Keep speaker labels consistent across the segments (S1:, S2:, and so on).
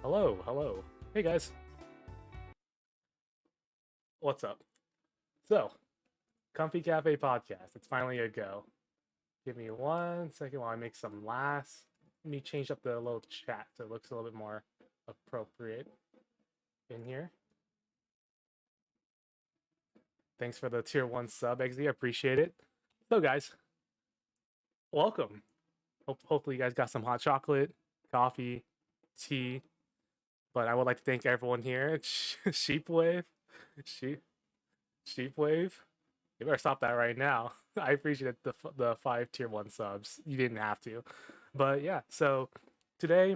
S1: Hello, hello. Hey guys, what's up? So, Comfy Cafe podcast. It's finally a go. Give me 1 second while I make some last. Let me change up the little chat so it looks a little bit more appropriate in here. Thanks for the tier 1 sub, XZ. I appreciate it. So, guys, welcome. Hopefully, you guys got some hot chocolate, coffee, tea. But I would like to thank everyone here at Sheepwave. Sheep. Sheepwave. You better stop that right now. I appreciate the 5 tier 1 subs. You didn't have to, but yeah. So today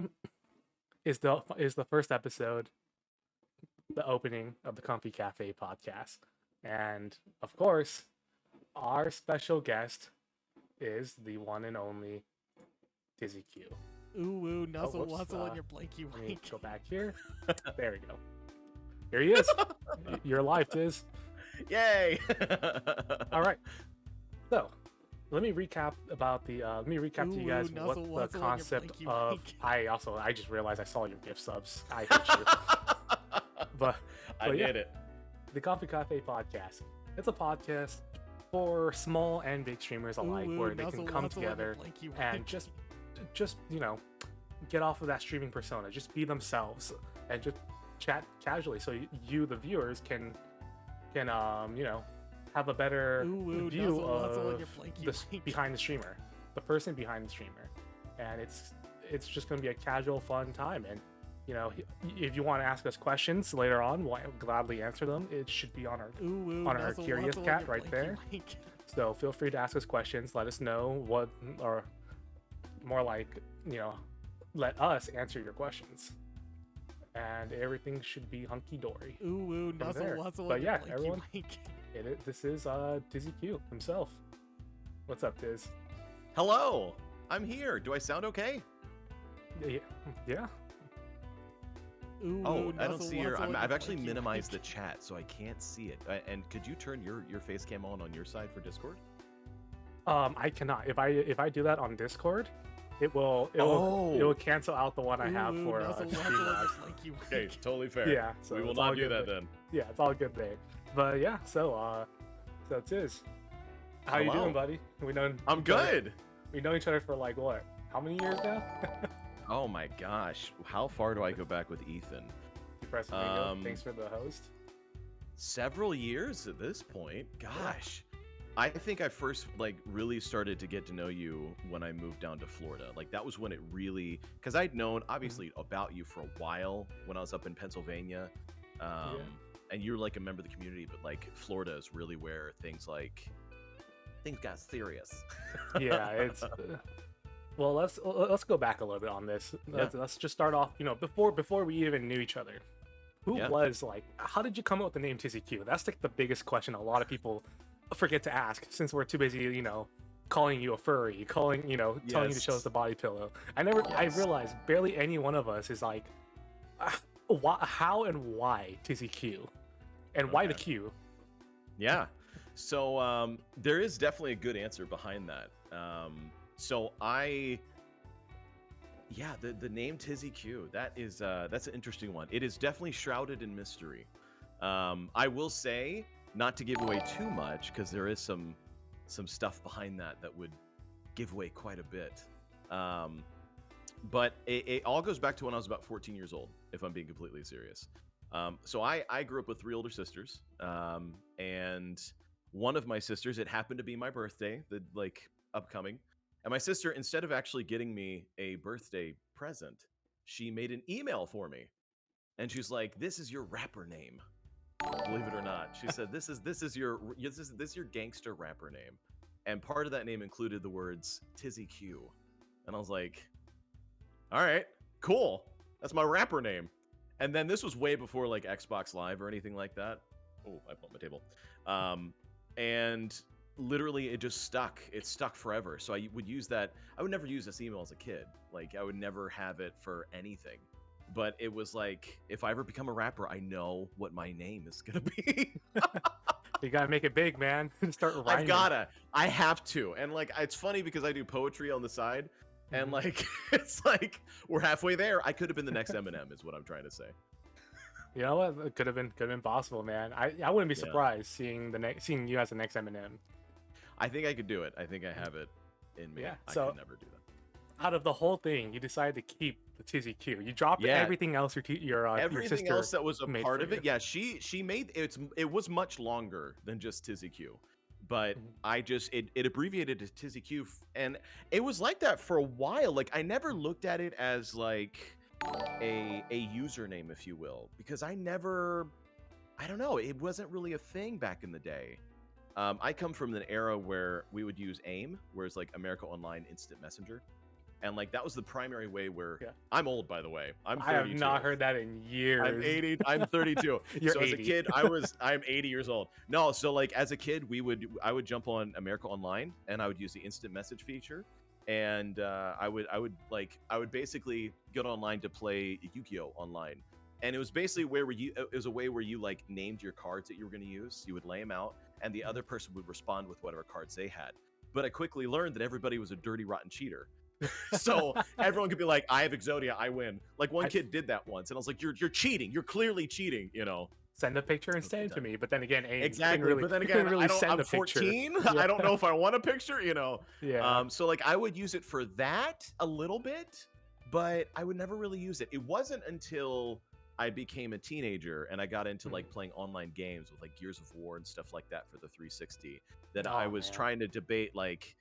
S1: is the first episode, the opening of the Comfy Cafe podcast, and of course, our special guest is the one and only TizziQ.
S2: Ooh, nuzzle
S1: whoops,
S2: wuzzle on your blankie
S1: Let me
S2: wank.
S1: go back here. There we go. Here he is. You're alive, Tiz.
S3: Yay!
S1: All right. So, let me recap about the. Let me recap to you guys
S2: Ooh,
S1: what
S2: nuzzle
S1: the
S2: wuzzle on your
S1: concept
S2: blankie
S1: of.
S2: wank.
S1: I just realized I saw your gift subs. I hate you. but
S3: I
S1: yeah,
S3: did it.
S1: the Coffee Cafe podcast. It's a podcast for small and big streamers alike,
S2: Ooh,
S1: where they can
S2: nuzzle
S1: come
S2: wuzzle on your
S1: together
S2: blankie
S1: and
S2: wank.
S1: just get off of that streaming persona. Just be themselves and just chat casually, so you the viewers can have a better
S2: Ooh,
S1: view
S2: nuzzle wuzzle on
S1: of
S2: your blankie
S1: the
S2: wank.
S1: behind the streamer, the person behind the streamer, and it's just going to be a casual, fun time. And if you want to ask us questions later on, we'll gladly answer them. It should be on our
S2: Ooh,
S1: on our
S2: nuzzle
S1: curious
S2: wuzzle on
S1: cat
S2: your
S1: right
S2: blankie
S1: there.
S2: wank.
S1: So feel free to ask us questions. Let us know what, or more like, let us answer your questions. And everything should be hunky dory.
S2: Ooh, nuzzle
S1: there.
S2: wuzzle
S1: But
S2: on
S1: yeah,
S2: your blankie
S1: everyone,
S2: wank.
S1: This is TizziQ himself. What's up, Tiz?
S3: Hello! I'm here. Do I sound okay?
S1: Yeah.
S2: Ooh,
S3: Oh, I don't
S2: nuzzle
S3: see your.
S2: wuzzle on
S3: I've
S2: your
S3: actually
S2: blankie
S3: minimized the
S2: wank.
S3: chat, so I can't see it. And could you turn your face cam on your side for Discord?
S1: I cannot. If I do that on Discord, it will
S3: Oh.
S1: cancel out the one I have
S2: Ooh,
S1: for
S2: nuzzle wuzzle on
S1: Streamlabs.
S2: your blankie wank.
S3: Okay, totally fair.
S1: Yeah, so
S3: we will
S1: it's all
S3: not do
S1: good
S3: that
S1: there.
S3: then.
S1: Yeah, it's all good there. But yeah, so Tiz, how you
S3: Hello.
S1: doing, buddy?
S3: I'm good.
S1: We know each other for like what? How many years now?
S3: Oh my gosh, how far do I go back with Ethan?
S1: Press Mango. Thanks for the host.
S3: Several years at this point. Gosh. I think I first really started to get to know you when I moved down to Florida. Like that was when it really, because I'd known obviously about you for a while when I was up in Pennsylvania, and you're like a member of the community. But like Florida is really where things got serious.
S1: Yeah, it's well. Let's go back a little bit on this. Let's just start off. Before we even knew each other, who was like? How did you come up with the name TizziQ? That's like the biggest question a lot of people forget to ask, since we're too busy, calling you a furry, telling you to show us the body pillow. I realized barely any one of us is like, how and why TizziQ, and why the Q?
S3: Yeah. So there is definitely a good answer behind that. The name TizziQ, that's an interesting one. It is definitely shrouded in mystery. I will say, not to give away too much, because there is some stuff behind that would give away quite a bit. But it all goes back to when I was about 14 years old, if I'm being completely serious. So I grew up with 3 older sisters, and one of my sisters, it happened to be my birthday, upcoming. And my sister, instead of actually getting me a birthday present, she made an email for me. And she's like, "This is your rapper name." Believe it or not, she said, "This is your gangster rapper name," and part of that name included the words TizziQ, and I was like, "All right, cool, that's my rapper name." And then this was way before like Xbox Live or anything like that. Oh, I bumped my table. And literally, it just stuck. It stuck forever. So I would use that. I would never use this email as a kid. Like I would never have it for anything. But it was like, if I ever become a rapper, I know what my name is gonna be.
S1: You gotta make it big, man. Start rhyming.
S3: I have to. And like, it's funny because I do poetry on the side, And
S1: Mhm.
S3: like it's like we're halfway there. I could have been the next Eminem, is what I'm trying to say.
S1: You know what? It could have been possible, man. I wouldn't be
S3: Yeah.
S1: surprised seeing you as the next Eminem.
S3: I think I could do it. I think I have it in me.
S1: Yeah,
S3: I
S1: so-
S3: could never do that.
S1: Out of the whole thing, you decided to keep the TizziQ. You dropped
S3: Yeah.
S1: everything else your
S3: Everything
S1: sister
S3: else that was a
S1: made
S3: part
S1: for
S3: of it,
S1: you.
S3: yeah, she made it was much longer than just TizziQ, but
S1: Mhm.
S3: I just it abbreviated to TizziQ, and it was like that for a while. Like I never looked at it as like a username, if you will, because I don't know, it wasn't really a thing back in the day. I come from an era where we would use AIM, whereas like America Online Instant Messenger. And like that was the primary way where
S1: Yeah.
S3: I'm old, by the way. I'm 32.
S1: I have not heard that in years.
S3: I'm 80. I'm 32.
S1: You're
S3: So as a
S1: 80.
S3: kid, I'm 80 years old. No, so like as a kid, I would jump on America Online and I would use the instant message feature, and I would basically get online to play Yu-Gi-Oh online, and it was basically it was a way where you like named your cards that you were going to use. You would lay them out, and the other person would respond with whatever cards they had. But I quickly learned that everybody was a dirty, rotten cheater. So everyone could be like, I have Exodia, I win. Like one kid did that once, and I was like, you're cheating. You're clearly cheating, you know.
S1: Send a picture and send it to me. But then again, AIM
S3: Exactly.
S1: Really,
S3: but then
S1: couldn't
S3: again,
S1: really send
S3: I'm
S1: a picture.
S3: 14.
S1: Yeah.
S3: I don't know if I want a picture, you know.
S1: Yeah.
S3: So like I would use it for that a little bit, but I would never really use it. It wasn't until I became a teenager and I got into like playing online games with like Gears of War and stuff like that for the 360 that I was trying to debate like,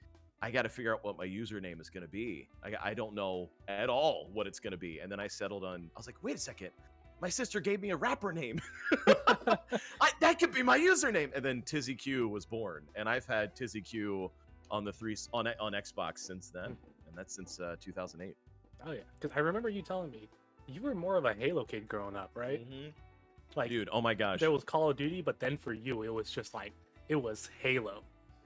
S3: I got to figure out what my username is going to be. I don't know at all what it's going to be. And then I settled on, I was like, wait a second. My sister gave me a rapper name. That could be my username. And then TizziQ was born. And I've had TizziQ on on Xbox since then. And that's since 2008.
S1: Oh, yeah. Because I remember you telling me you were more of a Halo kid growing up, right?
S3: Mm-hmm.
S1: Like,
S3: dude, oh my gosh.
S1: There was Call of Duty, but then for you, it was just like, it was Halo.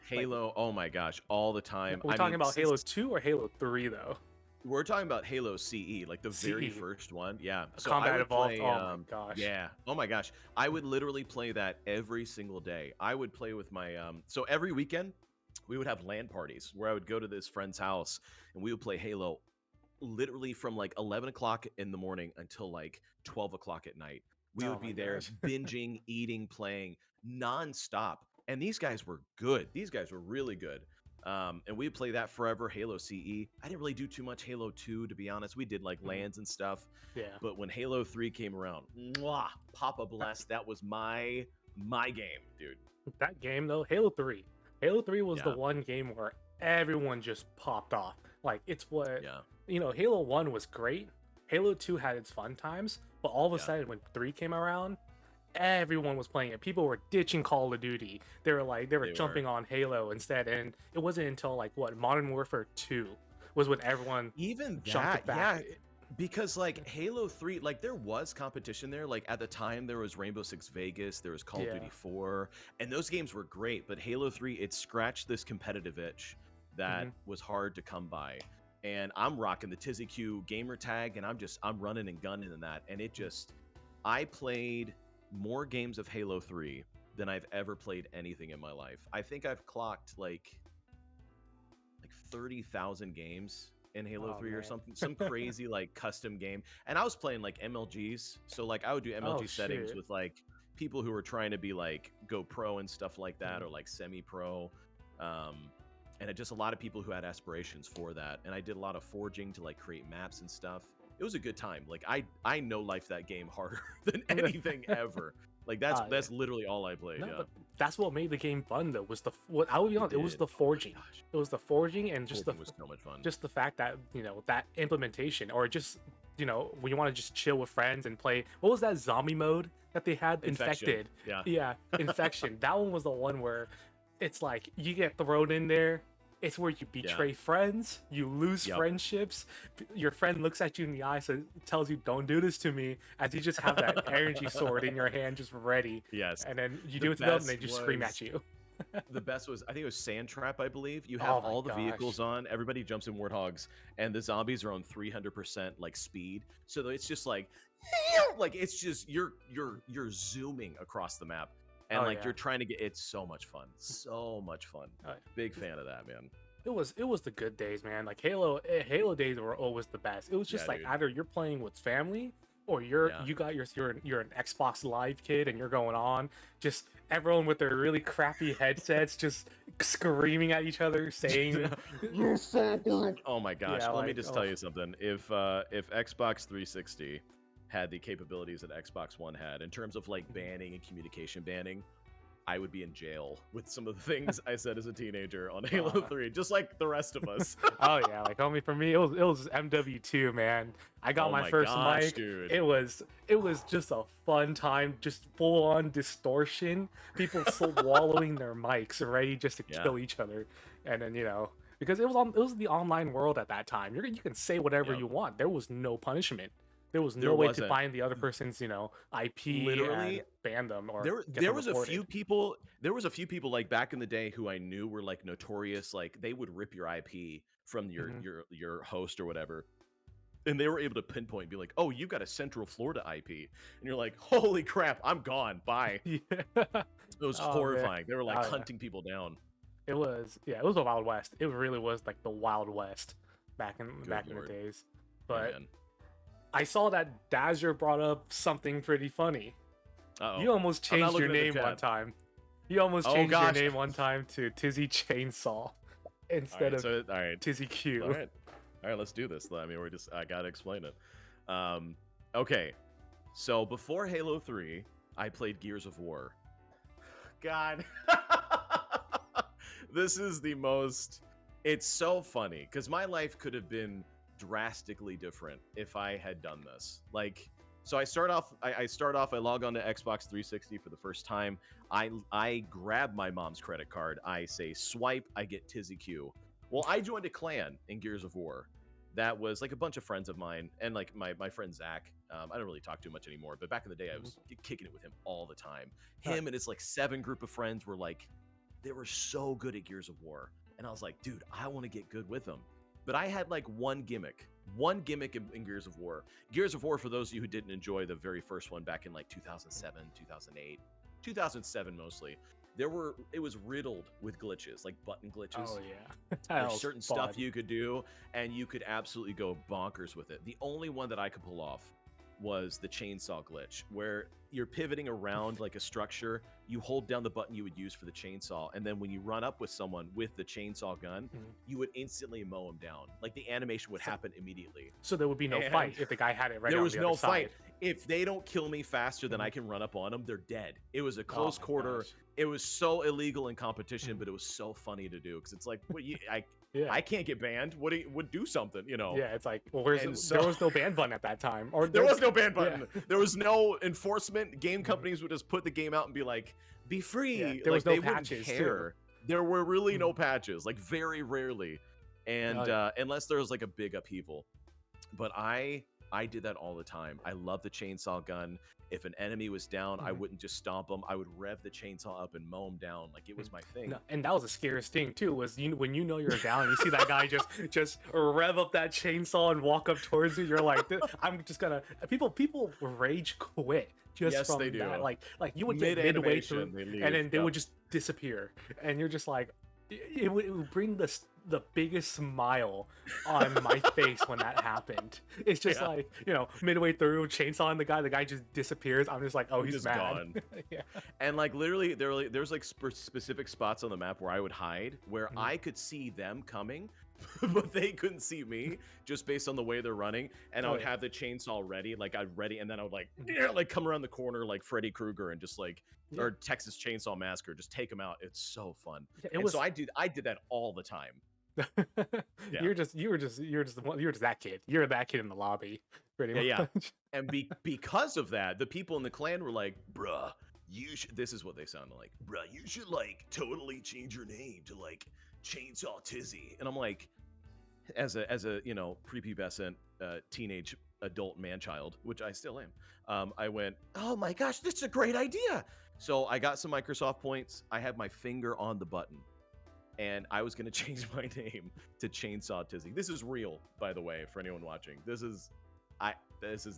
S3: Halo, oh my gosh, all the time.
S1: We're talking about Halo 2 or Halo 3, though?
S3: We're talking about Halo CE, like the very first one. Yeah.
S1: So Combat Evolved. Oh my gosh.
S3: Yeah. Oh my gosh. I would literally play that every single day. I would play with my so every weekend we would have LAN parties where I would go to this friend's house and we would play Halo literally from like 11 o'clock in the morning until like 12 o'clock at night. We would be there binging, eating, playing nonstop. And these guys were good. These guys were really good. And we'd play that forever. Halo CE. I didn't really do too much Halo 2, to be honest. We did like LANs and stuff.
S1: Yeah.
S3: But when Halo 3 came around, mwah, Papa bless, that was my game, dude.
S1: That game though, Halo 3. Halo 3 was the one game where everyone just popped off. Like it's what you know, Halo 1 was great. Halo 2 had its fun times, but all of a sudden when 3 came around, everyone was playing it. People were ditching Call of Duty. They were jumping on Halo instead. And it wasn't until like Modern Warfare 2 was when everyone jumped back.
S3: Yeah, because like Halo 3, like there was competition there. Like at the time there was Rainbow Six Vegas, there was Call of Duty 4, and those games were great. But Halo 3, it scratched this competitive itch that was hard to come by. And I'm rocking the TizziQ gamer tag, and I'm running and gunning in that. And I played more games of Halo 3 than I've ever played anything in my life. I think I've clocked like 30,000 games in Halo 3 or something, some crazy like custom game. And I was playing like MLGs, so like I would do MLG settings with like people who were trying to be like go pro and stuff like that, or like semi-pro. And just a lot of people who had aspirations for that. And I did a lot of forging to like create maps and stuff. It was a good time. Like I know life that game harder than anything ever. Like that's literally all I played.
S1: But that's what made the game fun though. I would be honest, it was the forging. It was the forging and just
S3: was so much fun.
S1: Just the fact that that implementation, or just when you want to just chill with friends and play. What was that zombie mode that they had? Infected. Yeah, Infection. That one was the one where it's like you get thrown in there. It's where you betray friends, you lose friendships. Your friend looks at you in the eye, so tells you, "Don't do this to me," as you just have that energy sword in your hand, just ready.
S3: Yes.
S1: And then you do it to them, and they just scream at you.
S3: The best was, I think it was Sand Trap, I believe. You have all the vehicles on, everybody jumps in warthogs, and the zombies are on 300% like speed. So it's just like it's just you're zooming across the map. And you're trying to get, it's so much fun. So much fun. Big fan of that, man.
S1: it was the good days, man. Like Halo days were always the best. It was just
S3: Yeah,
S1: like
S3: dude.
S1: either you're playing with family or you're
S3: Yeah.
S1: you got you're an Xbox Live kid and you're going on. Just everyone with their really crappy headsets, just screaming at each other, saying, "You're so good."
S3: Oh my gosh.
S1: Yeah,
S3: Let me
S1: like,
S3: just
S1: oh,
S3: tell you something. If Xbox 360 had the capabilities that Xbox One had in terms of like banning and communication banning, I would be in jail with some of the things I said as a teenager on Halo 3, just like the rest of us.
S1: oh yeah, like homie, for me it was MW2, man. I got
S3: Oh
S1: my
S3: my
S1: first
S3: gosh,
S1: mic.
S3: dude.
S1: It was just a fun time, just full on distortion. People swallowing their mics, ready just to
S3: Yeah.
S1: kill each other, and then because it was the online world at that time. You can say whatever
S3: Yep.
S1: you want. There was no punishment. There was
S3: There
S1: no way to
S3: wasn't.
S1: find the other person's IP
S3: Literally,
S1: and ban them or
S3: there
S1: get
S3: there
S1: them
S3: was a
S1: reported.
S3: few people like back in the day who I knew were like notorious, like they would rip your IP from
S1: Mhm.
S3: your host or whatever. And they were able to pinpoint, be like, "Oh, you got a Central Florida IP," and you're like, "Holy crap, I'm gone, bye."
S1: Yeah.
S3: It was
S1: Oh, man.
S3: horrifying. They were like
S1: Oh, yeah.
S3: hunting people down.
S1: It was the Wild West. It really was like the Wild West back in
S3: Good
S1: the
S3: lord.
S1: days.
S3: Oh,
S1: But
S3: man.
S1: I saw that Dazzer brought up something pretty funny.
S3: Uh-oh.
S1: You almost
S3: I'm not
S1: changed your
S3: looking at the
S1: name one
S3: chat.
S1: time. You almost
S3: Oh,
S1: changed your
S3: gosh.
S1: name one time to Tizzy Chainsaw instead of
S3: all right.
S1: TizziQ.
S3: All right, let's do this. I mean, I gotta explain it. Okay, so before Halo 3, I played Gears of War. God, this is the most. It's so funny because my life could have been drastically different if I had done this. Like, so I start off. I log on to Xbox 360 for the first time. I grab my mom's credit card. I say swipe. I get TizziQ. Well, I joined a clan in Gears of War. That was like a bunch of friends of mine and like my friend Zach. I don't really talk to him much anymore, but back in the day, I was kicking it with him all the time. Him and his like 7 group of friends were like, they were so good at Gears of War. And I was like, dude, I want to get good with them. But I had like one gimmick in Gears of War. Gears of War, for those of you who didn't enjoy the very first one back in like 2007, 2008, 2007 mostly, it was riddled with glitches, like button glitches.
S1: Oh yeah.
S3: There's certain stuff you could do, and you could absolutely go bonkers with it. The only one that I could pull off was the chainsaw glitch, where you're pivoting around like a structure. You hold down the button you would use for the chainsaw, and then when you run up with someone with the chainsaw gun, you would instantly mow them down. Like the animation would happen immediately.
S1: So there would be no
S3: And
S1: fight if the guy had it right
S3: there
S1: on
S3: was
S1: the
S3: no
S1: other side.
S3: fight. If they don't kill me faster than I can run up on them, they're dead. It was a close
S1: my
S3: quarter.
S1: gosh.
S3: It was so illegal in competition, but it was so funny to do because it's like,
S1: Yeah.
S3: I can't get banned. Would do something, you know?
S1: Yeah, it's like, well,
S3: And
S1: there was no ban button at that time, or
S3: There was no ban button.
S1: Yeah.
S3: There was no enforcement. Game companies would just put the game out and be like, "Be free."
S1: Yeah,
S3: Like,
S1: there was no
S3: they wouldn't
S1: patches, too.
S3: care. There were really no patches, like very rarely, and
S1: Oh, yeah.
S3: unless there was like a big upheaval. But I did that all the time. I love the chainsaw gun. If an enemy was down, I wouldn't just stomp them. I would rev the chainsaw up and mow them down. Like it was my thing.
S1: No, and that was the scariest thing too. Was when you know you're down, and you see that guy just rev up that chainsaw and walk up towards you. You're like, I'm just gonna. People rage quit just
S3: Yes,
S1: from
S3: they do.
S1: that. Like you would get midway
S3: Mid-animation,
S1: through,
S3: they leave.
S1: and then they
S3: Yep.
S1: would just disappear, and you're just like, it would bring the biggest smile on my face when that happened. It's just
S3: Yeah.
S1: like, midway through chainsawing the guy just disappears. I'm just like, oh, he's
S3: just
S1: mad.
S3: gone.
S1: Yeah.
S3: And like literally, there's like specific spots on the map where I would hide, where I could see them coming, but they couldn't see me just based on the way they're running. And I
S1: Oh,
S3: would
S1: yeah.
S3: have the chainsaw ready, like I'd ready, and then I would like come around the corner like Freddy Krueger and just like or Texas Chainsaw Massacre, just take them out. It's so fun.
S1: Yeah,
S3: So I did that all the time. Yeah.
S1: You were just that kid. You're that kid in the lobby, pretty much.
S3: Yeah. And because of that, the people in the clan were like, "Bruh, you should." This is what they sounded like, "Bruh, you should like totally change your name to like Chainsaw Tizzy." And I'm like, as a prepubescent teenage adult man child, which I still am, I went, "Oh my gosh, this is a great idea." So I got some Microsoft points. I had my finger on the button, and I was going to change my name to Chainsaw Tizzy. This is real, by the way, for anyone watching. This is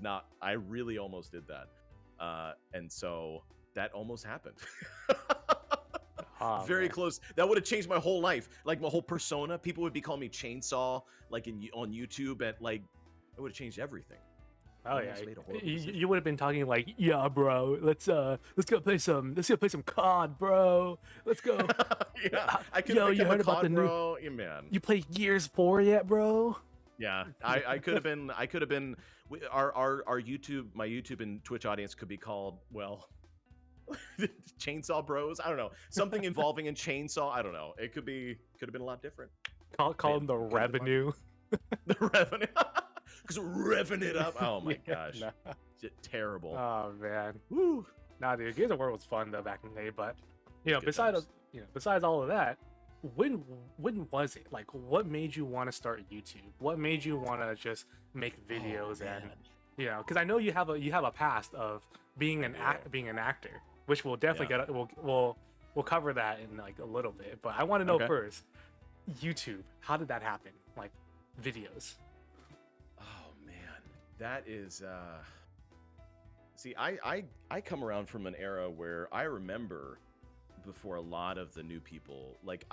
S3: not, I really almost did that. And so that almost happened.
S1: Oh,
S3: Very
S1: man.
S3: close. That would have changed my whole life. Like my whole persona. People would be calling me Chainsaw, like on YouTube, and like it would have changed everything.
S1: Oh
S3: I
S1: yeah,
S3: almost made a horrible decision.
S1: you would have been talking like, yeah, bro, let's go play some COD, bro. Let's go.
S3: Yeah, I could
S1: Yo,
S3: have
S1: you
S3: become a
S1: heard about the
S3: COD
S1: new?
S3: bro. Yeah, man.
S1: You play Gears 4 yet, bro?
S3: Yeah, I could have been. I could have been. Our YouTube, my YouTube and Twitch audience could be called, well, Chainsaw Bros. I don't know, something involving in chainsaw. I don't know. It could have been a lot different.
S1: Call
S3: Man,
S1: them the
S3: could have been
S1: revenue.
S3: The revenue, because revving it up. Oh my
S1: Yeah,
S3: gosh,
S1: nah.
S3: terrible.
S1: Oh man.
S3: Woo.
S1: Nah, dude, Gears of War was fun though back in the day, but
S3: Good times.
S1: besides all of that, when was it? Like, what made you want to start YouTube? What made you want to just make videos and
S3: man.
S1: because I know you have a past of being an being an actor, which we'll definitely
S3: Yeah.
S1: get. We'll cover that in like a little bit, but I want to know
S3: Okay.
S1: first, YouTube. How did that happen? Like, videos.
S3: Oh man, that is. See, I come around from an era where I remember before a lot of the new people. Like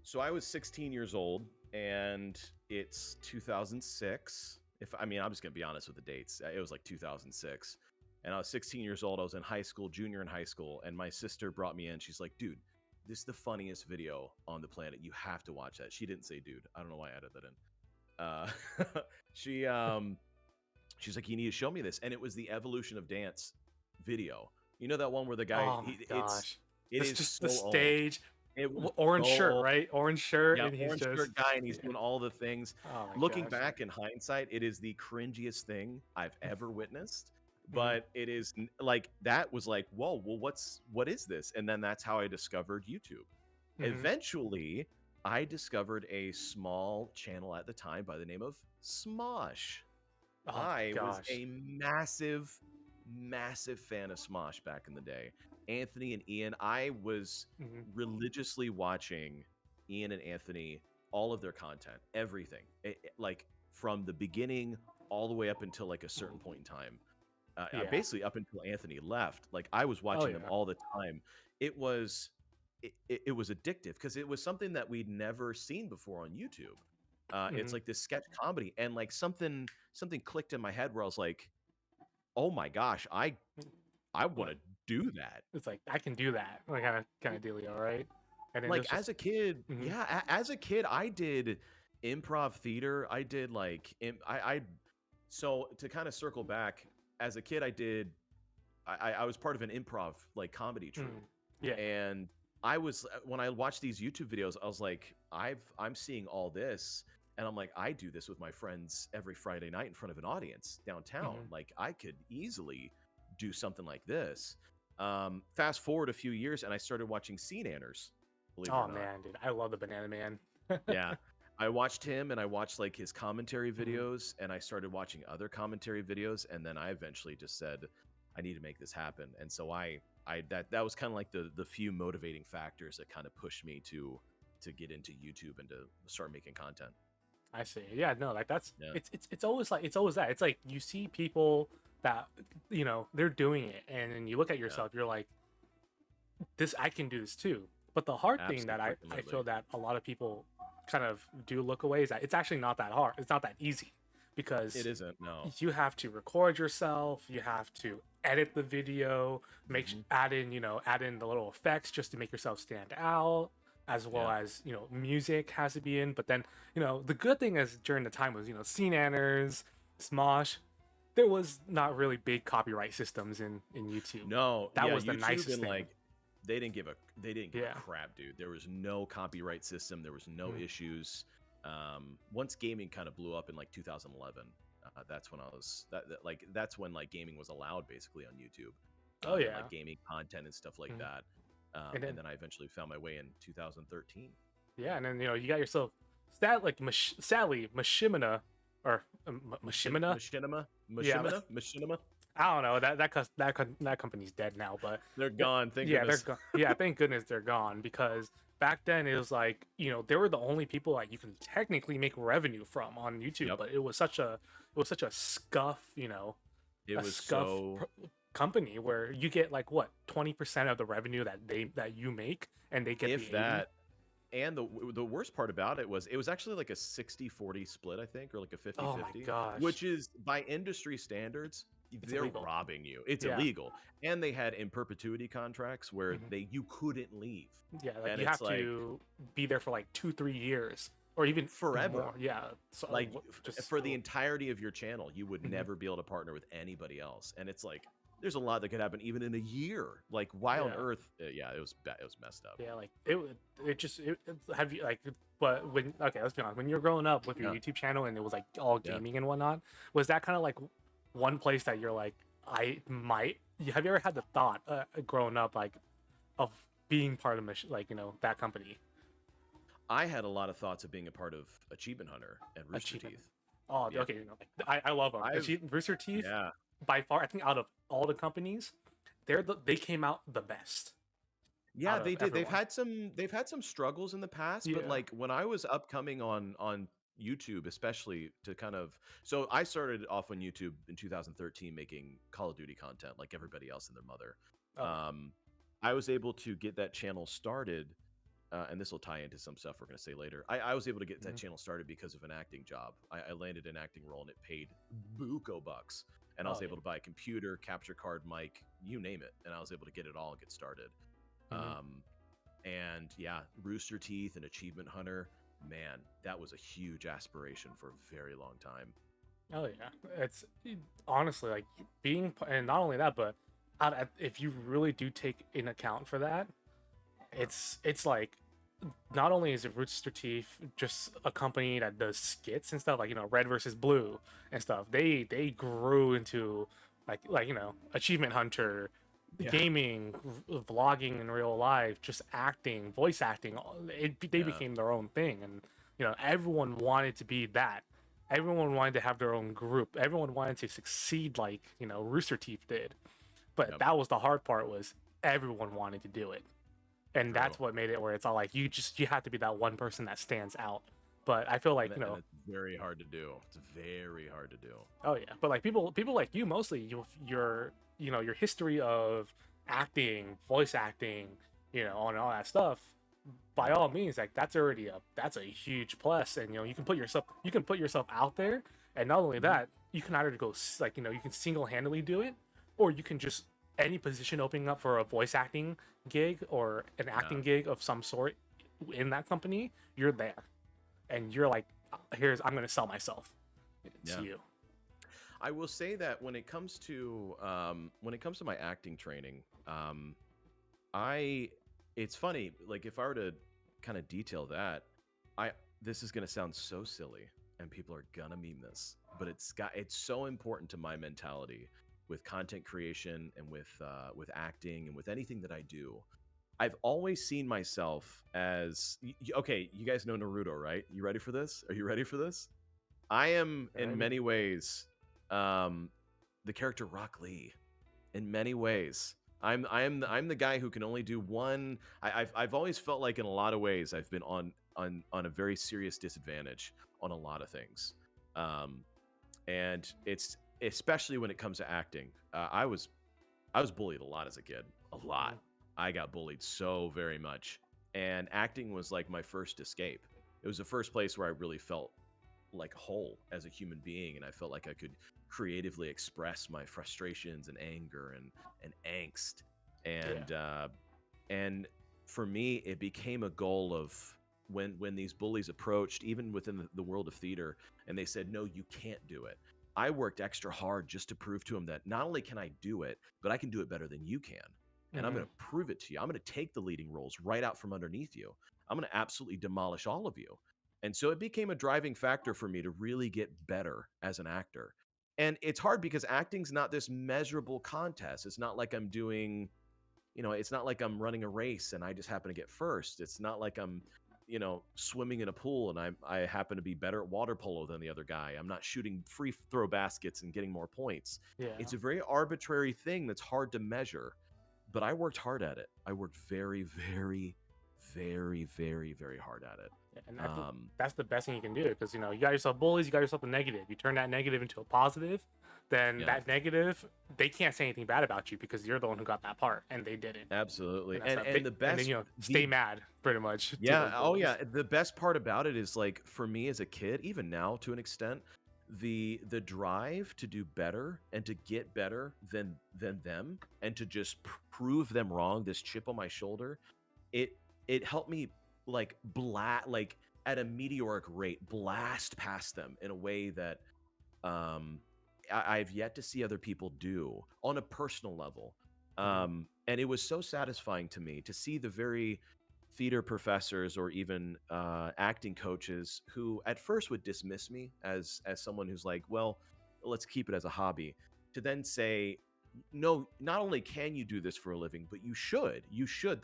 S3: so I was 16 years old, and it's 2006. I'm just gonna be honest with the dates. It was like 2006, and I was 16 years old. I was in high school, junior in high school, and my sister brought me in. She's like, "Dude, this is the funniest video on the planet. You have to watch that." She didn't say "dude." I don't know why I added that in. She's like, "You need to show me this," and it was the Evolution of Dance video. You know that one where the guy?
S1: Oh my gosh.
S3: It
S1: It's
S3: is
S1: just
S3: so
S1: the
S3: old.
S1: stage.
S3: It was
S1: Orange
S3: so
S1: shirt,
S3: old.
S1: right? Orange shirt,
S3: Yeah,
S1: and he's
S3: orange
S1: just
S3: shirt guy, and he's
S1: yeah.
S3: doing all the things.
S1: Oh my
S3: Looking
S1: gosh.
S3: back in hindsight, it is the cringiest thing I've ever witnessed.
S1: Mhm.
S3: But it is like that was like, whoa, well, what is this? And then that's how I discovered YouTube.
S1: Mhm.
S3: Eventually, I discovered a small channel at the time by the name of Smosh.
S1: Oh
S3: I was
S1: gosh.
S3: a massive fan of Smosh back in the day. Anthony and Ian, I was
S1: Mhm.
S3: religiously watching Ian and Anthony, all of their content, everything. Like from the beginning all the way up until like a certain point in time.
S1: Yeah.
S3: Basically up until Anthony left. Like I was watching them
S1: yeah.
S3: all the time. It was addictive because it was something that we'd never seen before on YouTube. It's
S1: Mhm.
S3: like this sketch comedy, and like something clicked in my head where I was like, "Oh my gosh, I want to do that."
S1: It's like I can do that, like kind of dealio, right? And then
S3: Like
S1: it's
S3: as
S1: just
S3: a kid,
S1: Mhm.
S3: yeah, as a kid, I did improv theater. I did like so to kind of circle back, as a kid, I was part of an improv like comedy troupe.
S1: Mhm. Yeah.
S3: And I was when I watched these YouTube videos, I was like, I'm seeing all this, and I'm like, I do this with my friends every Friday night in front of an audience downtown.
S1: Mhm.
S3: Like I could easily do something like this. Fast forward a few years, and I started watching Scene Anners. Believe it
S1: Oh
S3: or not.
S1: man, dude, I love the Banana Man.
S3: Yeah. I watched him, and I watched like his commentary
S1: Mhm.
S3: videos, and I started watching other commentary videos, and then I eventually just said, I need to make this happen. And so that was kind of like the few motivating factors that kind of pushed me to get into YouTube and to start making content.
S1: I see. Yeah, no, like that's
S3: Yeah.
S1: it's always like that. It's like you see people that they're doing it, and then you look at yourself, you're like, this I can do this too. But the hard thing that I feel
S3: Absolutely.
S1: that a lot of people kind of do look away is that it's actually not that hard. It's not that easy because
S3: It isn't, no.
S1: you have to record yourself, you have to edit the video,
S3: Mhm.
S1: add in the little effects just to make yourself stand out, as well
S3: Yeah.
S1: as music has to be in. But then the good thing is during the time was Scene Anners, Smosh, there was not really big copyright systems in YouTube.
S3: No,
S1: That
S3: yeah,
S1: was the
S3: YouTube
S1: nicest
S3: and
S1: thing.
S3: like they didn't give a
S1: Yeah.
S3: crap, dude. There was no copyright system. There was no
S1: Mhm.
S3: issues. Once gaming kind of blew up in like 2011, that's when I was that's when like gaming was allowed basically on YouTube.
S1: Oh
S3: And,
S1: yeah.
S3: like gaming content and stuff like
S1: Mhm.
S3: that.
S1: And
S3: And
S1: then
S3: then I eventually found my way in 2013.
S1: yeah, and then you got yourself sadly Mashimina or Mashimina.
S3: Machinima.
S1: I don't know that company's dead now, but
S3: They're gone. Thank
S1: yeah,
S3: goodness.
S1: they're gone. Yeah, thank goodness they're gone because back then it was like they were the only people like you can technically make revenue from on YouTube,
S3: Yep.
S1: but it was such a scuff
S3: It
S1: a
S3: was
S1: scuff
S3: so
S1: company where you get like what 20% of the revenue that you make, and they get
S3: If
S1: the 80.
S3: that. And the worst part about it was actually like a 60-40 split, I think, or like a
S1: Oh my
S3: 50-50,
S1: gosh,
S3: which is by industry standards,
S1: it's
S3: they're
S1: illegal.
S3: robbing you. It's
S1: Yeah.
S3: illegal. And they had in perpetuity contracts where
S1: Mhm.
S3: you couldn't leave.
S1: Yeah, like
S3: And
S1: you
S3: it's
S1: have
S3: like
S1: to be there for like 2-3 years or even
S3: forever.
S1: more. Yeah, so
S3: Like
S1: just
S3: for the entirety of your channel, you would
S1: Mhm.
S3: never be able to partner with anybody else. And it's like there's a lot that could happen even in a year. Like why on
S1: Yeah.
S3: earth? Yeah, it was bad. It was messed up.
S1: Yeah, like have you like, but when, okay, let's be honest, when you're growing up with your
S3: Yeah.
S1: YouTube channel and it was like all
S3: Yeah.
S1: gaming and whatnot, was that kind of like one place that you're like, have you ever had the thought growing up like of being part of like, that company?
S3: I had a lot of thoughts of being a part of Achievement Hunter and Rooster
S1: Achievement.
S3: Teeth.
S1: Oh,
S3: Yeah.
S1: okay, I love them.
S3: I've
S1: Rooster Teeth,
S3: yeah.
S1: by far, I think out of all the companies, they came out the best
S3: Yeah,
S1: out of
S3: they did.
S1: everyone.
S3: They've had some struggles in the past, but
S1: Yeah.
S3: like when I was upcoming on YouTube, especially to kind of so I started off on YouTube in 2013 making Call of Duty content like everybody else and their mother.
S1: Oh,
S3: Um, I was able to get that channel started, and this will tie into some stuff we're going to say later. I was able to get that
S1: Mhm.
S3: channel started because of an acting job. I landed an acting role and it paid buco bucks, and I was
S1: oh yeah.
S3: able to buy a computer, capture card, mic, you name it, and I was able to get it all and get started.
S1: Mhm.
S3: And yeah, Rooster Teeth and Achievement Hunter, man, that was a huge aspiration for a very long time.
S1: Oh yeah, it's honestly like and not only that, but if you really do take in account for that, it's like not only is it Rooster Teeth just a company that does skits and stuff like Red versus Blue and stuff. They grew into like Achievement Hunter,
S3: Yeah,
S1: gaming, vlogging in real life, just acting, voice acting. They
S3: yeah,
S1: became their own thing, and everyone wanted to be that. Everyone wanted to have their own group. Everyone wanted to succeed like Rooster Teeth did. But
S3: yep,
S1: that was the hard part, was everyone wanted to do it, and
S3: true.
S1: that's what made it where it's all like you have to be that one person that stands out. But I feel like
S3: And it's very hard to do. It's very hard to do.
S1: oh yeah, but like people like you, mostly your history of acting, voice acting, and all that stuff, by all means, like that's a huge plus. And you can put yourself out there, and not only
S3: Mhm.
S1: that, you can either go you can single-handedly do it, or you can just any position opening up for a voice acting gig or an
S3: Yeah,
S1: acting gig of some sort in that company, you're there, and you're like, I'm gonna sell myself
S3: yeah.
S1: to you.
S3: I will say that when it comes to my acting training, I it's funny. Like if I were to kind of detail that, I this is gonna sound so silly, and people are gonna meme this, but it's so important to my mentality with content creation and with acting and with anything that I do. I've always seen myself as okay. You guys know Naruto, right? You ready for this? Are you ready for this? I am in
S1: Alrighty.
S3: many ways um, the character Rock Lee. In many ways, I'm the guy who can only do one. I've always felt like in a lot of ways I've been on a very serious disadvantage on a lot of things, um, and it's especially when it comes to acting. I was bullied a lot as a kid, a lot.
S1: Mhm.
S3: I got bullied so very much, and acting was like my first escape. It was the first place where I really felt like whole as a human being, and I felt like I could creatively express my frustrations and anger and angst.
S1: Yeah.
S3: And for me it became a goal of when these bullies approached, even within the world of theater, and they said, no, you can't do it. I worked extra hard just to prove to them that not only can I do it, but I can do it better than you can. And I'm
S1: Hmm.
S3: going to prove it to you. I'm going to take the leading roles right out from underneath you. I'm going to absolutely demolish all of you. And so it became a driving factor for me to really get better as an actor. And it's hard because acting's not this measurable contest. It's not like I'm doing, it's not like I'm running a race and I just happen to get first. It's not like I'm, swimming in a pool and I happen to be better at water polo than the other guy. I'm not shooting free throw baskets and getting more points.
S1: Yeah.
S3: It's a very arbitrary thing that's hard to measure, but I worked hard at it. I worked very, very, very, very, very hard at it.
S1: And I think
S3: Um,
S1: that's the best thing you can do, because you know you got yourself bullies, you got yourself the negative. You turn that negative into a positive, then
S3: yeah,
S1: that negative, they can't say anything bad about you because you're the one who got that part and they didn't.
S3: absolutely.
S1: And that's that.
S3: And the
S1: And then
S3: best
S1: stay
S3: the
S1: mad pretty much to
S3: Yeah,
S1: those
S3: oh yeah.
S1: bullies.
S3: The best part about it is like for me as a kid, even now to an extent, the drive to do better and to get better than them and to just prove them wrong, this chip on my shoulder, it it helped me like at a meteoric rate blast past them in a way that um, I've yet to see other people do on a personal level.
S1: Hmm.
S3: And it was so satisfying to me to see the very theater professors or even acting coaches who at first would dismiss me as someone who's like, well, let's keep it as a hobby, to then say, no, not only can you do this for a living, but you should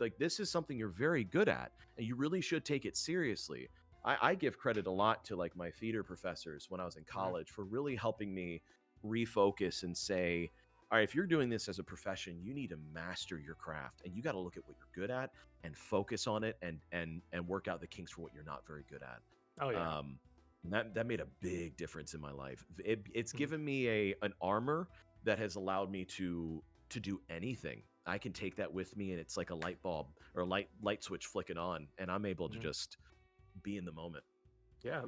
S3: like, this is something you're very good at and you really should take it seriously. I give credit a lot to like my theater professors when I was in
S1: Hmm.
S3: college for really helping me refocus and say, all right, if you're doing this as a profession, you need to master your craft and you got to look at what you're good at and focus on it and work out the kinks for what you're not very good at.
S1: Oh yeah.
S3: Um, and that made a big difference in my life. It's
S1: Hmm.
S3: given me an armor that has allowed me to do anything. I can take that with me, and it's like a light bulb or a light switch flicking on, and I'm able to
S1: Hmm.
S3: just be in the moment.
S1: Yeah,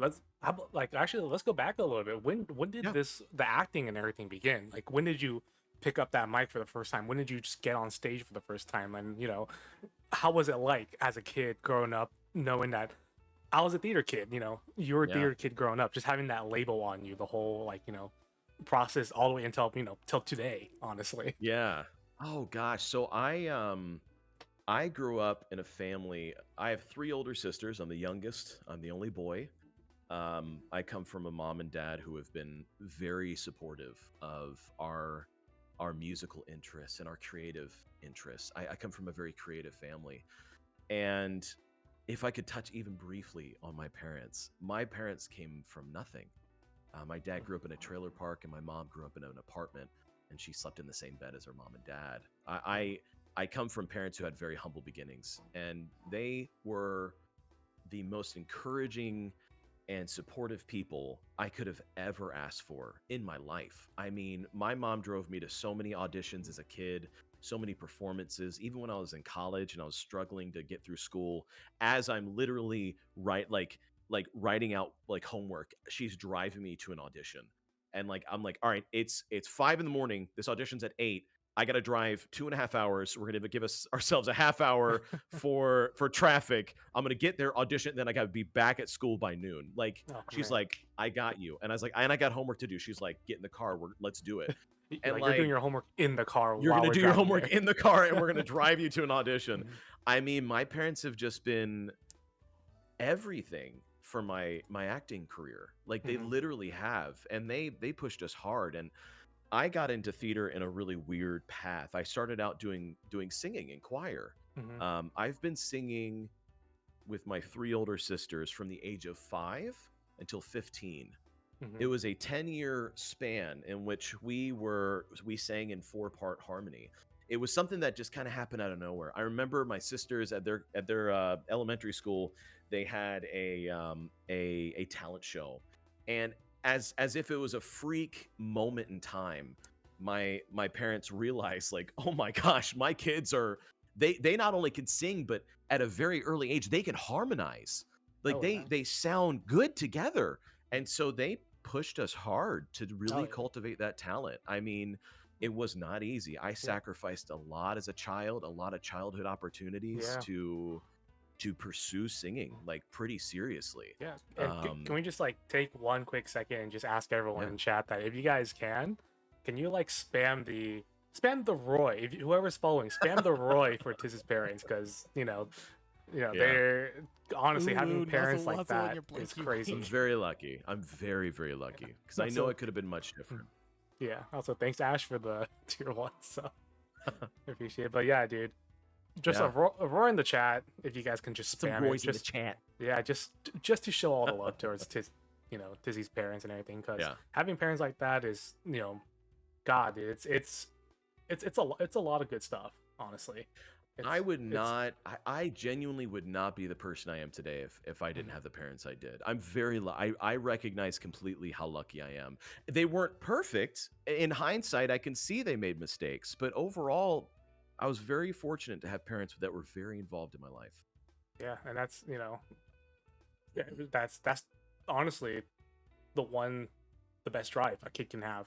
S1: like actually let's go back a little bit. When did
S3: Yeah.
S1: the acting and everything begin? Like when did you pick up that mic for the first time? When did you just get on stage for the first time? And you know, how was it like as a kid growing up, knowing that I was a theater kid? You know, you were a
S3: Yeah.
S1: theater kid growing up, just having that label on you, the whole like process all the way until till today. Honestly.
S3: Yeah. Oh gosh. So I grew up in a family. I have three older sisters. I'm the youngest. I'm the only boy. I come from a mom and dad who have been very supportive of our musical interests and our creative interests. I come from a very creative family. And if I could touch even briefly on my parents came from nothing. My dad grew up in a trailer park, and my mom grew up in an apartment, and she slept in the same bed as her mom and dad. I come from parents who had very humble beginnings, and they were the most encouraging and supportive people I could have ever asked for in my life. I mean, my mom drove me to so many auditions as a kid, so many performances, even when I was in college and I was struggling to get through school, as I'm literally like writing out like homework, she's driving me to an audition. And like I'm like, all right, it's 5 in the morning. This audition's at 8. I got to drive 2.5 hours. We're gonna give ourselves a half hour for traffic. I'm gonna get there, audition, then I gotta be back at school by noon. Like
S1: Oh
S3: she's
S1: man,
S3: like, I got you, and I was like, and I got homework to do. She's like, get in the car, let's do it. And
S1: You're doing
S3: like,
S1: your homework in the car
S3: you're
S1: while
S3: gonna
S1: we're
S3: do your
S1: driving
S3: homework
S1: there.
S3: in the car, and we're gonna drive you to an audition.
S1: Mhm.
S3: I mean, my parents have just been everything for my acting career. Like they
S1: Mhm.
S3: literally have, and they pushed us hard. And I got into theater in a really weird path. I started out doing singing in choir.
S1: Mhm.
S3: I've been singing with my three older sisters from the age of 5 until 15. It
S1: Mhm.
S3: was a 10-year span in which we sang in 4-part harmony. It was something that just kind of happened out of nowhere. I remember my sisters at their elementary school, they had a talent show, and as if it was a freak moment in time, my parents realized like, oh my gosh, my kids are they not only can sing, but at a very early age they can harmonize. Like
S1: Oh yeah.
S3: they sound good together, and so they pushed us hard to
S1: Oh
S3: really
S1: yeah.
S3: cultivate that talent. I mean, it was not easy. I
S1: Yeah.
S3: sacrificed a lot as a child, a lot of childhood opportunities
S1: Yeah.
S3: to pursue singing like pretty seriously.
S1: Yeah. And can
S3: Um,
S1: we just like take one quick second and just ask everyone
S3: yeah.
S1: in chat that if you guys can you like spam the Roy, if whoever's following, spam the Roy for Tiz's parents, because
S3: Yeah.
S1: they're honestly having
S2: Ooh,
S1: parents
S2: nuzzle,
S1: like
S2: nuzzle on
S1: that
S2: your
S1: is
S2: blankie
S3: I'm
S1: crazy.
S2: wink.
S3: very lucky. I'm very, very lucky because I know
S1: Also,
S3: it could have been much different.
S1: yeah. Also, thanks Ash for the tier one. So I appreciate it. But yeah, dude, just
S3: Yeah.
S1: a roar in the chat if you guys can just
S3: Put some
S1: spam it.
S3: Roy's in the
S1: Just
S3: chat.
S1: yeah, just to show all the love towards Tizzy's parents and everything. Because
S3: Yeah.
S1: having parents like that is God, dude, it's a lot of good stuff, honestly.
S3: I would
S1: it's
S3: not. I genuinely would not be the person I am today if I didn't
S1: mhm,
S3: have the parents I did. I'm very. I recognize completely how lucky I am. They weren't perfect. In hindsight, I can see they made mistakes, but overall, I was very fortunate to have parents that were very involved in my life.
S1: yeah, and that's yeah, that's honestly the one the best drive a kid can have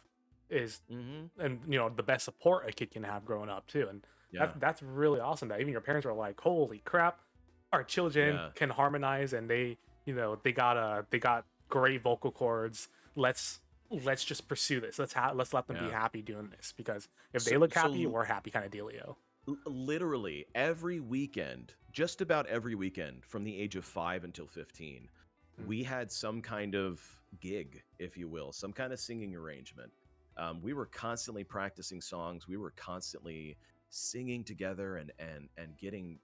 S1: is
S3: Hmm.
S1: and the best support a kid can have growing up too, and
S3: Yeah.
S1: that's really awesome that even your parents are like, holy crap, our children
S3: Yeah.
S1: can harmonize and they got great vocal cords. Let's just pursue this. Let's let them be
S3: Yeah.
S1: happy doing this, because if
S3: So
S1: they look happy,
S3: so
S1: we're happy, kind of dealio.
S3: literally every weekend, just about every weekend from the age of 5 until 15,
S1: Mm,
S3: we had some kind of gig, if you will, some kind of singing arrangement. We were constantly practicing songs. We were constantly singing together and getting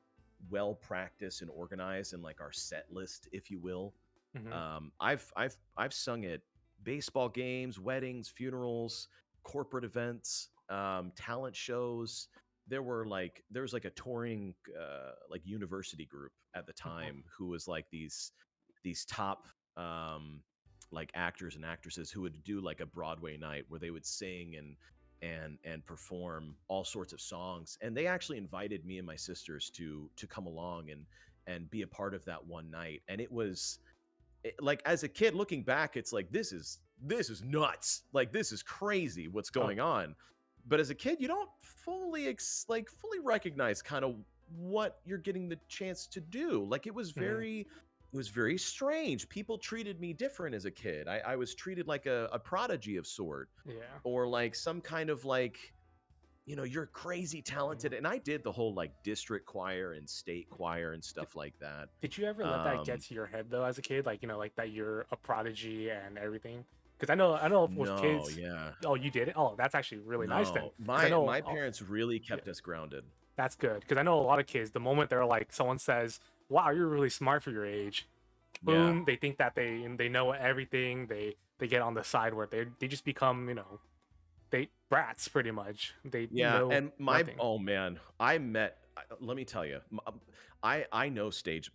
S3: well practiced and organized in like our set list, if you will.
S1: mhm,
S3: I've sung at baseball games, weddings, funerals, corporate events, talent shows. There was like a touring like university group at the
S1: mhm.
S3: time who was like these top like actors and actresses who would do like a Broadway night where they would sing and perform all sorts of songs, and they actually invited me and my sisters to come along and be a part of that one night. And it was like, as a kid looking back, it's like this is nuts, like this is crazy what's
S1: Oh,
S3: going on. But as a kid, you don't fully recognize kind of what you're getting the chance to do. Like
S1: mhm,
S3: it was very strange. People treated me different as a kid. I was treated like a prodigy of sort,
S1: yeah.
S3: or like some kind of like, you're crazy
S1: Mhm.
S3: talented. And I did the whole like district choir and state choir and stuff like that.
S1: Did you ever let that get
S3: um
S1: to your head though as a kid? Like, like that you're a prodigy and everything? Because I know with
S3: no,
S1: kids,
S3: yeah.
S1: oh, you did it. Oh, that's actually really nice then.
S3: No,
S1: Because I know,
S3: my
S1: oh,
S3: parents really
S1: yeah,
S3: kept us grounded.
S1: that's good. Because I know a lot of kids, the moment they're like, someone says, "Wow, you're really smart for your age,"
S3: Yeah,
S1: boom, they think that they know everything. They get on the side where they just become they brats pretty much. They
S3: yeah,
S1: know
S3: and
S1: nothing.
S3: oh man, let me tell you, I know stage.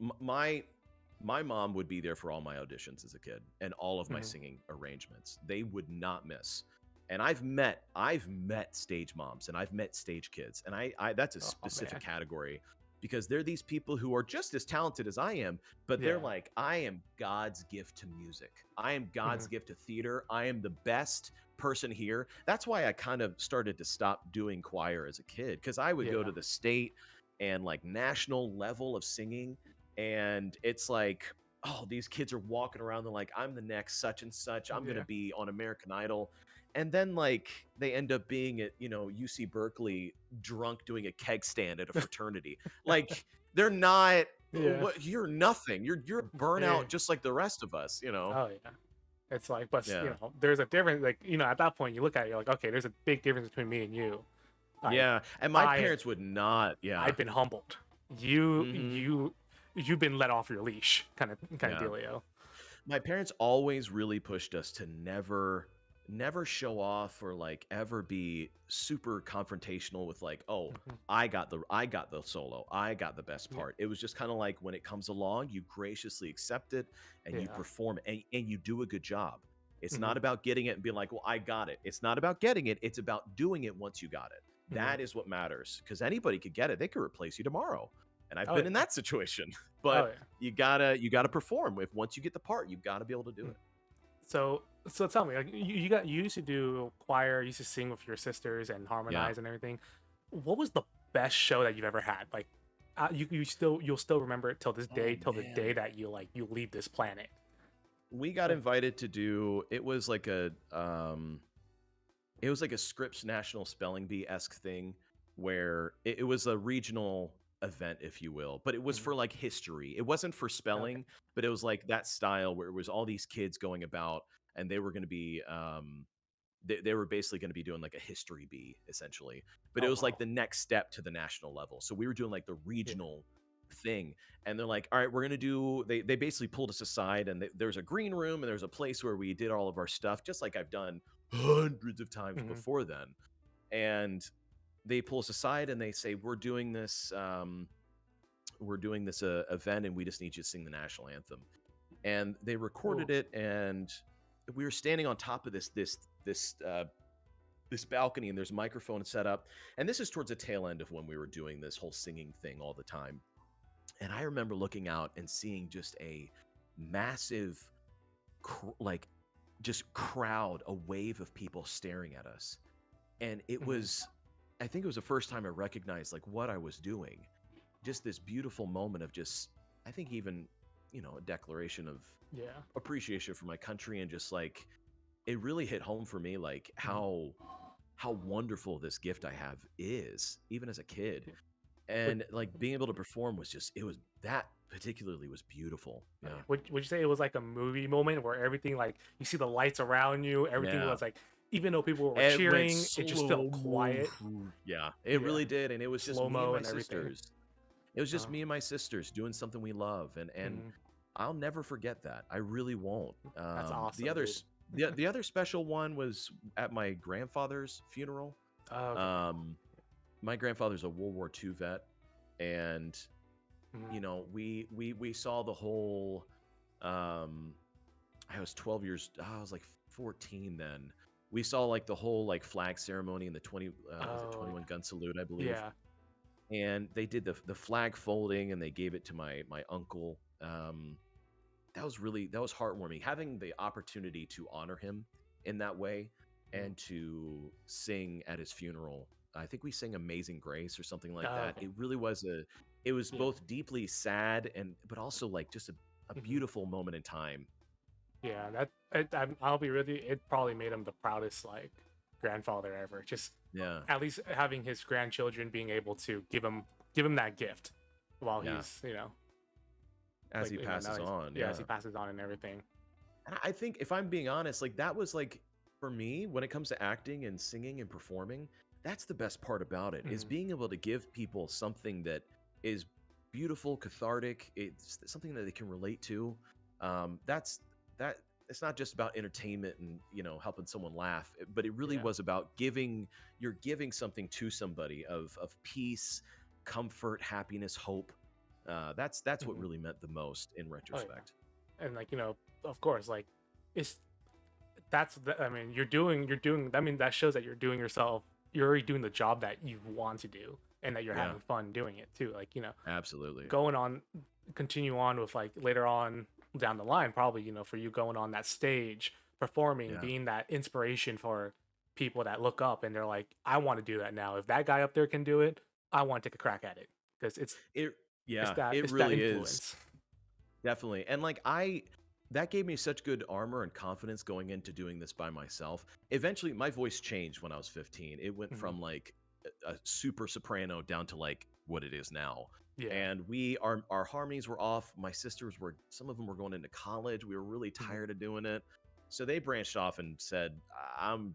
S3: My mom would be there for all my auditions as a kid and all of my
S1: Hmm.
S3: singing arrangements. They would not miss. And I've met stage moms and I've met stage kids, and I that's a
S1: Oh
S3: specific
S1: man,
S3: category because they're these people who are just as talented as I am, but they're
S1: yeah.
S3: like, I am God's gift to music. I am God's
S1: Hmm.
S3: gift to theater. I am the best person here. That's why I kind of started to stop doing choir as a kid, because I would go
S1: Yeah.
S3: to the state and like national level of singing, and it's like, oh, these kids are walking around, they're like, I'm the next such and such, I'm gonna
S1: Yeah.
S3: be on American Idol. And then like they end up being at UC Berkeley, drunk doing a keg stand at a fraternity. Like, they're not
S1: Yeah.
S3: what, you're nothing, you're
S1: Yeah.
S3: burnout just like the rest of us.
S1: Oh yeah. It's like, but
S3: Yeah.
S1: there's a difference. Like, at that point, you look at it, you're like, okay, there's a big difference between me and you. Like,
S3: Yeah, and my
S1: I,
S3: parents would not. Yeah.
S1: I've been humbled. You,
S3: Mhm.
S1: you, you've been let off your leash, kind of
S3: Yeah.
S1: dealio.
S3: My parents always really pushed us to never show off or like ever be super confrontational with like, oh,
S1: Mhm.
S3: I got the solo. I got the best
S1: Yeah,
S3: part. It was just kind of like, when it comes along, you graciously accept it and you
S1: yeah,
S3: perform it, and you do a good job. It's
S1: hmm,
S3: not about getting it and being like, well, I got it. It's not about getting it. It's about doing it once you got it.
S1: hmm.
S3: That is what matters, because anybody could get it. They could replace you tomorrow. And I've
S1: Oh
S3: been in
S1: yeah,
S3: that situation.
S1: oh
S3: But
S1: yeah.
S3: you gotta perform. If once you get the part, you gotta be able to do
S1: Hmm.
S3: it.
S1: So tell me, like, you used to do choir, you used to sing with your sisters and
S3: Yeah.
S1: harmonize and everything. What was the best show that you've ever had? Like, you'll still remember it till this day,
S3: Oh
S1: till the day
S3: man.
S1: that you leave this planet.
S3: We got
S1: Uh,
S3: invited to do, it was like a Scripps National Spelling Bee-esque thing, where it was a regional event, if you will, but it was
S1: mhm.
S3: for like history. It wasn't for
S1: Okay.
S3: spelling, but it was like that style where it was all these kids going about, and they were going to be they were basically going to be doing like a history bee essentially, but it
S1: Oh
S3: was like
S1: wow.
S3: the next step to the national level. So we were doing like the
S1: Yeah.
S3: regional thing, and they're like, all right, we're going to do, they basically pulled us aside, and there's a green room and there's a place where we did all of our stuff, just like I've done hundreds of times
S1: Hmm.
S3: before then. And they pull us aside and they say, we're doing this event, and we just need you to sing the national anthem. And they recorded
S1: Ooh.
S3: it, and we were standing on top of this balcony, and there's a microphone set up. And this is towards the tail end of when we were doing this whole singing thing all the time. And I remember looking out and seeing just a massive, just crowd, a wave of people staring at us. And it was, I think it was the first time I recognized like what I was doing. Just this beautiful moment of just, I think even, a declaration of appreciation for my country, and just like, it really hit home for me, like how wonderful this gift I have is, even as a kid. And like being able to perform was just, that particularly was beautiful. Yeah.
S1: Would you say it was like a movie moment where everything, like you see the lights around you, everything was like, even though people were cheering, it just felt quiet.
S3: Yeah, it really did. And it was just me and my
S1: everything.
S3: sisters. It was just me and my sisters doing something we love. And I'll never forget that. I really won't.
S1: That's awesome.
S3: The other special one was at my grandfather's funeral.
S1: Oh, okay.
S3: My grandfather's a World War II vet, and we saw the whole. I was 12 years. I was like 14 then. We saw like the whole like flag ceremony and the 21 gun salute, I believe.
S1: Yeah.
S3: And they did the flag folding, and they gave it to my uncle. That was heartwarming, having the opportunity to honor him in that way, and to sing at his funeral. I think we sang Amazing Grace or something like that.
S1: Okay.
S3: It really was both deeply sad but also like just a beautiful moment in time.
S1: Yeah, I'll be really, it probably made him the proudest like grandfather ever. Just at least having his grandchildren being able to give him that gift while he's
S3: as he passes on.
S1: As he passes on and everything.
S3: And I think, if I'm being honest, like that was like, for me, when it comes to acting and singing and performing, that's the best part about it, is being able to give people something that is beautiful, cathartic. It's something that they can relate to. It's not just about entertainment and helping someone laugh, but it really was about giving something to somebody of peace, comfort, happiness, hope. That's what really meant the most in retrospect.
S1: Oh, yeah. And like, of course, like you're doing, I mean, that shows that you're already doing the job that you want to do, and that you're having fun doing it too. Like,
S3: absolutely
S1: continue on with like later on down the line, probably, for you going on that stage, performing, being that inspiration for people that look up and they're like, I want to do that now. If that guy up there can do it, I want to take a crack at it, because it really is.
S3: Definitely. And like that gave me such good armor and confidence going into doing this by myself. Eventually my voice changed when I was 15. It went from like a super soprano down to like what it is now. Yeah. And our harmonies were off. My sisters some of them were going into college. We were really tired of doing it. So they branched off and said, I'm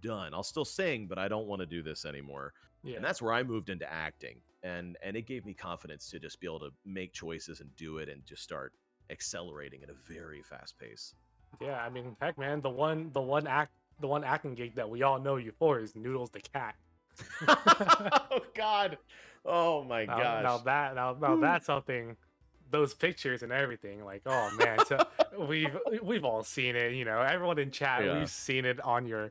S3: done. I'll still sing, but I don't want to do this anymore. Yeah. And that's where I moved into acting. And it gave me confidence to just be able to make choices and do it, and just start accelerating at a very fast pace.
S1: Yeah, I mean, heck, man, the one acting gig that we all know you for is Noodles the Cat.
S3: Oh God! Oh my gosh!
S1: Now that's something. Those pictures and everything, like, oh man, so we've all seen it. Everyone in chat, we've seen it on your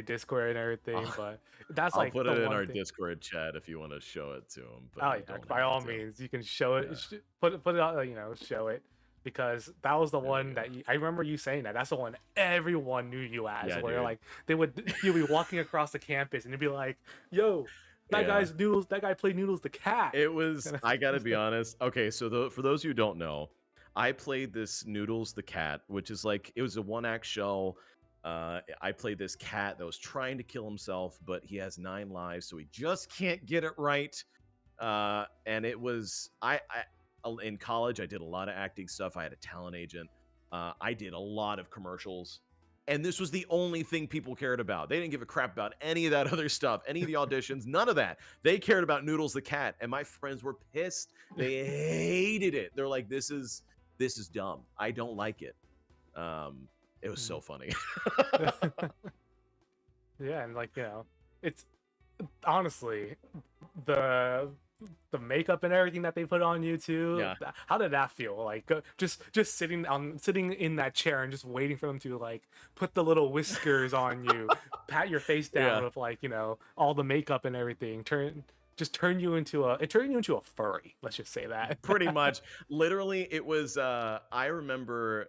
S1: Discord and everything. But that's
S3: I'll put it in our Discord chat if you want to show it to them. But
S1: by all means, you can show it. Yeah. Put it out. Show it, because that was the one that I remember you saying that. That's the one everyone knew you as. Yeah, where like you'll be walking across the campus and you'd be like, "Yo, that guy's Noodles. That guy played Noodles the Cat."
S3: It was. I gotta be honest. Okay, so for those who don't know, I played this Noodles the Cat, which is like, it was a one-act show. I played this cat that was trying to kill himself, but he has 9 lives, so he just can't get it right. And it was in college, I did a lot of acting stuff. I had a talent agent. I did a lot of commercials. And this was the only thing people cared about. They didn't give a crap about any of that other stuff, any of the auditions, none of that. They cared about Noodles the Cat. And my friends were pissed. They hated it. They're like, this is dumb. I don't like it. It was so funny.
S1: Yeah, and like, honestly, the the makeup and everything that they put on you too.
S3: Yeah.
S1: How did that feel? Like just sitting in that chair and just waiting for them to like put the little whiskers on you, pat your face down
S3: Yeah.
S1: with like all the makeup and everything. Turn you into a furry. Let's just say that.
S3: Pretty much. Literally, it was I remember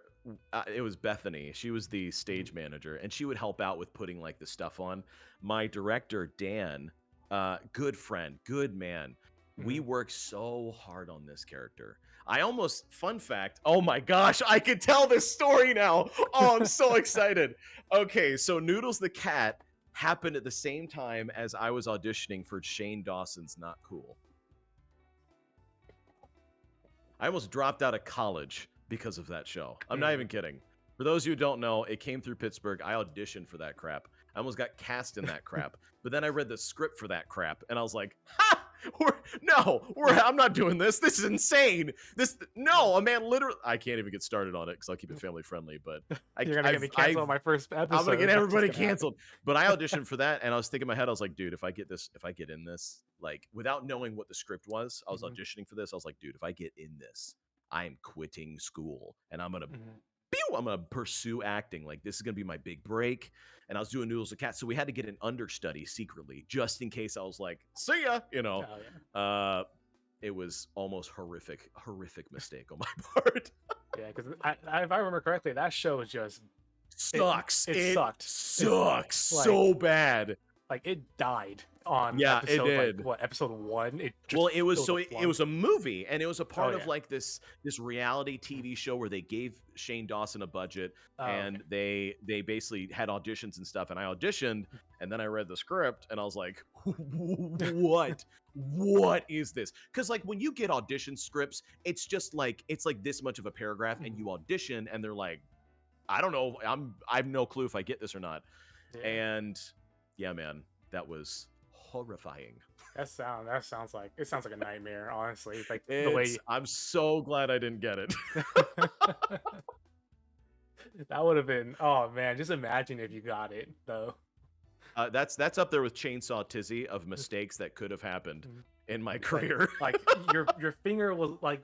S3: it was Bethany. She was the stage manager and she would help out with putting like the stuff on. My director, Dan, good friend, good man. We
S1: Mhm.
S3: worked so hard on this character. I almost, fun fact, oh my gosh, I can tell this story now. Oh, I'm so excited. Okay, so Noodles the cat happened at the same time as I was auditioning for Shane Dawson's Not Cool. I almost dropped out of college because of that show. I'm not even kidding. For those of you who don't know, it came through Pittsburgh. I auditioned for that crap. I almost got cast in that crap. But then I read the script for that crap, and I was like, ha! I'm not doing this. This is insane. No, a man literally. I can't even get started on it because I'll keep it family friendly. But
S1: You're gonna get me canceled on my first episode.
S3: I'm gonna get
S1: That's just
S3: everybody
S1: gonna happen.
S3: canceled. But I auditioned for that, and I was thinking in my head, I was like, dude, if I get in this, like without knowing what the script was, I was
S1: Mhm.
S3: auditioning for this. I was like, dude, if I get in this, I am quitting school, and I'm gonna
S1: Mhm.
S3: I'm gonna pursue acting. Like this is gonna be my big break. And I was doing Noodles the Cat, so we had to get an understudy secretly, just in case I was like, see ya,
S1: Oh, yeah.
S3: It was almost horrific mistake on my part.
S1: Yeah, because if I remember correctly, that show was just
S3: Sucks.
S1: it
S3: It
S1: sucked.
S3: sucks
S1: Like,
S3: so bad.
S1: like it died on
S3: Yeah, it
S1: episode like
S3: did.
S1: what episode 1.
S3: Well, it was
S1: a
S3: it
S1: flunk.
S3: was a movie, and it was a part of
S1: yeah.
S3: like this reality TV show where they gave Shane Dawson a budget, and
S1: Okay.
S3: they basically had auditions and stuff. And I auditioned, and then I read the script, and I was like, what is this? Because like when you get audition scripts, it's just like this much of a paragraph, and you audition, and they're like, I don't know, I have no clue if I get this or not.
S1: Yeah.
S3: And yeah, man, that was horrifying.
S1: That sounds like a nightmare, honestly. Like the way
S3: I'm so glad I didn't get it.
S1: that would have been, oh man, just imagine if you got it though.
S3: That's up there with Chainsaw Tizzy of mistakes that could have happened in my career.
S1: Like your finger was like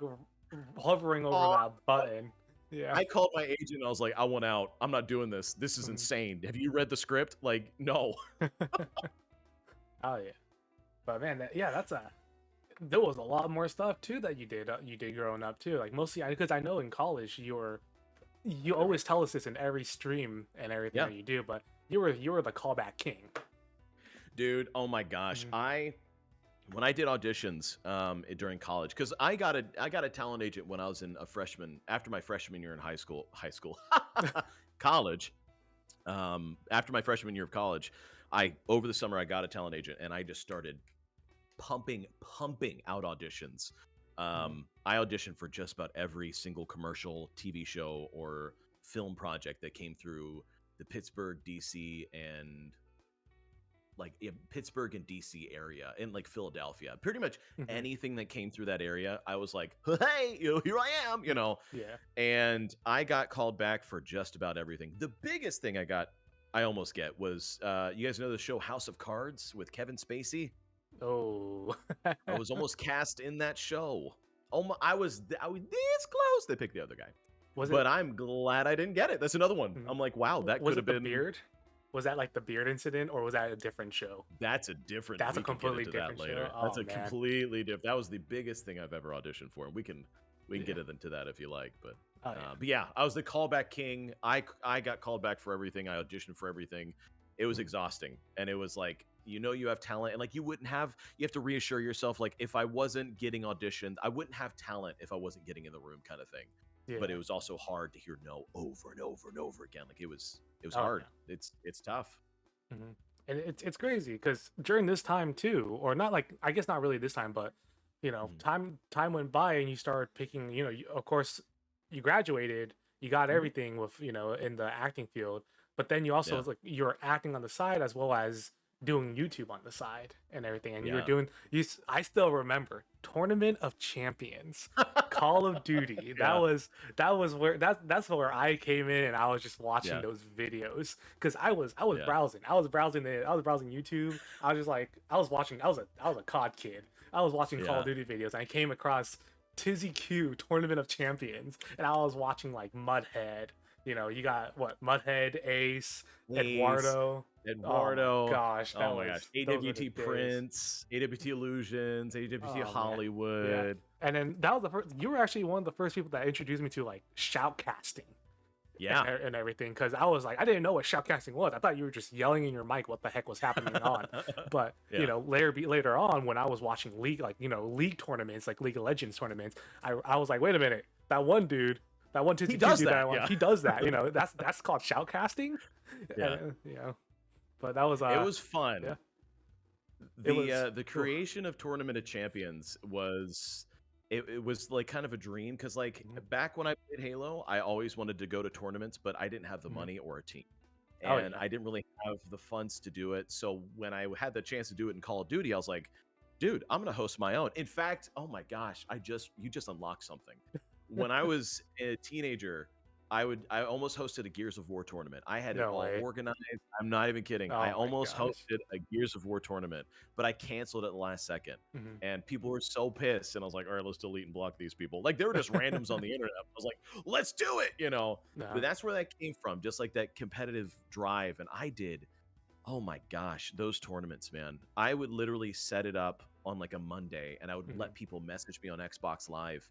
S1: hovering over that button. Yeah.
S3: I called my agent. I was like, I want out. I'm not doing this. This is insane. Have you read the script? Like, no.
S1: Oh yeah. But man, there was a lot more stuff too that you did growing up too. Like mostly because I know in college you always tell us this in every stream and everything that you do, but you were the callback king.
S3: Dude, oh my gosh. When I did auditions during college, because I got a talent agent when I was a freshman, after my freshman year in high school, college. After my freshman year of college, over the summer I got a talent agent, and I just started pumping out auditions. I auditioned for just about every single commercial, TV show, or film project that came through the Pittsburgh, DC, and Pittsburgh and DC area, and like Philadelphia. Pretty much anything that came through that area, I was like, hey, here I am,
S1: Yeah.
S3: And I got called back for just about everything. The biggest thing I almost get was, you guys know the show House of Cards with Kevin Spacey?
S1: Oh.
S3: I was almost cast in that show. I was this close. They picked the other guy. But I'm glad I didn't get it. That's another one. I'm like, wow, that could have been.
S1: Beard? Was that like the beard incident, or was that a different show?
S3: That's a different.
S1: That's a completely different
S3: later.
S1: show.
S3: That's
S1: Oh,
S3: a
S1: man.
S3: completely different. That was the biggest thing I've ever auditioned for. We can get into that if you like. But but yeah, I was the callback king. I got called back for everything. I auditioned for everything. It was exhausting, and it was like, you have talent, and like you have to reassure yourself, like if I wasn't getting auditioned, I wouldn't have talent if I wasn't getting in the room, kind of thing.
S1: Yeah.
S3: But it was also hard to hear no over and over and over again. Like it was hard.
S1: Yeah.
S3: It's tough.
S1: And it's crazy because during this time too, or not, like I guess not really this time, but time went by and you started picking. Of course, you graduated, you got everything with in the acting field, but then you also like you're acting on the side as well as doing YouTube on the side and everything, and you were
S3: Yeah.
S1: doing I still remember Tournament of Champions, Call of Duty.
S3: Yeah.
S1: That was where that's where I came in, and I was just watching
S3: Yeah.
S1: those videos because I was
S3: Yeah.
S1: browsing. I was browsing YouTube. I was just like I was watching. I was a COD kid. I was watching Call of
S3: Yeah.
S1: Duty videos, and I came across TizziQ Tournament of Champions, and I was watching like Mudhead. You know, you got what Mudhead, Ace, Eduardo.
S3: Eduardo.
S1: Oh my gosh,
S3: Oh my gosh.
S1: those were the
S3: AWT
S1: days.
S3: Prince, AWT Illusions, AWT
S1: Oh, man.
S3: Hollywood.
S1: And then that was the first. You were actually one of the first people that introduced me to like shoutcasting
S3: Yeah.
S1: and everything, because I was like, I didn't know what shoutcasting was. I thought you were just yelling in your mic what the heck was happening on. But
S3: Yeah.
S1: you know, later on when I was watching league, like league tournaments, like League of Legends tournaments, I was like, wait a minute, that one dude. That one
S3: He does
S1: dude
S3: that,
S1: I
S3: yeah.
S1: he does that. You know, that's called shoutcasting.
S3: Yeah.
S1: You know, but that was
S3: it was fun.
S1: yeah.
S3: The creation of Tournament of Champions was it was like kind of a dream because like
S1: Mhm.
S3: back when I played Halo, I always wanted to go to tournaments, but I didn't have the
S1: Mhm.
S3: money or a team.
S1: Oh,
S3: And
S1: yeah.
S3: I didn't really have the funds to do it. So when I had the chance to do it in Call of Duty, I was like, dude, I'm gonna host my own. In fact, oh my gosh, you just unlocked something. When I was a teenager, I almost hosted a Gears of War tournament. I had it
S1: No
S3: all
S1: way.
S3: organized. I'm not even kidding.
S1: Oh
S3: I
S1: my
S3: almost
S1: gosh.
S3: hosted a Gears of War tournament, but I canceled at the last second.
S1: Mhm.
S3: And people were so pissed. And I was like, all right, let's delete and block these people. Like they were just randoms on the internet. I was like, let's do it, you know.
S1: No.
S3: But that's where that came from, just like that competitive drive. And I did, oh my gosh, those tournaments, man. I would literally set it up on like a Monday and I would let people message me on Xbox Live.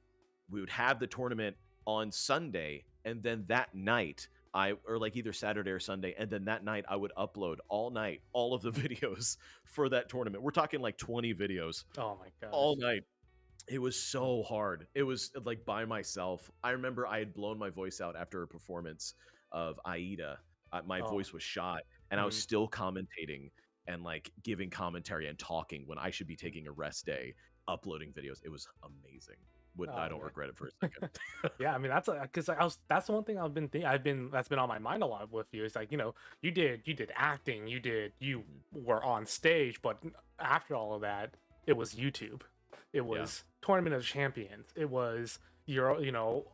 S3: We would have the tournament on Sunday, and then that night or like either Saturday or Sunday, and then that night I would upload all night all of the videos for that tournament. We're talking like 20 videos
S1: Oh my gosh.
S3: all night. It was so hard. It was like by myself. I remember I had blown my voice out after a performance of Aida. My
S1: Oh.
S3: voice was shot, and I was
S1: Mhm.
S3: still commentating and like giving commentary and talking when I should be taking a rest day, uploading videos. It was amazing. I
S1: Oh,
S3: don't
S1: man.
S3: regret it for a second.
S1: Yeah, I mean because that's the one thing that's been on my mind a lot with you. It's like, you know, you did acting, you were on stage, but after all of that, it was YouTube. It was Tournament of Champions. It was you know,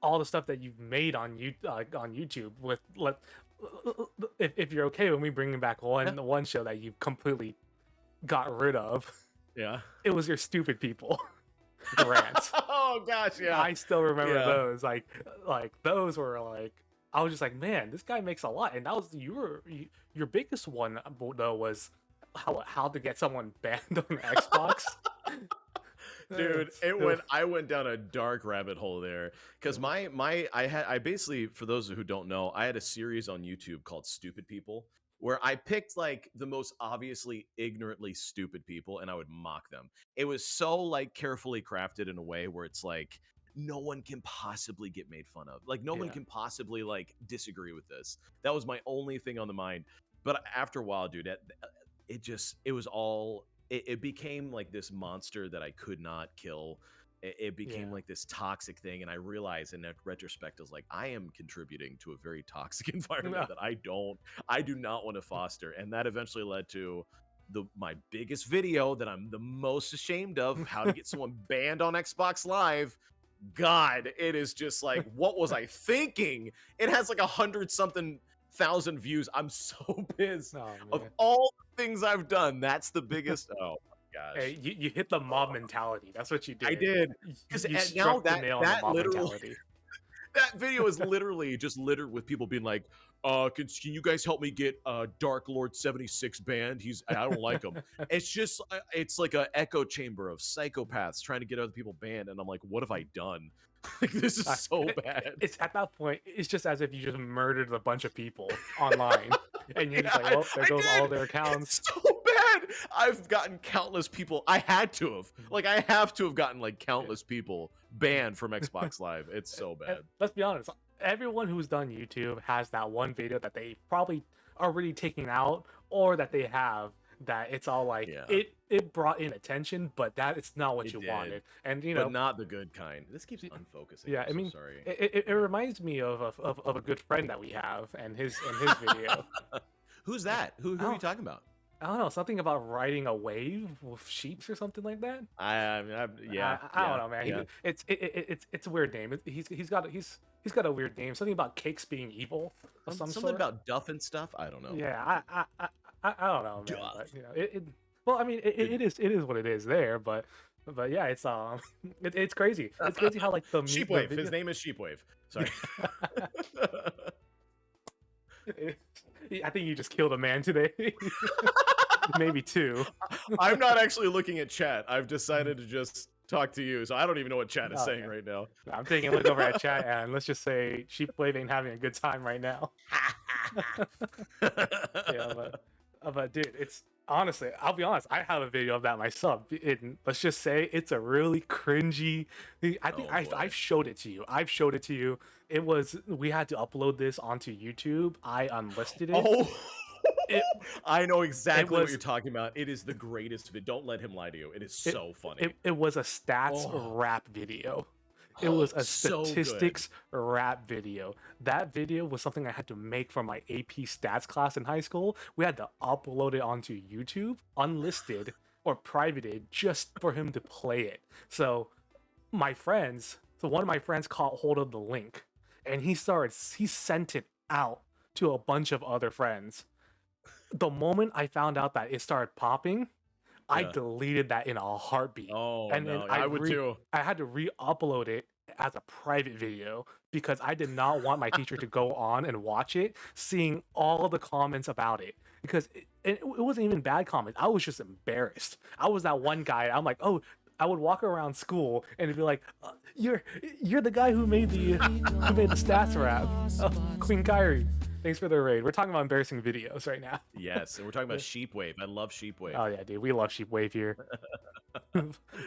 S1: all the stuff that you've made on YouTube with if you're okay with me bringing back one show that you completely got rid of,
S3: Yeah.
S1: it was your stupid people rants.
S3: Oh gosh, yeah.
S1: I still remember
S3: Yeah.
S1: those. Like those were like I was just like, man, this guy makes a lot. And that was your biggest one though was how to get someone banned on Xbox.
S3: Dude, I went down a dark rabbit hole there because I basically, for those who don't know, I had a series on YouTube called Stupid People where I picked like the most obviously ignorantly stupid people and I would mock them. It was so like carefully crafted in a way where it's like no one can possibly get made fun of. Like no one
S1: Yeah.
S3: can possibly like disagree with this. That was my only thing on the mind. But after a while, dude, it became like this monster that I could not kill. It became
S1: Yeah.
S3: like this toxic thing, and I realized in that retrospect, I was like, I am contributing to a very toxic environment that I do not want to foster, and that eventually led to my biggest video that I'm the most ashamed of: how to get someone banned on Xbox Live. God, it is just like, what was I thinking? It has like 100-something-thousand views. I'm so pissed.
S1: Oh,
S3: Of
S1: man.
S3: all the things I've done, that's the biggest. Oh my gosh.
S1: Hey, you hit the mob mentality. That's what you did.
S3: I did.
S1: You
S3: 'Cause
S1: struck
S3: now
S1: the nail on the
S3: that
S1: mob
S3: literally-
S1: mentality.
S3: That video is literally just littered with people being like, can you guys help me get Dark Lord 76 banned? I don't like him. It's just, it's like an echo chamber of psychopaths trying to get other people banned. And I'm like, what have I done? Like, this is so bad.
S1: It's at that point, it's just as if you just murdered a bunch of people online. And you're just like, well, there goes all their accounts.
S3: It's so bad. I've gotten countless people. I had to have. Like, I have to have gotten like countless people banned from Xbox Live. It's so
S1: And
S3: bad.
S1: let's be honest, everyone who's done YouTube has that one video that they probably already taken out, or that they have that it's all like
S3: Yeah.
S1: it brought in attention, but that it's not what
S3: It
S1: you
S3: did.
S1: wanted. And you know,
S3: But not the good kind. This keeps unfocusing.
S1: yeah,
S3: I'm
S1: I
S3: so
S1: mean,
S3: sorry.
S1: it reminds me of a good friend that we have and his video.
S3: Who's that? Who are
S1: Oh.
S3: you talking about?
S1: I don't know, something about riding a wave with sheeps or something like that.
S3: Yeah,
S1: I don't
S3: yeah,
S1: know, man.
S3: yeah.
S1: It's a weird name. He's got a weird name. Something about cakes being evil of some
S3: Something
S1: sort.
S3: about Duff and stuff. I don't know.
S1: Yeah, I don't know, man.
S3: Duff.
S1: But well, I mean, it is what it is there. But yeah, it's it's crazy. It's crazy how like the
S3: Sheepwave.
S1: video,
S3: His name is Sheepwave. Sorry.
S1: I think you just killed a man today. Maybe two.
S3: I'm not actually looking at chat. I've decided to just talk to you, so I don't even know what chat is saying
S1: Okay.
S3: right now.
S1: I'm taking a look over at chat, and let's just say Sheepwave ain't having a good time right now. Yeah, but dude, it's honestly, I'll be honest, I have a video of that myself. Let's just say it's a really cringy. I think
S3: Oh, boy.
S1: I've showed it to you. I've showed it to you. It was, we had to upload this onto YouTube. I unlisted it.
S3: Oh,
S1: It-
S3: I know exactly what
S1: was-
S3: you're talking about. It is the greatest vid. Don't let him lie to you. It is so funny.
S1: It was a stats
S3: Oh.
S1: rap video. It was a
S3: So good.
S1: statistics rap video. That video was something I had to make for my AP stats class in high school. We had to upload it onto YouTube, unlisted or privated, just for him to play it. So one of my friends caught hold of the link, and he sent it out to a bunch of other friends. The moment I found out that it started popping, I
S3: Yeah.
S1: deleted that in a heartbeat.
S3: Oh,
S1: And
S3: no.
S1: then
S3: I would too.
S1: I had to re-upload it as a private video because I did not want my teacher to go on and watch it, seeing all the comments about it. Because it wasn't even bad comments. I was just embarrassed. I was that one guy. I'm like, oh, I would walk around school and it'd be like, you're the guy who made the stats rap. Oh, Queen Kyrie. Thanks for the raid. We're talking about embarrassing videos right now.
S3: Yes, and we're talking about Sheepwave. I love Sheepwave.
S1: Oh yeah, dude, we love Sheepwave here.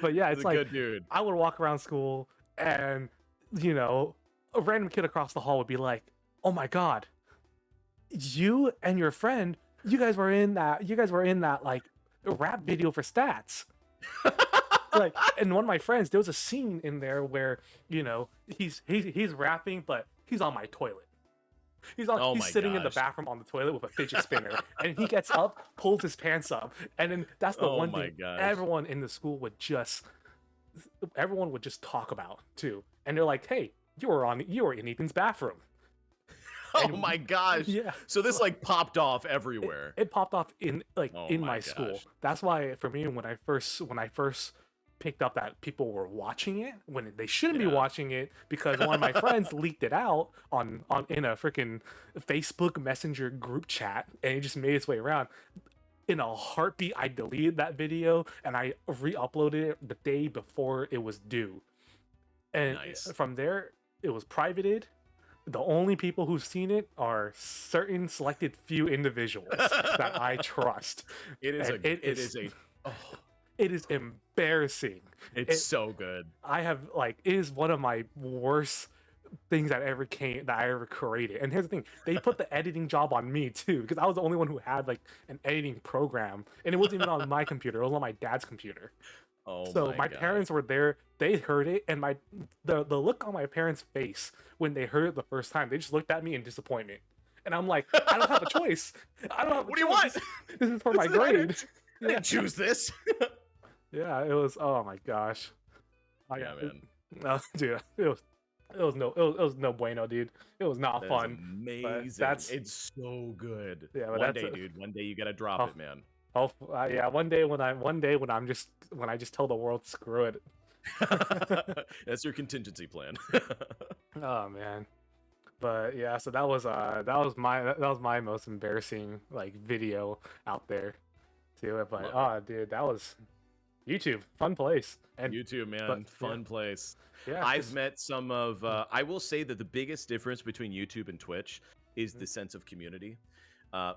S1: But yeah,
S3: He's
S1: it's
S3: a
S1: like
S3: good dude.
S1: I would walk around school and a random kid across the hall would be like, "Oh my god, you and your friend, you guys were in that like rap video for stats." Like, and one of my friends, there was a scene in there where he's rapping, but he's on my toilet. He's
S3: Oh
S1: he's
S3: my
S1: sitting in the
S3: gosh.
S1: bathroom on the toilet with a fidget spinner, and he gets up, pulls his pants up, and then that's the
S3: Oh
S1: one
S3: my
S1: thing
S3: gosh.
S1: everyone in the school would just talk about too. And they're like, "Hey, you were in Ethan's bathroom."
S3: Oh
S1: And
S3: my gosh.
S1: Yeah,
S3: So this like popped off everywhere.
S1: it popped off in
S3: Oh
S1: in
S3: my
S1: my school.
S3: gosh.
S1: That's why for me, when I first picked up that people were watching it when they shouldn't be
S3: Yeah.
S1: watching it, because one of my friends leaked it out on in a freaking Facebook Messenger group chat, and it just made its way around. In a heartbeat, I deleted that video and I re-uploaded it the day before it was due. And
S3: Nice.
S1: from there, it was privated. The only people who've seen it are certain selected few individuals that I trust.
S3: It is
S1: And
S3: a it is a oh,
S1: It is embarrassing.
S3: it's
S1: It-
S3: so good.
S1: I have it is one of my worst things that I ever created. And here's the thing, they put the editing job on me too, because I was the only one who had like an editing program, and it wasn't even on my computer, it was on my dad's computer.
S3: Oh
S1: So my
S3: God.
S1: parents were there, they heard it, and the look on my parents' face when they heard it the first time, they just looked at me in disappointment. And I'm like, I don't have a choice. I don't have a
S3: What do you
S1: choice.
S3: want?
S1: This is for my
S3: This is my-
S1: grade.
S3: I didn't choose this.
S1: Yeah, it was. Oh my gosh.
S3: Yeah, man.
S1: No, dude, it was no bueno, dude. It was not
S3: That is
S1: fun.
S3: amazing.
S1: that's-
S3: It's so good.
S1: Yeah, but
S3: One
S1: that's
S3: day,
S1: a-
S3: dude. One day you gotta drop
S1: Oh.
S3: it, man.
S1: Oh yeah, one day when I just tell the world screw it.
S3: That's your contingency plan.
S1: Oh man. But yeah, so that was my most embarrassing like video out there too. But
S3: Love
S1: dude, that was YouTube, fun place. And
S3: YouTube, man,
S1: but,
S3: fun place.
S1: yeah,
S3: I've
S1: just-
S3: met some of. I will say that the biggest difference between YouTube and Twitch is
S1: Mm-hmm.
S3: the sense of community.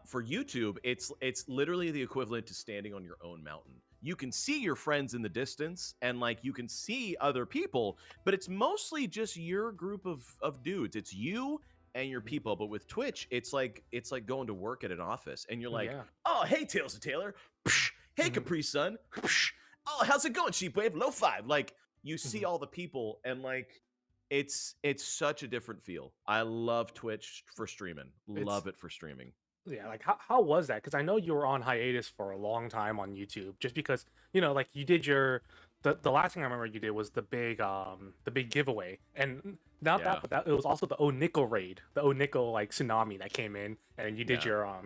S3: For YouTube, it's literally the equivalent to standing on your own mountain. You can see your friends in the distance, and like you can see other people, but it's mostly just your group of dudes. It's you and your people. But with Twitch, it's like going to work at an office, and you're like,
S1: yeah.
S3: oh, hey, Tails and Taylor. Psh, hey,
S1: Mhm.
S3: Capri Sun. Psh, oh, how's it going, Sheepwave? Low five. Like, you see
S1: Mhm.
S3: all the people, and like, It's such a different feel. I love Twitch for streaming.
S1: It's
S3: Love it for streaming.
S1: yeah, like how was that? Because I know you were on hiatus for a long time on YouTube, just because like you did your the last thing I remember you did was the big giveaway, and not that,
S3: Yeah.
S1: but that it was also the O Nickel raid, the O Nickel like tsunami that came in, and then you did
S3: Yeah.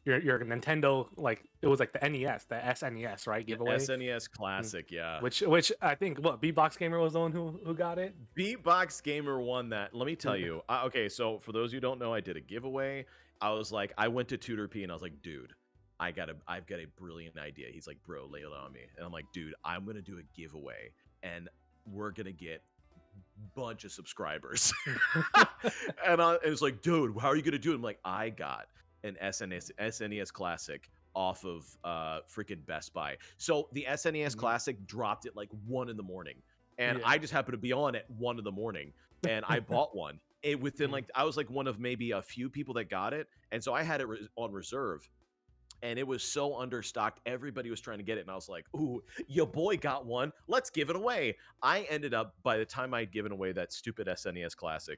S1: your Nintendo, like it was like the NES, the SNES, right, giveaway.
S3: SNES Classic, yeah.
S1: Which I think Beatbox Gamer was the one who got it.
S3: Beatbox Gamer won that. Let me tell
S1: Yeah.
S3: you. Okay, so for those who don't know, I did a giveaway. I was like, I went to Tutor P and I was like, dude, I've got a brilliant idea. He's like, bro, lay it on me. And I'm like, dude, I'm gonna do a giveaway and we're gonna get bunch of subscribers. And it's like, dude, how are you gonna do it? I'm like, I got an SNES Classic off of freaking Best Buy. So the SNES Classic dropped at like 1 in the morning. And
S1: Yeah.
S3: I just happened to be on at 1 in the morning. And I bought one. It within like I was like one of maybe a few people that got it. And so I had it on reserve. And it was so understocked. Everybody was trying to get it. And I was like, ooh, your boy got one. Let's give it away. I ended up, by the time I'd given away that stupid SNES Classic,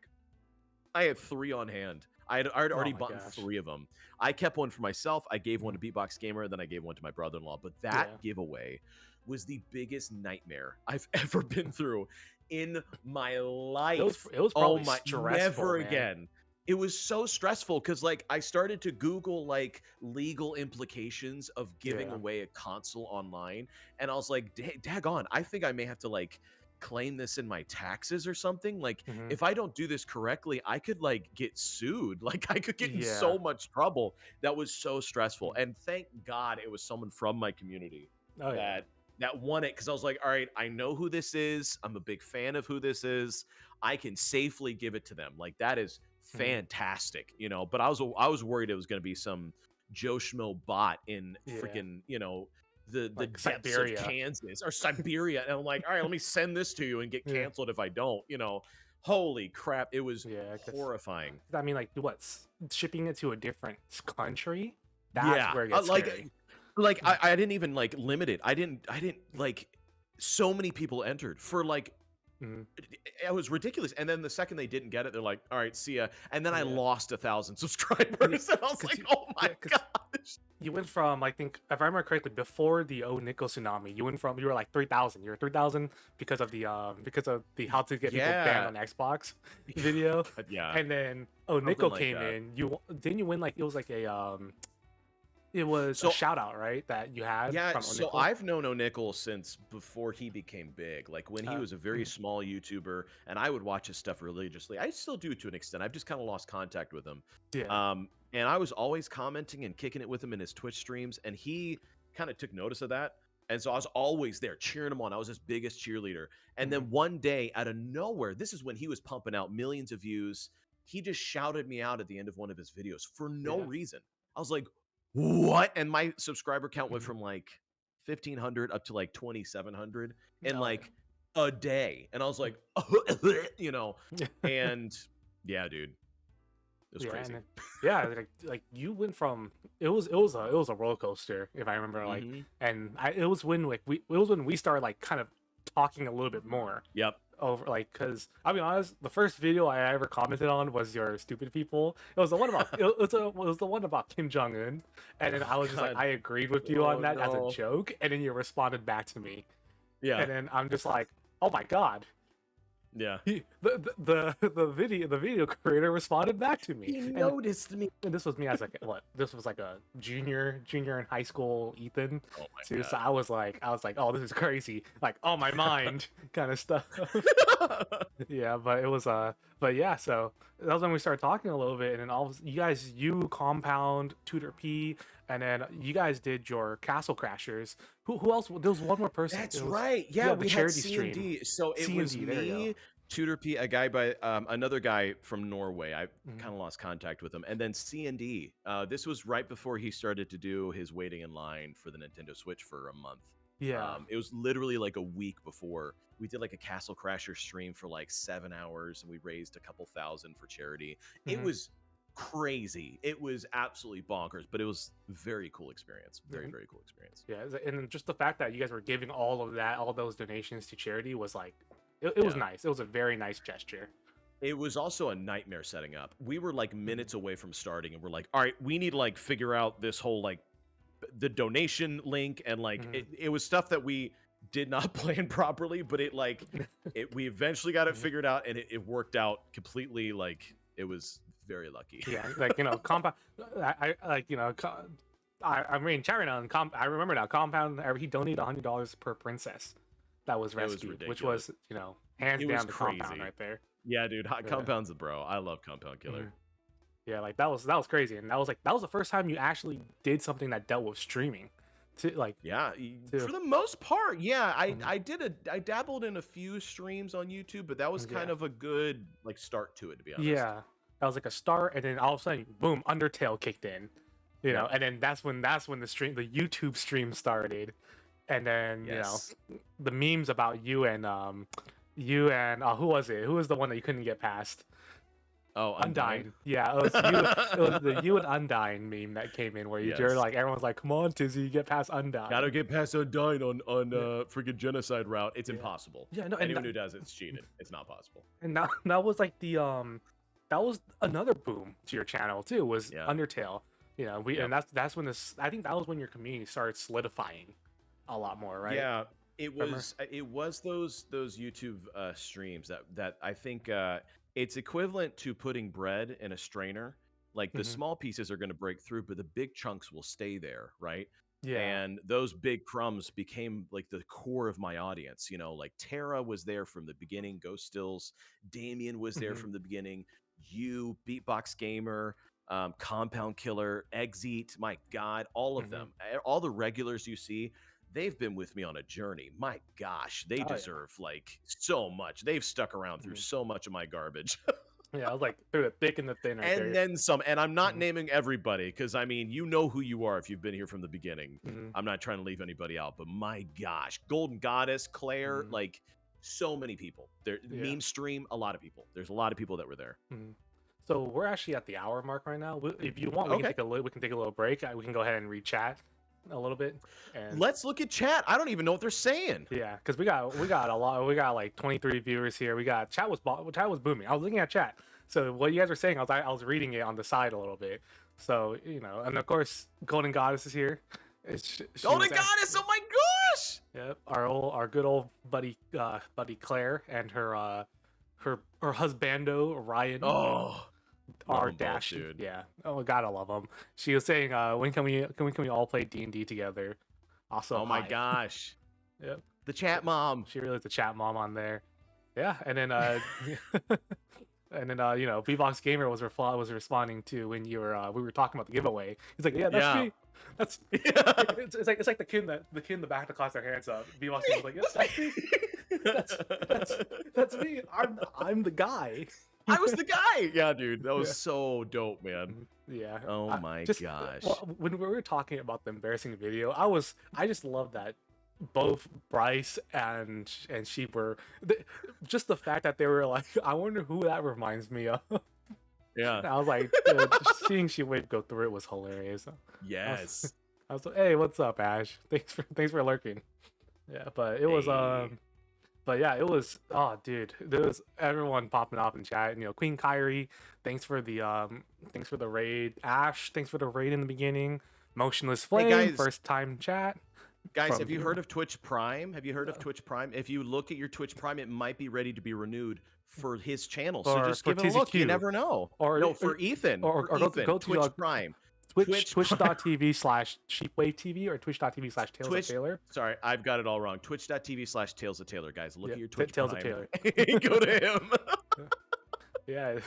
S3: I had 3 on hand. I'd already
S1: my
S3: bought
S1: gosh.
S3: 3 of them. I kept one for myself. I gave one to Beatbox Gamer. Then I gave one to my brother-in-law. But that giveaway was the biggest nightmare I've ever been through in my life.
S1: It was probably stressful,
S3: never
S1: man.
S3: again. It was so stressful because like I started to Google like legal implications of giving away a console online, and I was like, daggone, I think I may have to like claim this in my taxes or something. Like if I don't do this correctly, I could like get sued. Like I could get in so much trouble. That was so stressful. And thank God it was someone from my community that won it, because I was like, all right, I know who this is. I'm a big fan of who this is. I can safely give it to them. Like that is fantastic, but I was worried it was going to be some Joe Schmo bot in freaking the
S1: Like
S3: depths
S1: Siberia.
S3: of Kansas or Siberia, and I'm like, all right, let me send this to you and get canceled if I don't. Holy crap, it was horrifying.
S1: I mean, like what, shipping it to a different country, that's where it gets scary.
S3: Like I didn't even like limit it. I didn't like, so many people entered for like it was ridiculous. And then the second they didn't get it, they're like, all right, see ya. And then I lost 1,000 subscribers. And I was like, oh my gosh.
S1: You went from, I think, if I remember correctly, before the O Nickel tsunami, you were like 3,000. You were 3,000 because of the how to get people banned on Xbox video. And then O Nickel came in. You win like, it was like a it was a shout out, right? That you had. From
S3: so I've known O'Nickel since before he became big. Like when he was a very small YouTuber, and I would watch his stuff religiously. I still do to an extent. I've just kind of lost contact with him. And I was always commenting and kicking it with him in his Twitch streams, and he kind of took notice of that. And so I was always there cheering him on. I was his biggest cheerleader. And then one day, out of nowhere, this is when he was pumping out millions of views, he just shouted me out at the end of one of his videos for no reason. I was like, what? And my subscriber count went from like 1,500 up to like 2,700 in like a day. And I was like, and yeah, dude, it was crazy.
S1: Like you went from, it was a roller coaster, if I remember, like, and it was when we started like kind of talking a little bit more. Over, like, because I'll be honest, the first video I ever commented on was your stupid people. It was the one about it was the one about Kim Jong-un, and then I was just like, I agreed with you on that as a joke, and then you responded back to me. And then I'm just like, oh my god. The video creator responded back to me.
S3: He noticed me.
S1: And this was me as like what? This was like a junior in high school, Ethan.
S3: Oh my
S1: So
S3: god.
S1: I was like, oh, this is crazy. Like, on my mind kind of stuff. But it was but yeah, so that was when we started talking a little bit, and then you Compound, Tutor P, and then you guys did your Castle Crashers. Who else? There was one more person.
S3: That's right. Yeah, we had C&D.
S1: Stream.
S3: So it was me, Tutor P, a guy by another guy from Norway. I kind of lost contact with him, and then C&D. This was right before he started to do his waiting in line for the Nintendo Switch for a month. It was literally like a week before. We did like a Castle Crasher stream for like 7 hours, and we raised a couple thousand for charity. It was crazy. It was absolutely bonkers, but it was very cool experience. Very cool experience.
S1: Yeah, and just the fact that you guys were giving all those donations to charity was like it was
S3: Yeah.
S1: nice. It was a very nice gesture.
S3: It was also a nightmare setting up. We were like minutes away from starting, and we're like, all right, we need to like figure out this whole like the donation link, and like it was stuff that we did not plan properly, but it like we eventually got it figured out, and it worked out completely. Like it was very lucky.
S1: Yeah, like compound. I like I'm reading chat right now, and I remember now. Compound, he donated $100 per princess that was rescued, which was hands
S3: It
S1: down
S3: was
S1: the
S3: crazy.
S1: Compound right there.
S3: Yeah, dude, Compound's a bro. I love Compound Killer.
S1: Yeah, like that was crazy, and that was the first time you actually did something that dealt with streaming. For
S3: the most part, yeah. I dabbled in a few streams on YouTube, but that was kind of a good like start to it, to be honest.
S1: Yeah, that was like a start, and then all of a sudden, boom, Undertale kicked in, and then that's when the YouTube stream started, and then the memes about you and who was it? Who was the one that you couldn't get past?
S3: Oh, Undyne.
S1: Yeah, it was you. It was the you and Undyne meme that came in where you're like, everyone's like, "Come on, Tizzy, get past Undyne."
S3: Gotta get past Undyne on freaking genocide route. It's impossible.
S1: Yeah, no.
S3: Anyone who does it's cheated. It's not possible.
S1: And that was like that was another boom to your channel too. Was Undertale. And that's when I think that was when your community started solidifying a lot more, right?
S3: Yeah, it was those YouTube streams that I think. It's equivalent to putting bread in a strainer. Like the small pieces are going to break through, but the big chunks will stay there, right? Yeah. And those big crumbs became like the core of my audience. Like Tara was there from the beginning. Ghost Stills, Damien was there from the beginning. You, Beatbox Gamer, Compound Killer, Exit. My God, all of them, all the regulars you see. They've been with me on a journey. My gosh, they deserve like so much. They've stuck around through so much of my garbage.
S1: Yeah, I was like through the thick and the thin. Right
S3: and
S1: there.
S3: Then some. And I'm not naming everybody because I mean, you know who you are if you've been here from the beginning. I'm not trying to leave anybody out, but my gosh, Golden Goddess, Claire, like so many people. There, Meme Stream, a lot of people. There's a lot of people that were there.
S1: So we're actually at the hour mark right now. If you want, we can take a little break. We can go ahead and re-chat a little bit, and
S3: let's look at chat. I don't even know what they're saying.
S1: Yeah, because we got a lot. We got like 23 viewers here. We got chat was booming. I was looking at chat. So what you guys were saying, I was reading it on the side a little bit. So and of course, Golden Goddess is here.
S3: Golden Goddess! Oh my gosh!
S1: Yep, our good old buddy Claire and her husbando Ryan.
S3: Oh.
S1: R dash, dude. Yeah. Oh God, I love them. She was saying, when can we all play D&D together? Also,
S3: oh my gosh.
S1: Yep.
S3: The chat mom.
S1: She really is the chat mom on there. Yeah, and then Beatbox Gamer was responding to when you were we were talking about the giveaway. He's like, yeah, that's me. That's it's like the kid in the back of the class, their hands up. Beatbox Gamer was like, yes, that's me. I'm the guy.
S3: I was the guy. Yeah, dude, that was so dope, man.
S1: Yeah.
S3: Oh my gosh.
S1: When we were talking about the embarrassing video, I just love that both Bryce and Sheep were just the fact that they were like, I wonder who that reminds me of.
S3: Yeah.
S1: And I was like, seeing Sheepwave go through it was hilarious.
S3: Yes.
S1: I was like, hey, what's up, Ash? Thanks for lurking. Yeah, but it was But yeah, it was. Oh, dude, there was everyone popping up in chat. Queen Kyrie, thanks for the raid. Ash, thanks for the raid in the beginning. Motionless Flame,
S3: hey guys,
S1: first time chat.
S3: Guys, have you heard of Twitch Prime? Twitch Prime? If you look at your Twitch Prime, it might be ready to be renewed for his channel. So just give it a look. You never know. For Ethan. Or
S1: Ethan, go to
S3: Twitch Prime.
S1: Twitch.tv/SheepwaveTV or Twitch.tv/Tales of Taylor.
S3: Sorry, I've got it all wrong. Twitch.tv/Tales of Taylor, guys. Look at your Twitch
S1: Tales
S3: Prime.
S1: of Taylor.
S3: Go to him.
S1: Yeah.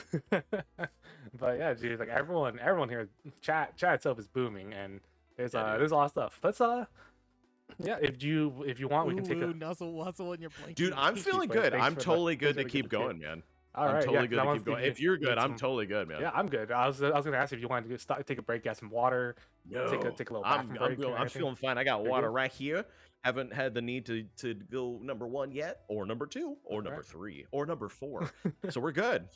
S1: But yeah, dude, like everyone here, chat itself is booming, and there's a lot of stuff. Let's yeah, if you want, we can take a
S2: nuzzle in your blanket.
S3: Dude, I'm feeling good. I'm totally good to keep going, man.
S1: All right,
S3: I'm totally good to keep going. If you're good, I'm totally good, man.
S1: Yeah, I'm good. I was gonna ask if you wanted to take a break, get some water, take a little bathroom break.
S3: I'm feeling fine. I got water right here. Haven't had the need to go number 1 yet, or number 2, or number 3, or number 4. So we're good.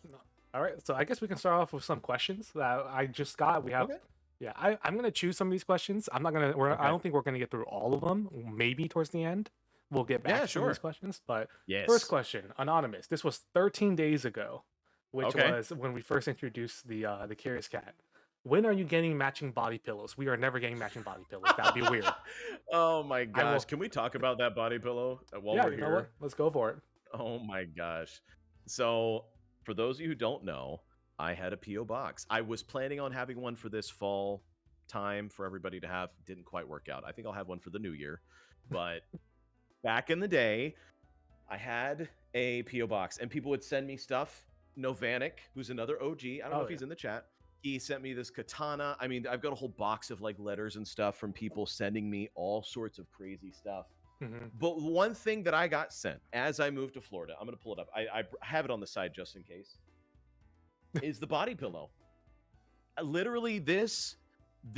S1: All right, so I guess we can start off with some questions that I just got. We have. Okay. Yeah, I'm gonna choose some of these questions. I'm not gonna. I don't think we're gonna get through all of them. Maybe towards the end, we'll get back
S3: Yeah,
S1: to some of these
S3: sure.
S1: questions. But
S3: Yes.
S1: first question, anonymous. This was 13 days ago, which
S3: Okay.
S1: was when we first introduced the Curious Cat. When are you getting matching body pillows? We are never getting matching body pillows. That'd be weird.
S3: Oh my
S1: I will.
S3: gosh. Can we talk about that body pillow while
S1: Yeah,
S3: we're
S1: you know
S3: here?
S1: what? Let's go for it.
S3: Oh my gosh. So, for those of you who don't know, I had a P.O. box. I was planning on having one for this fall time for everybody to have. Didn't quite work out. I think I'll have one for the new year. But back in the day, I had a P.O. box and people would send me stuff. Novanik, who's another OG, I don't know if he's in the chat. He sent me this katana. I mean, I've got a whole box of like letters and stuff from people sending me all sorts of crazy stuff. But one thing that I got sent as I moved to Florida, I'm going to pull it up. I have it on the side just in case, is the body pillow. Literally, this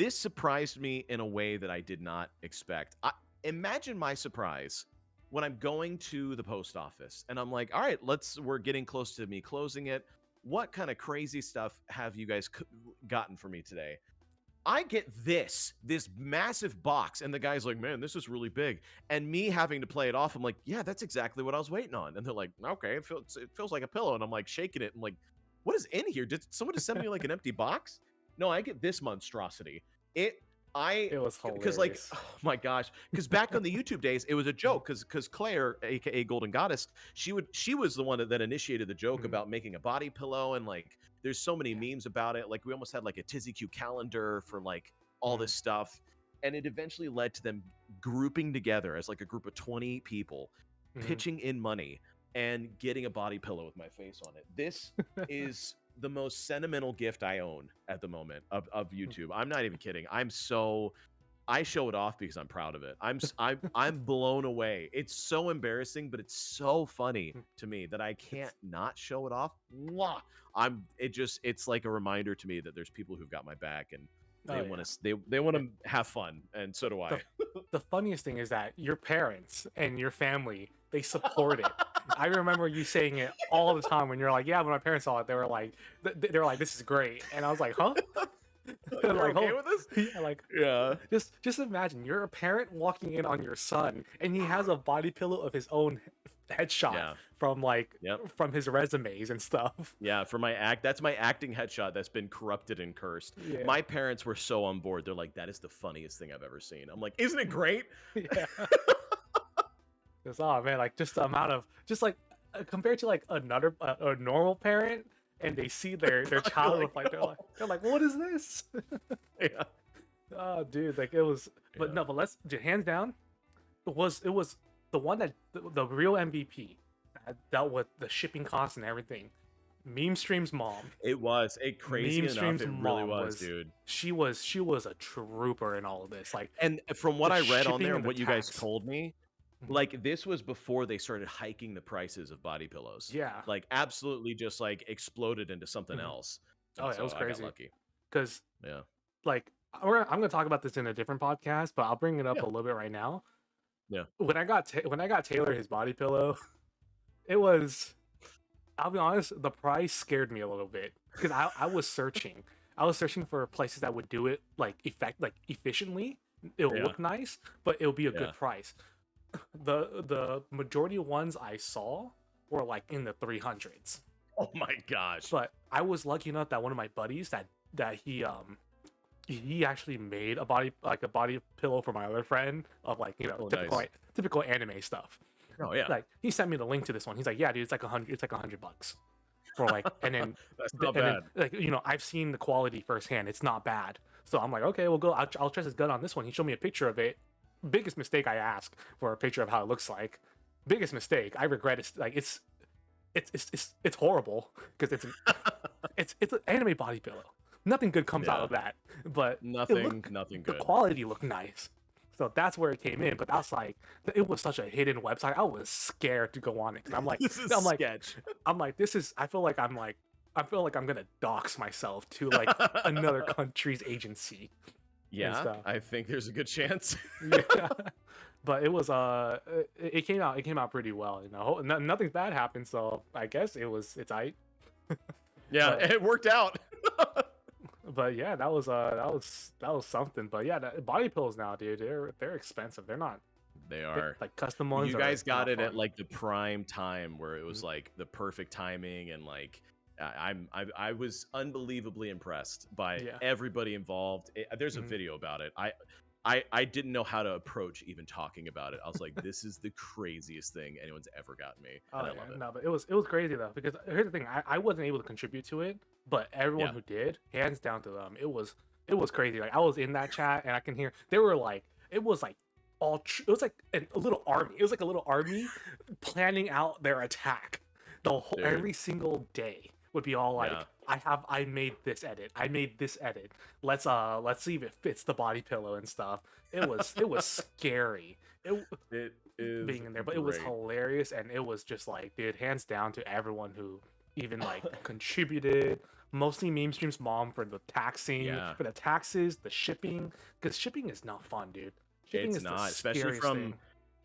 S3: surprised me in a way that I did not expect. Imagine my surprise when I'm going to the post office and I'm like, all right, we're getting close to me closing it. What kind of crazy stuff have you guys gotten for me today? I get this massive box, and the guy's like, man, this is really big. And me having to play it off, I'm like, yeah, that's exactly what I was waiting on. And they're like, okay, it feels like a pillow. And I'm like shaking it and like, what is in here? Did someone just send me like an empty box? No, I get this monstrosity. It was hilarious. Because like, oh my gosh, because back on the YouTube days, it was a joke because Claire, aka Golden Goddess, she was the one that initiated the joke about making a body pillow, and like there's so many memes about it. Like we almost had like a TizziQ calendar for like all this stuff, and it eventually led to them grouping together as like a group of 20 people, pitching in money and getting a body pillow with my face on it. This is the most sentimental gift I own at the moment of YouTube. I'm not even kidding. I show it off because I'm proud of it. I'm blown away. It's so embarrassing, but it's so funny to me that I can't not show it off. Mwah! It's like a reminder to me that there's people who've got my back and they want to have fun, and so do I.
S1: The funniest thing is that your parents and your family, they support it. I remember you saying it all the time when you're like, yeah, when my parents saw it, they were like, this is great. And I was like, huh?
S3: You're like, okay with this?
S1: Yeah, like,
S3: yeah.
S1: Just imagine you're a parent walking in on your son and he has a body pillow of his own headshot from from his resumes and stuff.
S3: Yeah, for that's my acting headshot that's been corrupted and cursed. Yeah. My parents were so on board. They're like, that is the funniest thing I've ever seen. I'm like, isn't it great?
S1: Yeah. Oh man, like just the amount of compared to like another a normal parent, and they see their child with like they're like, what is this?
S3: Yeah.
S1: Oh dude, like it was, but no, but let's hands down, it was the one that the real MVP that dealt with the shipping costs and everything. Meme Stream's mom.
S3: It was crazy
S1: Meme
S3: enough. It really was, dude.
S1: She was a trooper in all of this. Like,
S3: and from what I read on there and what you guys told me, like this was before they started hiking the prices of body pillows.
S1: Yeah,
S3: like absolutely just like exploded into something else.
S1: Oh, yeah, it was crazy.
S3: I got lucky.
S1: Because like I'm gonna talk about this in a different podcast, but I'll bring it up a little bit right now.
S3: Yeah.
S1: When I got Taylor his body pillow, it was, I'll be honest, the price scared me a little bit because I was searching. I was searching for places that would do it like efficiently. It'll look nice, but it'll be a good price. The majority of ones I saw were like in the 300s.
S3: Oh my gosh.
S1: But I was lucky enough that one of my buddies that he actually made a body pillow for my other friend of like, you know, typical anime stuff.
S3: Oh yeah.
S1: Like he sent me the link to this one. He's like, yeah, dude, it's like $100 for like, and then
S3: that's not bad.
S1: Then, like, you know, I've seen the quality firsthand. It's not bad. So I'm like, okay, we'll go. I'll trust his gun on this one. He showed me a picture of it. Biggest mistake I asked for a picture of how it looks like. Biggest mistake. I regret it. Like it's horrible because it's an anime body pillow. Nothing good comes out of that. But
S3: nothing good.
S1: The quality looked nice. So that's where it came in. But that's like, it was such a hidden website. I was scared to go on it. I'm like, I feel like I'm gonna dox myself to like another country's agency.
S3: Yeah, I think there's a good chance.
S1: Yeah. But it was it came out pretty well, you know. Nothing bad happened, so I guess it's aight.
S3: Yeah, it worked out.
S1: But yeah, that was something. But yeah, body pillows now, dude, they're expensive. They're not
S3: They are.
S1: Like custom ones.
S3: You
S1: are
S3: guys got
S1: not
S3: it at
S1: fun.
S3: like the prime time where it was
S1: Mhm.
S3: like the perfect timing, and like I was unbelievably impressed by
S1: Yeah.
S3: everybody involved. There's a
S1: Mhm.
S3: video about it. I didn't know how to approach even talking about it. I was like, this is the craziest thing anyone's ever gotten me,
S1: Oh
S3: and I
S1: yeah,
S3: love it.
S1: no, but it was crazy though, because here's the thing, I wasn't able to contribute to it, but everyone
S3: Yeah.
S1: who did, hands down to them, it was crazy. Like I was in that chat and I can hear they were like, it was like it was like a little army. It was like a little army planning out their attack. The whole
S3: Dude.
S1: every single day would be all like,
S3: Yeah.
S1: I made this edit, I made this edit. Let's see if it fits the body pillow and stuff. It was scary.
S3: It is
S1: Being in there, but it was
S3: great.
S1: hilarious, and it was just like, dude, hands down to everyone who even like contributed. Mostly meme streams mom for the taxing,
S3: Yeah.
S1: for the taxes, the shipping, because shipping is not fun, dude. Shipping
S3: It's
S1: is the
S3: not, especially
S1: scariest
S3: from
S1: thing.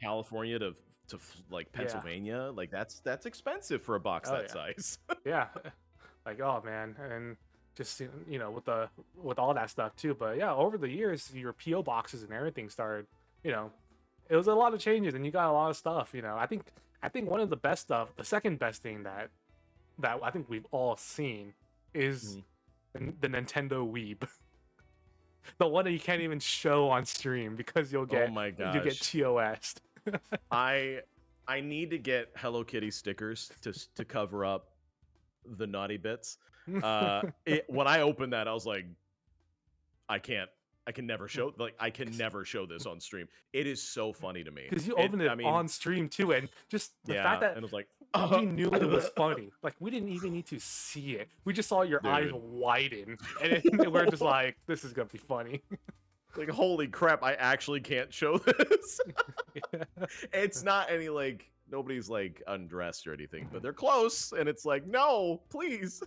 S3: California to like
S1: Yeah.
S3: Pennsylvania. Like that's expensive for a box
S1: Oh,
S3: that
S1: yeah.
S3: size.
S1: Yeah, like, oh man, and just with all that stuff too. But yeah, over the years, your PO boxes and everything started, it was a lot of changes, and you got a lot of stuff. I think one of the best stuff, the second best thing that I think we've all seen is the Nintendo Weeb. The one that you can't even show on stream because
S3: Oh my
S1: you get
S3: gosh.
S1: TOS'd.
S3: I need to get Hello Kitty stickers to cover up the naughty bits. When I opened that, I was like, I can never show this on stream. It is so funny to me.
S1: Because you opened it on stream too, and just the fact that
S3: and it was like,
S1: we knew it was funny. Like, we didn't even need to see it. We just saw your eyes
S3: Dude.
S1: widen, and then we're just like, this is gonna be funny.
S3: like, holy crap, I actually can't show this. It's not any like, nobody's like undressed or anything, but they're close, and it's like, no, please.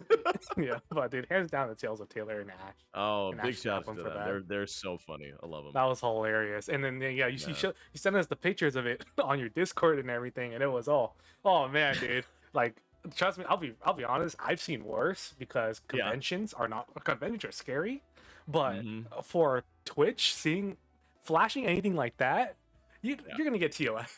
S1: Yeah, but dude, hands down, the Tales of Taylor and Ash.
S3: Oh,
S1: And
S3: big
S1: Ash
S3: shout out
S1: Chaplin
S3: to
S1: for
S3: them.
S1: that.
S3: They're so funny. I love them.
S1: That was hilarious. And then yeah, you sent us the pictures of it on your Discord and everything, and it was oh man, dude. Like, trust me, I'll be honest. I've seen worse because conventions are scary, but for Twitch, flashing anything like that, you're gonna get TOS.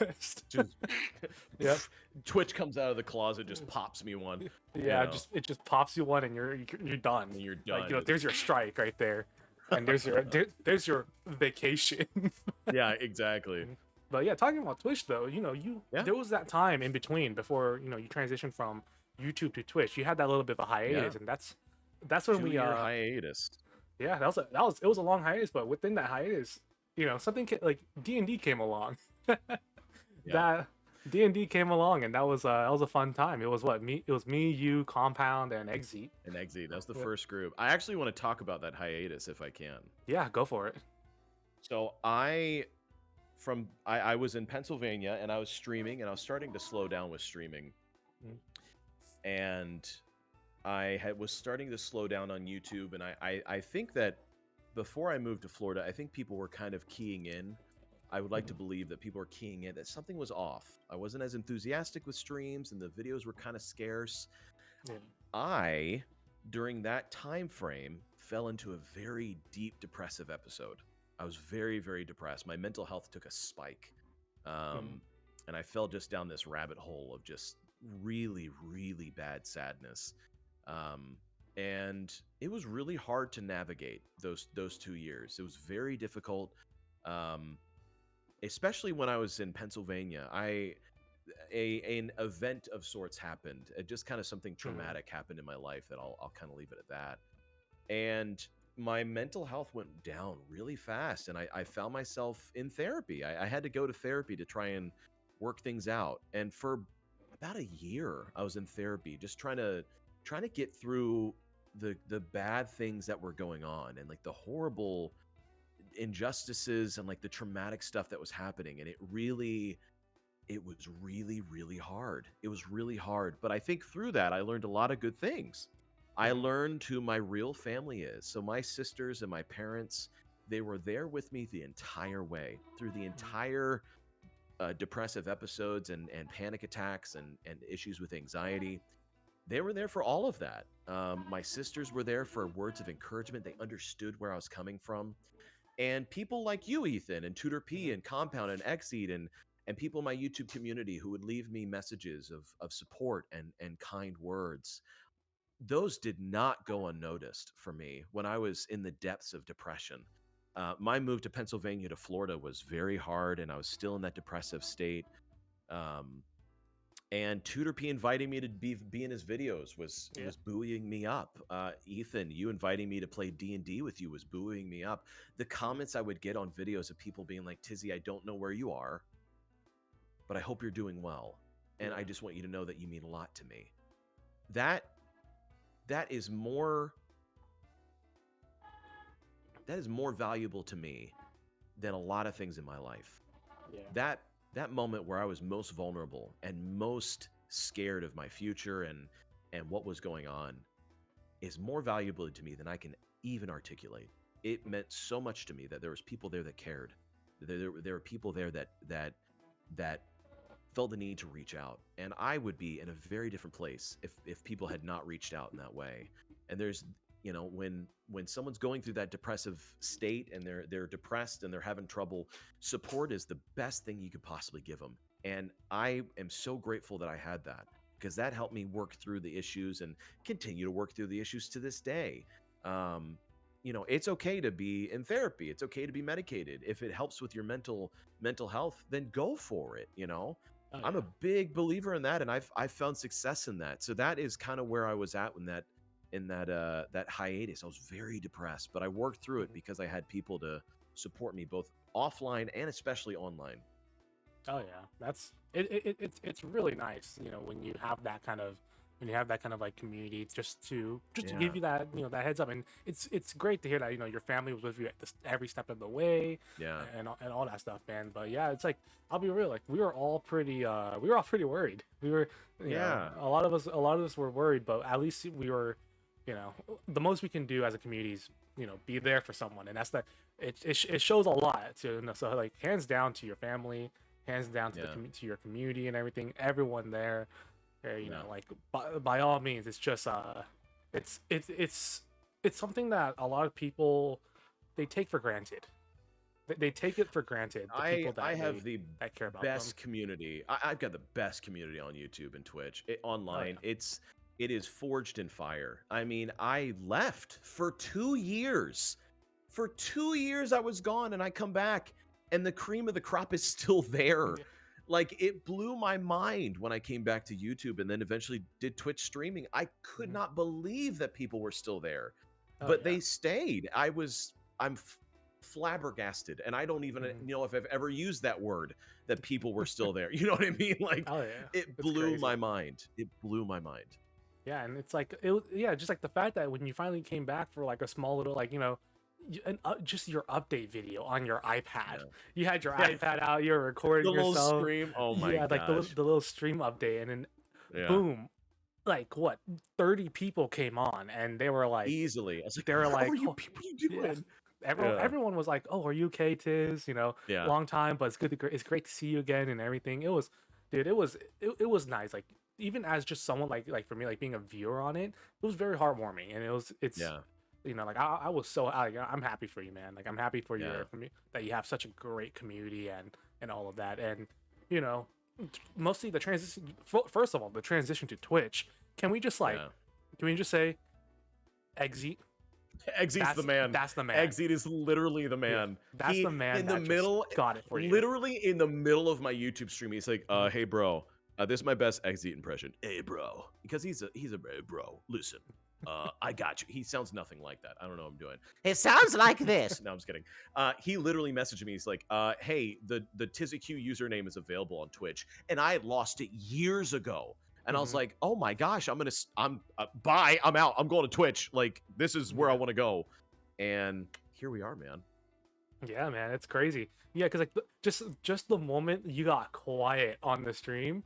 S3: Yep. Twitch comes out of the closet, just pops me one.
S1: Yeah, it just pops you one, and you're done.
S3: And you're done.
S1: Like, there's your strike right there, and there's your vacation.
S3: Yeah, exactly.
S1: But yeah, talking about Twitch though, there was that time in between before you transitioned from YouTube to Twitch. You had that little bit of a hiatus, and that's when we
S3: hiatus.
S1: Yeah, it was a long hiatus, but within that hiatus, something like D&D came along. That D&D came along, and that was a fun time. It was me, you, Compound, and Exit.
S3: That's the first group. I actually want to talk about that hiatus if I can.
S1: Yeah, go for it.
S3: So I was in Pennsylvania, and I was streaming, and I was starting to slow down with streaming. And I was starting to slow down on YouTube, and I think that before I moved to Florida, I think people were kind of keying in. I would like to believe that people were keying in that something was off. I wasn't as enthusiastic with streams, and the videos were kind of scarce.
S1: Yeah.
S3: I, during that time frame, fell into a very deep depressive episode. I was very, very depressed. My mental health took a spike. And I fell just down this rabbit hole of just really, really bad sadness. And it was really hard to navigate those 2 years. It was very difficult. Especially when I was in Pennsylvania. An event of sorts happened. It just kind of something traumatic happened in my life that I'll kind of leave it at that. And my mental health went down really fast, and I found myself in therapy. I had to go to therapy to try and work things out. And for about a year, I was in therapy, just trying to get through the bad things that were going on, and like the horrible injustices and like the traumatic stuff that was happening. And it was really, really hard. It was really hard. But I think through that, I learned a lot of good things. I learned who my real family is. So my sisters and my parents, they were there with me the entire way, through the entire depressive episodes and panic attacks and issues with anxiety. They were there for all of that. My sisters were there for words of encouragement. They understood where I was coming from. And people like you, Ethan, and Tutor P, and Compound, and Exceed, and people in my YouTube community who would leave me messages of support and kind words. Those did not go unnoticed for me when I was in the depths of depression. My move to Pennsylvania to Florida was very hard, and I was still in that depressive state. And Tutor P inviting me to be in his videos was buoying me up. Ethan, you inviting me to play D&D with you was buoying me up. The comments I would get on videos of people being like, Tizzy, I don't know where you are, but I hope you're doing well. And I just want you to know that you mean a lot to me. That is more valuable to me than a lot of things in my life. Yeah. That moment where I was most vulnerable and most scared of my future and what was going on is more valuable to me than I can even articulate. It meant so much to me that there was people there that cared. There were people there that felt the need to reach out, and I would be in a very different place if people had not reached out in that way. And there's, you know, when someone's going through that depressive state and they're depressed and they're having trouble, support is the best thing you could possibly give them. And I am so grateful that I had that, because that helped me work through the issues and continue to work through the issues to this day. You know, it's okay to be in therapy. It's okay to be medicated. If it helps with your mental health, then go for it, you know? Oh, yeah. I'm a big believer in that, and I've found success in that. So that is kind of where I was at when that hiatus. I was very depressed, but I worked through it because I had people to support me both offline and especially online.
S1: Oh yeah, it's really nice, you know, when you have that kind of like community, just to give you that, you know, that heads up. And it's great to hear that, you know, your family was with you at every step of the way, and all that stuff, man. But yeah, it's like, I'll be real, like we were all pretty worried. We were, you know, a lot of us were worried, but at least we were, you know, the most we can do as a community is, you know, be there for someone. And that's it shows a lot to, you know, so like hands down to your family, hands down to to your community and everything, everyone there. You know, like by all means, it's just it's something that a lot of people, they take for granted. They take it for granted.
S3: I have the
S1: that care about
S3: best
S1: them.
S3: community. I've got the best community on YouTube and Twitch. Online, it is forged in fire. I mean, I left for 2 years. For 2 years, I was gone, and I come back, and the cream of the crop is still there. Yeah. Like, it blew my mind when I came back to YouTube and then eventually did Twitch streaming. I could not believe that people were still there, but they stayed. I'm flabbergasted, and I don't even know if I've ever used that word, that people were still there. You know what I mean? Like, it blew my mind. It blew my mind.
S1: Yeah, and it's like, just like the fact that when you finally came back for like a small little, like, you know, just your update video on your iPad. You had your iPad out, you were recording
S3: the
S1: yourself.
S3: Little stream. Oh my god.
S1: Like the little stream update, and then boom, like what, 30 people came on, and they were like,
S3: easily. I was like,
S1: they were like,
S3: what are you people doing?
S1: Everyone was like, oh, are you okay, Tiz? You know, long time, but it's great to see you again and everything. It was, dude, it was nice. Like, even as just someone like for me, like being a viewer on it, it was very heartwarming, and it's you know, like I was so, I'm happy for you, man. Like, I'm happy for you that you have such a great community and all of that. And, you know, mostly the transition, first of all, the transition to Twitch. Can we just say Exit?
S3: Exit's the man.
S1: That's the man.
S3: Exit is literally the man.
S1: That's the man.
S3: In the middle,
S1: got it for you.
S3: Literally in the middle of my YouTube stream, he's like, "Hey, bro, this is my best Exit impression. Hey, bro," because he's a bro. Listen, I got you. He sounds nothing like that. I don't know what I'm doing. It sounds like this. No, I'm just kidding. He literally messaged me. He's like, "Hey, the TizziQ username is available on Twitch," and I had lost it years ago. And I was like, oh my gosh, bye, I'm out. I'm going to Twitch. Like, this is where I want to go. And here we are, man.
S1: Yeah, man, it's crazy. Yeah, because like just the moment you got quiet on the stream,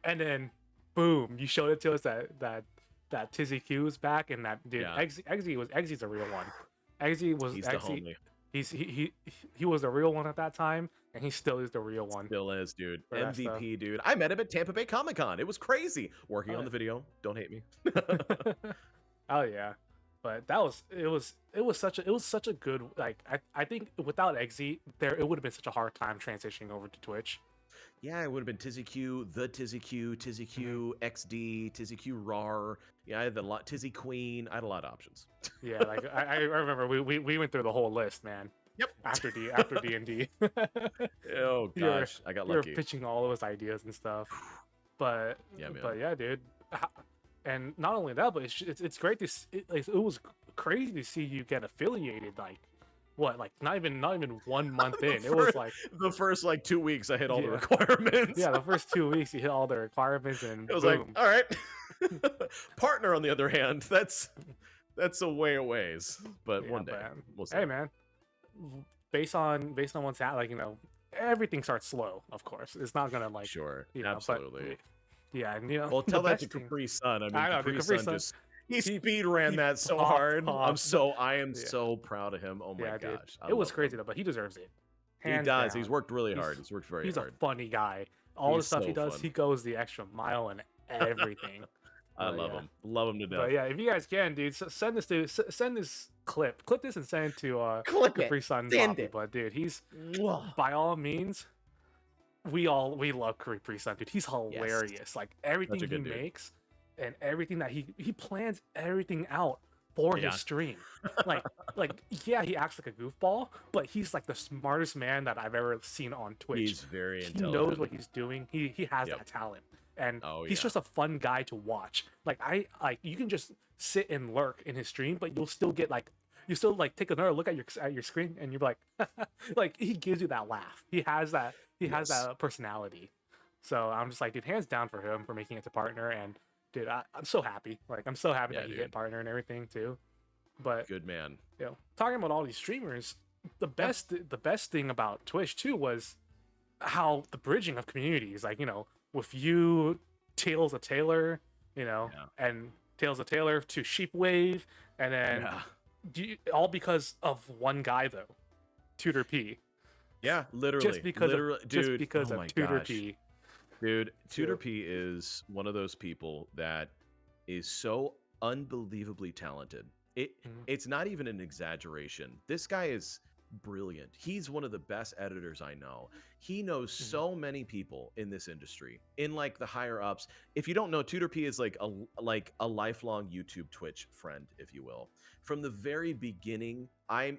S1: and then boom, you showed it to us that TizziQ is back, and that dude, Exy's a real one. Exy was
S3: the homie.
S1: He was the real one at that time, and he still is the real one.
S3: Still is, dude. MVP, dude. I met him at Tampa Bay Comic-Con. It was crazy. Working on the video. Don't hate me.
S1: Oh yeah. But it was such a good, like, I think without Eggsy there it would have been such a hard time transitioning over to Twitch.
S3: Yeah, it would have been TizziQ, the TizziQ, TizziQ XD, TizziQ RAR. Yeah, I had a lot. Tizzy Queen. I had a lot of options.
S1: Yeah, like I remember we went through the whole list, man.
S3: Yep.
S1: After D&D.
S3: Oh
S1: You're
S3: gosh, I got
S1: you're
S3: lucky.
S1: pitching all those ideas and stuff. But
S3: Yeah, man.
S1: but yeah, dude. And not only that, but it's great to it was crazy to see you get affiliated, like what, like not even 1 month in. It was like
S3: The first like 2 weeks, I hit all the
S1: Yeah.
S3: requirements.
S1: yeah, the first 2 weeks you hit all the requirements and
S3: It was
S1: boom.
S3: like, all right. Partner, on the other hand, that's a ways. But
S1: Yeah,
S3: one day,
S1: but,
S3: we'll see.
S1: hey man, based on what's happening, like, everything starts slow. Of course, it's not gonna like
S3: Sure,
S1: you know,
S3: absolutely.
S1: But, yeah, and
S3: Well,
S1: the
S3: tell that to
S1: best thing-
S3: Capri Sun. I mean,
S1: I know,
S3: Capri,
S1: Capri
S3: Sun
S1: Sun,
S3: just he
S1: he-
S3: speed ran
S1: he
S3: that so
S1: popped
S3: hard.
S1: off.
S3: I am
S1: Yeah.
S3: so proud of him. Oh my
S1: yeah, dude,
S3: gosh, I
S1: it was
S3: love
S1: crazy
S3: him.
S1: though, but he deserves it.
S3: He
S1: Hands
S3: does.
S1: down.
S3: He's worked really
S1: He's-
S3: hard. He's worked very
S1: He's
S3: hard.
S1: a funny guy. All the
S3: He's
S1: stuff he
S3: so
S1: does,
S3: fun.
S1: he goes the extra mile and everything.
S3: I
S1: But
S3: love
S1: yeah.
S3: him. Love him to death.
S1: But yeah, if you guys can, dude, send this clip this and send it to
S3: Clip it.
S1: Capri Sun
S3: Send
S1: Zombie.
S3: it.
S1: But dude, he's
S3: Mwah.
S1: by all means, we love Capri Sun, dude. He's hilarious. Like everything he
S3: good dude.
S1: makes and everything that he plans everything out for
S3: Yeah.
S1: his stream. like yeah, he acts like a goofball, but he's like the smartest man that I've ever seen on Twitch.
S3: He's very
S1: He
S3: intelligent.
S1: knows what he's doing. He has
S3: Yep.
S1: that talent, and
S3: Oh,
S1: he's
S3: yeah.
S1: just a fun guy to watch. Like you can just sit and lurk in his stream, but you'll still get like take another look at your screen, and you're like, like he gives you that laugh. He has that
S3: Yes.
S1: personality. So I'm just like, dude, hands down for him for making it to partner, and dude, I'm so happy. Like I'm so happy
S3: Yeah,
S1: that he
S3: dude.
S1: hit partner and everything too. But
S3: Good man.
S1: talking about all these streamers, the best thing about Twitch too was how the bridging of communities, like, with you, Tales of Taylor,
S3: Yeah.
S1: and Tales of Taylor to Sheepwave, and then all because of one guy though, Tutor P.
S3: Yeah, literally.
S1: Just because
S3: dude,
S1: of
S3: oh my
S1: Tutor
S3: gosh.
S1: P.
S3: Dude, Tutor
S1: Too.
S3: P is one of those people that is so unbelievably talented.
S1: Mhm.
S3: It's not even an exaggeration. This guy is brilliant. He's one of the best editors I know. He knows so many people in this industry, in like the higher ups. If you don't know, Tutor P is like a lifelong YouTube Twitch friend, if you will. From the very beginning,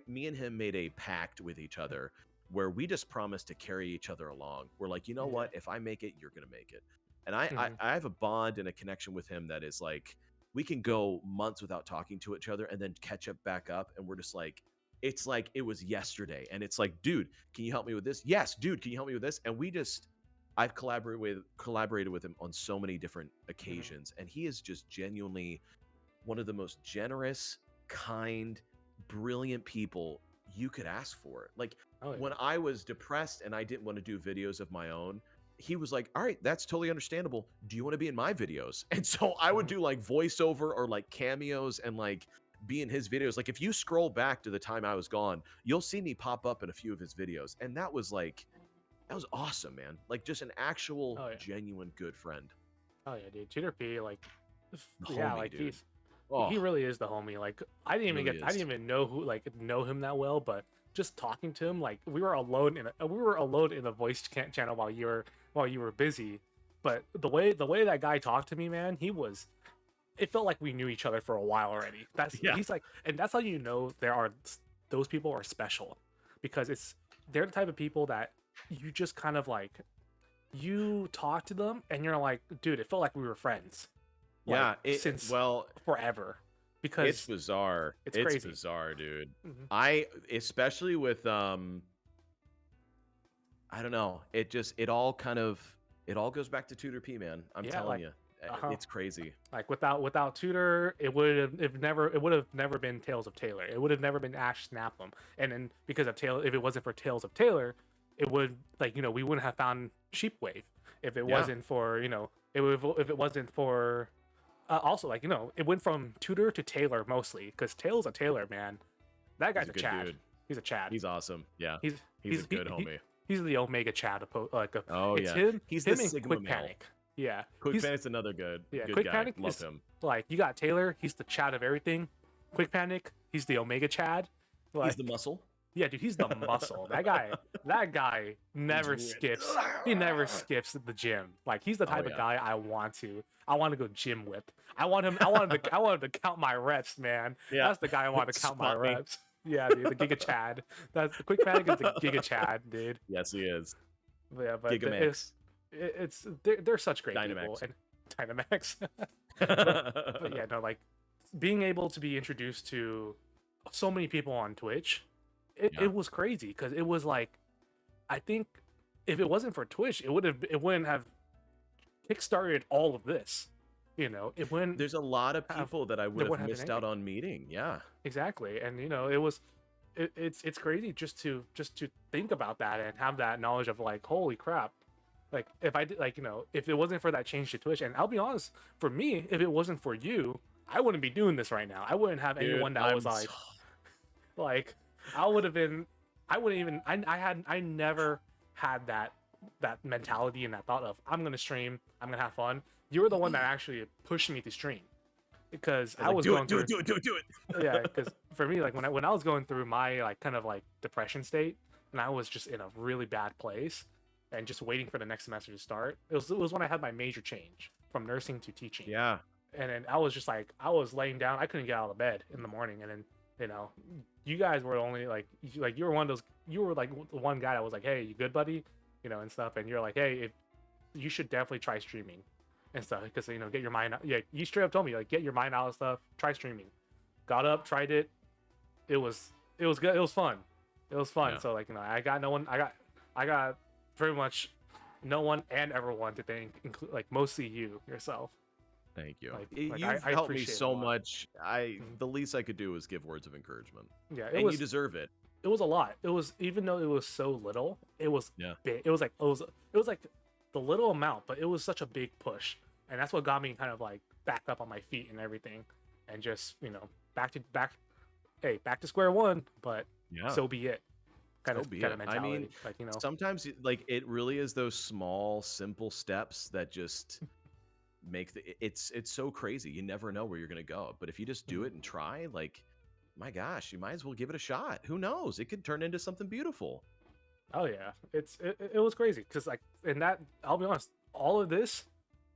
S3: me and him made a pact with each other where we just promised to carry each other along. We're like, you know
S1: Yeah.
S3: what? If I make it, you're gonna make it. And I
S1: Mhm.
S3: have a bond and a connection with him that is like, we can go months without talking to each other and then catch up back up, and we're just like, it's like it was yesterday. And it's like, dude, can you help me with this? Yes, dude, can you help me with this? And I've collaborated with him on so many different occasions, and he is just genuinely one of the most generous, kind, brilliant people you could ask for. Like,
S1: Oh, yeah.
S3: when I was depressed and I didn't want to do videos of my own, he was like, all right, that's totally understandable. Do you want to be in my videos? And so I would do like voiceover or like cameos and like be in his videos. Like, if you scroll back to the time I was gone, you'll see me pop up in a few of his videos. And that was awesome, man. Like, just an actual
S1: Oh, yeah.
S3: genuine good friend.
S1: Oh yeah, dude. Tutor P, like,
S3: The
S1: yeah,
S3: homie,
S1: like
S3: dude.
S1: he
S3: Oh,
S1: really is the homie. Like I didn't even
S3: Really
S1: I didn't even know him that well, but just talking to him, like we were alone in a voice channel while you were busy. But the way that guy talked to me, man, it felt like we knew each other for a while already.
S3: Yeah.
S1: He's like, and that's how you know those people are special, because they're the type of people that you just kind of like, you talk to them and you're like, dude, it felt like we were friends.
S3: yeah.
S1: Since
S3: Well,
S1: forever, because
S3: it's bizarre.
S1: it's
S3: It's
S1: crazy.
S3: bizarre, dude.
S1: Mhm.
S3: Especially with I don't know. It all goes back to Tutor P, man. I'm
S1: Yeah,
S3: telling
S1: like,
S3: you,
S1: uh-huh.
S3: it's crazy.
S1: Like without Tutor, it would have never been Tales of Taylor. It would have never been Ash Snapham. And then because of Taylor, if it wasn't for Tales of Taylor, it would, like, we wouldn't have found Sheepwave if it
S3: Yeah.
S1: wasn't for, if it wasn't for also, like, it went from Tutor to Taylor mostly, because Tales of Taylor, man, that guy's
S3: He's
S1: a
S3: a good
S1: Chad.
S3: dude.
S1: He's a Chad.
S3: He's awesome. Yeah,
S1: He's
S3: he's a good homie.
S1: He's the Omega Chad.
S3: Oh
S1: It's
S3: yeah,
S1: him.
S3: he's
S1: him
S3: the
S1: and
S3: Sigma
S1: Quick
S3: male.
S1: Panic. Yeah.
S3: Quick
S1: he's-
S3: Panic's another good
S1: Yeah,
S3: good
S1: Quick
S3: guy.
S1: Panic
S3: Love
S1: is-
S3: him.
S1: Like, you got Taylor, he's the Chad of everything. Quick Panic, he's the Omega Chad.
S3: He's
S1: Like,
S3: the muscle.
S1: yeah, dude, he's the muscle. That guy never
S3: Do it.
S1: skips. He never skips the gym. Like, he's the type of
S3: yeah.
S1: guy I want to go gym with. I want him to count my reps, man.
S3: Yeah.
S1: That's the guy I want to count my
S3: Spot me.
S1: reps. Yeah, dude, the Giga Chad. That's the Quick Panic is the Giga Chad, dude.
S3: Yes, he is.
S1: But yeah, but
S3: Gigamax.
S1: they're such great people.
S3: Dynamax.
S1: And Dynamax. But yeah, no, like being able to be introduced to so many people on Twitch,
S3: Yeah.
S1: it was crazy because it was like, I think if it wasn't for Twitch, it wouldn't have kickstarted all of this. You know, it wouldn't.
S3: There's a lot of
S1: have-
S3: people that I would have
S1: wouldn't have
S3: missed
S1: been
S3: out on meeting. Yeah.
S1: Exactly, and you know, it's crazy just to think about that and have that knowledge of like, holy crap. Like if I did, like, you know, if it wasn't for that change to Twitch, and I'll be honest, for me, if it wasn't for you, I wouldn't be doing this right now. I wouldn't have anyone that was like, I wouldn't even, I never had that mentality and that thought of, I'm gonna stream, I'm gonna have fun. You were the one that actually pushed me to stream, because I was going through,
S3: do it.
S1: yeah, because for me, like when I was going through my like kind of like depression state, and I was just in a really bad place and just waiting for the next semester to start. It was when I had my major change from nursing to teaching.
S3: Yeah.
S1: And then I was just like, I was laying down, I couldn't get out of bed in the morning, and then, you know, you guys were only like you were one of those, you were like the one guy that was like, hey, you good, buddy, you know, and stuff, and you're like, hey, you should definitely try streaming and stuff, because, you know, get your mind out. Yeah, you straight up told me, like, get your mind out of stuff, try streaming. Got up, tried it. It was good. It was fun.
S3: Yeah.
S1: So like, you know, I got pretty much no one and everyone to thank, like mostly you yourself.
S3: Thank you.
S1: Like,
S3: You've
S1: I
S3: helped me
S1: appreciate it a
S3: so
S1: lot.
S3: much.
S1: Mhm.
S3: The least I could do was give words of encouragement.
S1: Yeah,
S3: And you deserve it.
S1: it was a lot. It was, even though it was so little, it was
S3: Yeah.
S1: big. It was like the little amount, but it was such a big push, and that's what got me kind of like back up on my feet and everything, and just, you know, back to square one. But
S3: Yeah.
S1: so be it. Kind
S3: So
S1: of
S3: be it. I
S1: mentality.
S3: mean,
S1: like, you know,
S3: sometimes like it really is those small, simple steps that just make it's so crazy. You never know where you're gonna go. But if you just do it and try, like, my gosh, you might as well give it a shot. Who knows? It could turn into something beautiful.
S1: oh yeah, it was crazy because, like, in that, I'll be honest, all of this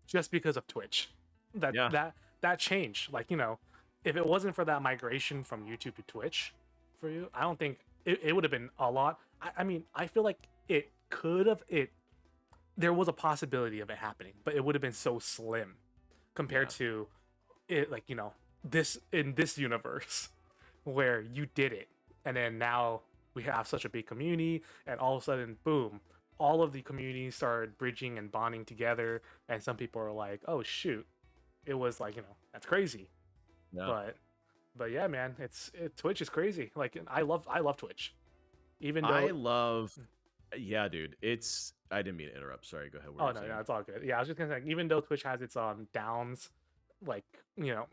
S1: just because of Twitch. That change, like, you know, if it wasn't for that migration from YouTube to Twitch for you, I don't think it would have been a lot. I mean, I feel like it could have, there was a possibility of it happening, but it would have been so slim compared to it, like, you know, this in this universe where you did it, and then now we have such a big community, and all of a sudden, boom, all of the communities started bridging and bonding together, and some people are like, oh shoot, it was like, you know, that's crazy.
S3: Yeah.
S1: But yeah, man, Twitch is crazy. Like, I love Twitch, even though
S3: I love. Yeah, dude. I didn't mean to interrupt. Sorry. Go ahead. What
S1: oh
S3: were you
S1: no,
S3: saying?
S1: no, it's all good. Yeah, I was just gonna say, even though Twitch has its downs, like, you know,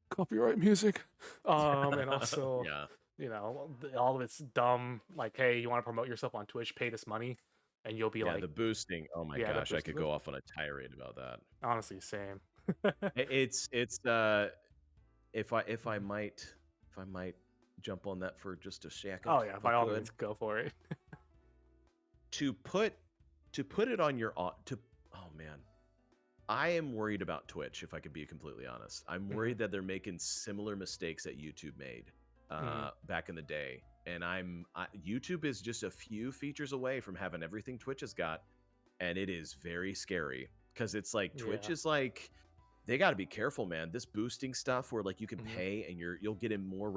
S1: copyright music, and also
S3: Yeah.
S1: you know, all of it's dumb. Like, hey, you want to promote yourself on Twitch? Pay this money, and you'll be
S3: Yeah.
S1: like,
S3: The boosting. Oh my
S1: yeah, the
S3: gosh, I could
S1: boosting.
S3: go off on a tirade about that.
S1: Honestly, same.
S3: It's if I might jump on that for just a second.
S1: Oh yeah,
S3: if
S1: by
S3: I
S1: all
S3: could.
S1: means, go for it.
S3: To put it on your oh man, I am worried about Twitch, if I could be completely honest. I'm worried that they're making similar mistakes that YouTube made back in the day, and YouTube is just a few features away from having everything Twitch has got, and it is very scary because it's like Twitch is like, they got to be careful, man. This boosting stuff where like you can pay and you'll get in more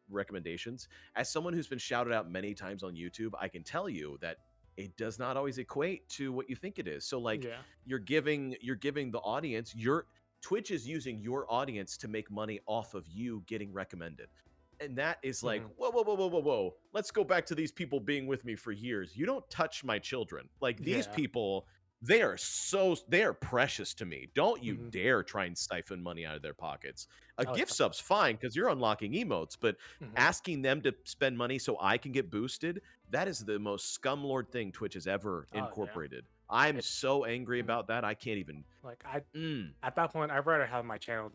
S3: recommendations. As someone who's been shouted out many times on YouTube, I can tell you that it does not always equate to what you think it is. So like you're giving the audience, Twitch is using your audience to make money off of you getting recommended. And that is like, whoa. Let's go back to these people being with me for years. You don't touch my children. Like these people, they are precious to me. Don't you dare try and siphon money out of their pockets. A gift sub's fine because you're unlocking emotes, but asking them to spend money so I can get boosted, that is the most scumlord thing Twitch has ever incorporated. I'm so angry about that. I can't even
S1: like at that point, I'd rather have my channel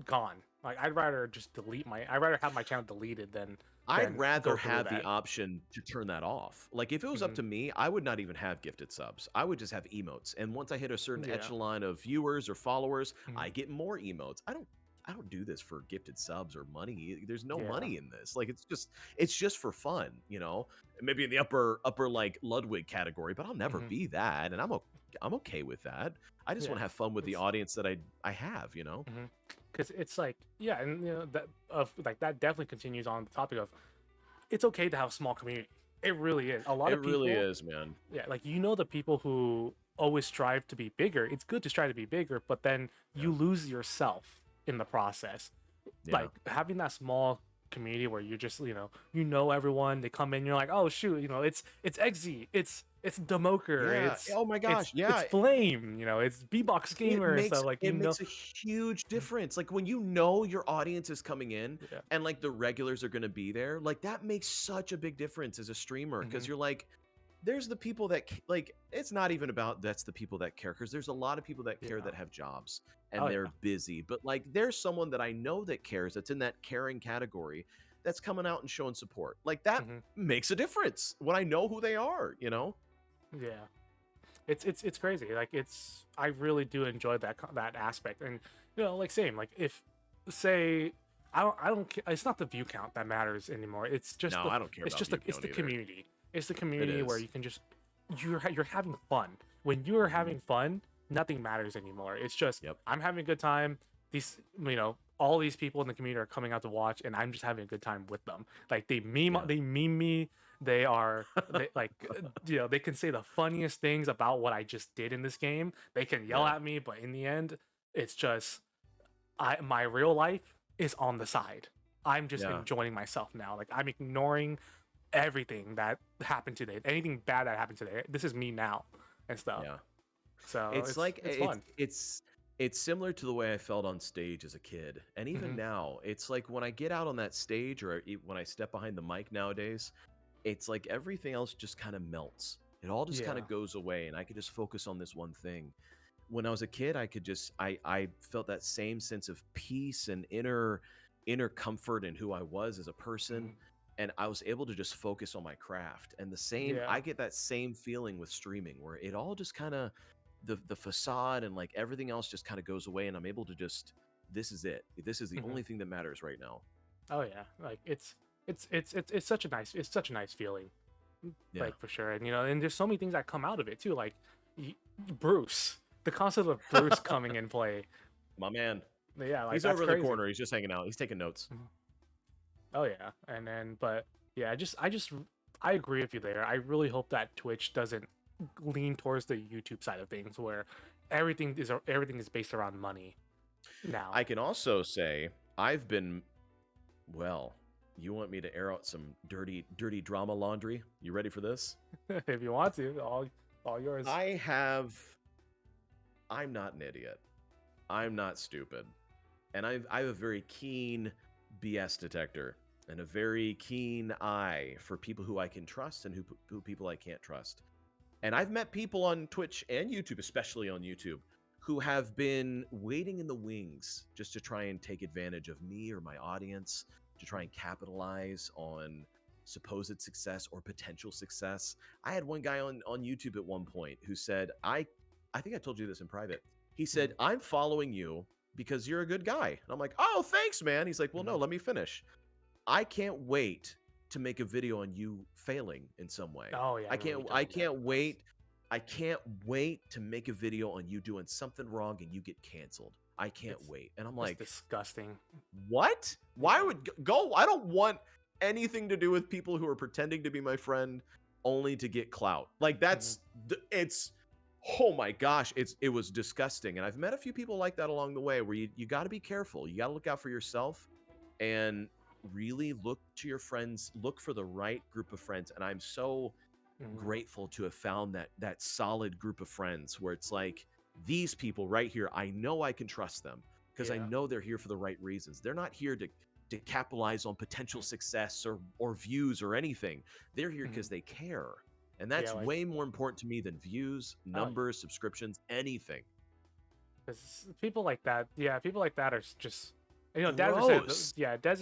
S1: gone Like I'd rather have my channel deleted than
S3: I'd rather
S1: go through
S3: have the
S1: that.
S3: option to turn that off. Like if it was up
S1: Hmm.
S3: to me, I would not even have gifted subs. I would just have emotes. And once I hit a certain
S1: Yeah.
S3: echelon of viewers or followers,
S1: Hmm.
S3: I get more emotes. I don't do this for gifted subs or money. There's no
S1: Yeah.
S3: money in this. Like it's just for fun, you know. Maybe in the upper like Ludwig category, but I'll never
S1: Hmm.
S3: be that, and I'm okay with that. I just want
S1: Yeah.
S3: to have fun with the
S1: It's
S3: audience that I have, you know.
S1: because it's like yeah, and that of like that definitely continues on the topic of it's okay to have a small community. It really is. A lot
S3: It
S1: of
S3: really
S1: people,
S3: is, man.
S1: yeah, like the people who always strive to be bigger. It's good to strive to be bigger, but then
S3: Yeah.
S1: you lose yourself in the process.
S3: Yeah.
S1: Like having that small community where you're just everyone, they come in, you're like, oh shoot, it's Eggsy, it's Demoker,
S3: Yeah. Oh my gosh.
S1: it's
S3: Yeah.
S1: Flame, it's B-Box
S3: It
S1: Gamer and
S3: makes
S1: stuff like
S3: it makes a huge difference. Like when you know your audience is coming in
S1: yeah.
S3: and like the regulars are going to be there, like that makes such a big difference as a streamer because
S1: Hmm.
S3: you're like there's the people that like it's not even about that's the people that care because there's a lot of people that care
S1: Yeah.
S3: that have jobs
S1: Oh
S3: and they're
S1: yeah.
S3: busy, but like there's someone that I know that cares that's in that caring category that's coming out and showing support. Like that
S1: Hmm.
S3: makes a difference when I know who they are, you know?
S1: Yeah. It's crazy. Like I really do enjoy that aspect, and like same. Like if say I don't it's not the view count that matters anymore. It's just
S3: No, I don't care about view
S1: it's
S3: count
S1: the
S3: either.
S1: community. It's the
S3: It
S1: community where
S3: is.
S1: you can just you're having fun. When you're
S3: Mhm.
S1: having fun, nothing matters anymore. It's just
S3: Yep.
S1: I'm having a good time. These all these people in the community are coming out to watch, and I'm just having a good time with them. Like
S3: Yeah.
S1: they meme me. They are they like they can say the funniest things about what I just did in this game. They can yell
S3: Yeah.
S1: at me, but in the end, it's just my real life is on the side. I'm just
S3: Yeah.
S1: enjoying myself now. Like I'm ignoring everything that happened today. Anything bad that happened today. This is me now and stuff.
S3: Yeah.
S1: So
S3: It's like
S1: it's fun.
S3: it's similar to the way I felt on stage as a kid. And even
S1: Hmm.
S3: now, it's like when I get out on that stage or when I step behind the mic nowadays, it's like everything else just kind of melts. It all just kind
S1: Yeah.
S3: of goes away and I could just focus on this one thing. When I was a kid, I could just I felt that same sense of peace and inner comfort in who I was as a person,
S1: Mhm.
S3: and I was able to just focus on my craft. And the same
S1: Yeah.
S3: I get that same feeling with streaming where it all just kind of the facade and like everything else just kind of goes away and I'm able to just this is it. This is the
S1: Hmm.
S3: only thing that matters right now.
S1: Oh yeah. Like it's such a nice feeling.
S3: Yeah.
S1: Like for sure, and and there's so many things that come out of it too. Like Bruce, the concept of Bruce coming in play.
S3: My man.
S1: Yeah, like
S3: He's
S1: that's
S3: over in the
S1: crazy.
S3: corner. He's just hanging out. He's taking notes.
S1: Mhm. Oh yeah, and then but yeah, I agree with you there. I really hope that Twitch doesn't lean towards the YouTube side of things, where everything is based around money now.
S3: I can also say I've been well, you want me to air out some dirty drama laundry? You ready for this?
S1: If you want to, all yours.
S3: I'm not an idiot. I'm not stupid. And I have a very keen BS detector and a very keen eye for people who I can trust and who people I can't trust. And I've met people on Twitch and YouTube, especially on YouTube, who have been waiting in the wings just to try and take advantage of me or my audience, to try and capitalize on supposed success or potential success. I had one guy on YouTube at one point who said, I think I told you this in private. He said, I'm following you because you're a good guy. And I'm like, oh, thanks, man. He's like, well, no,
S1: Mhm.
S3: let me finish. I can't wait to make a video on you failing in some way.
S1: Oh yeah, I
S3: I
S1: remember
S3: can't
S1: you
S3: I
S1: telling me that
S3: can't
S1: once.
S3: wait. I can't wait to make a video on you doing something wrong and you get canceled. I can't
S1: It's
S3: wait. And I'm
S1: it's
S3: like,
S1: disgusting.
S3: what? Why
S1: Yeah.
S3: would go? I don't want anything to do with people who are pretending to be my friend only to get clout. Like
S1: Mhm.
S3: it's oh my gosh, it was disgusting. And I've met a few people like that along the way where you got to be careful. You got to look out for yourself and really look to your friends, look for the right group of friends. And I'm so
S1: Mhm.
S3: grateful to have found that solid group of friends where it's like these people right here, I know I can trust them because I
S1: Yeah.
S3: know they're here for the right reasons. They're not here to capitalize on potential success or views or anything. They're here
S1: Mhm.
S3: because they care. And
S1: Yeah,
S3: that's
S1: like
S3: way more important to me than views,
S1: oh yeah.
S3: numbers, subscriptions, anything.
S1: 'Cause people like that, yeah, people like that are just You know, Dazzler said,
S3: gross.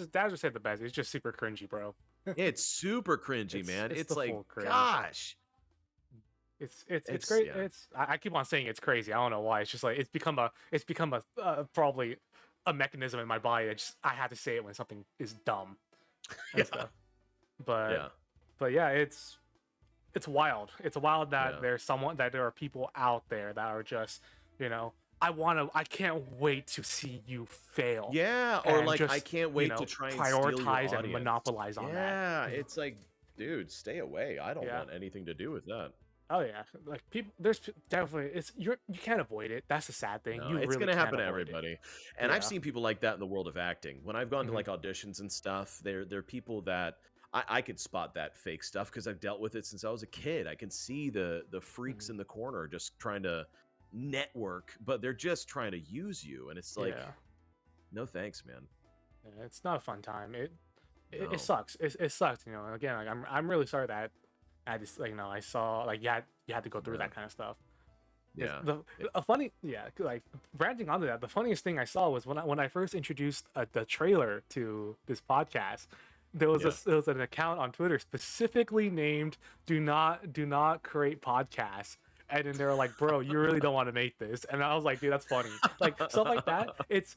S1: Dazzler said the best. It's just super cringy, bro.
S3: It's super cringy, man.
S1: It's
S3: It's
S1: the
S3: like,
S1: full cringe.
S3: gosh.
S1: It's great.
S3: Yeah.
S1: I keep on saying it's crazy. I don't know why. It's just like it's become a probably a mechanism in my body. I have to say it when something is dumb and stuff. But
S3: Yeah.
S1: but yeah, it's wild. It's wild that
S3: Yeah.
S1: there are people out there that are just, you know, I can't wait to see you fail.
S3: Yeah, or
S1: And
S3: like, I
S1: just,
S3: can't
S1: you
S3: wait
S1: know,
S3: to try and steal your
S1: prioritize and
S3: audience.
S1: monopolize on that.
S3: Yeah,
S1: you know?
S3: it's like, dude, stay away. I don't
S1: Yeah.
S3: want anything to do with that.
S1: Oh yeah, like people. Definitely you can't avoid it. That's the sad thing.
S3: No,
S1: You
S3: it's
S1: really
S3: gonna
S1: can't
S3: happen to
S1: avoid it.
S3: everybody. And I've
S1: Yeah.
S3: seen people like that in the world of acting. When I've gone to
S1: Mhm.
S3: like auditions and stuff, they're people that I could spot that fake stuff because I've dealt with it since I was a kid. I can see the freaks
S1: Mhm.
S3: in the corner just trying to network, but they're just trying to use you. And it's like,
S1: Yeah.
S3: no thanks, man.
S1: Yeah, it's not a fun time. It
S3: No.
S1: sucks. It sucks. You know. Again, like I'm really sorry that I just, like, you know, I saw, like, you had to go through
S3: Yeah.
S1: that kind of stuff.
S3: Yeah.
S1: A funny, like, branching onto that, the funniest thing I saw was when I first introduced the trailer to this podcast. There was there was an account on Twitter specifically named "Do not create podcasts," and then they were like, "Bro, you really don't want to make this," and I was like, "Dude, that's funny." Like stuff like that. It's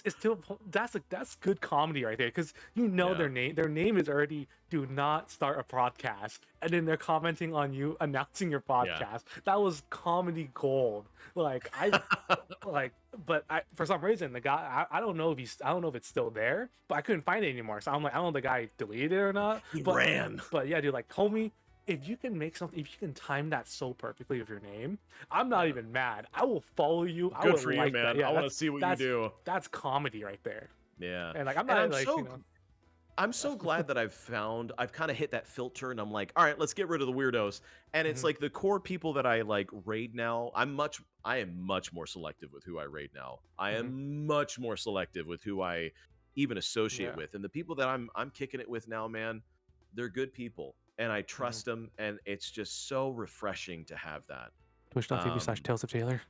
S1: still, that's good comedy right there, because you know
S3: Yeah.
S1: their name is already "Do not start a podcast," and then they're commenting on you announcing your podcast. That was comedy gold. Like but for some reason the guy, I don't know if it's still there, but I couldn't find it anymore. So I'm like, I don't know if the guy deleted it or not.
S3: He
S1: but
S3: ran.
S1: But yeah, dude, like, homie, if you can make something, if you can time that so perfectly with your name, I'm not even mad. I will follow you. I
S3: Good
S1: would
S3: for you,
S1: like
S3: man.
S1: that. Yeah,
S3: I want to see what you do.
S1: That's comedy right there.
S3: Yeah.
S1: And like, I'm
S3: And
S1: not like, you know.
S3: I'm so glad that I've kind of hit that filter, and I'm like, all right, let's get rid of the weirdos. And it's
S1: Mhm.
S3: like the core people that I like raid now. I am much more selective with who I raid now. I am much more selective with who I even associate
S1: Yeah.
S3: with. And the people that I'm kicking it with now, man, they're good people, and I trust them, and it's just so refreshing to have that.
S1: Twitch.tv/Tales of Taylor.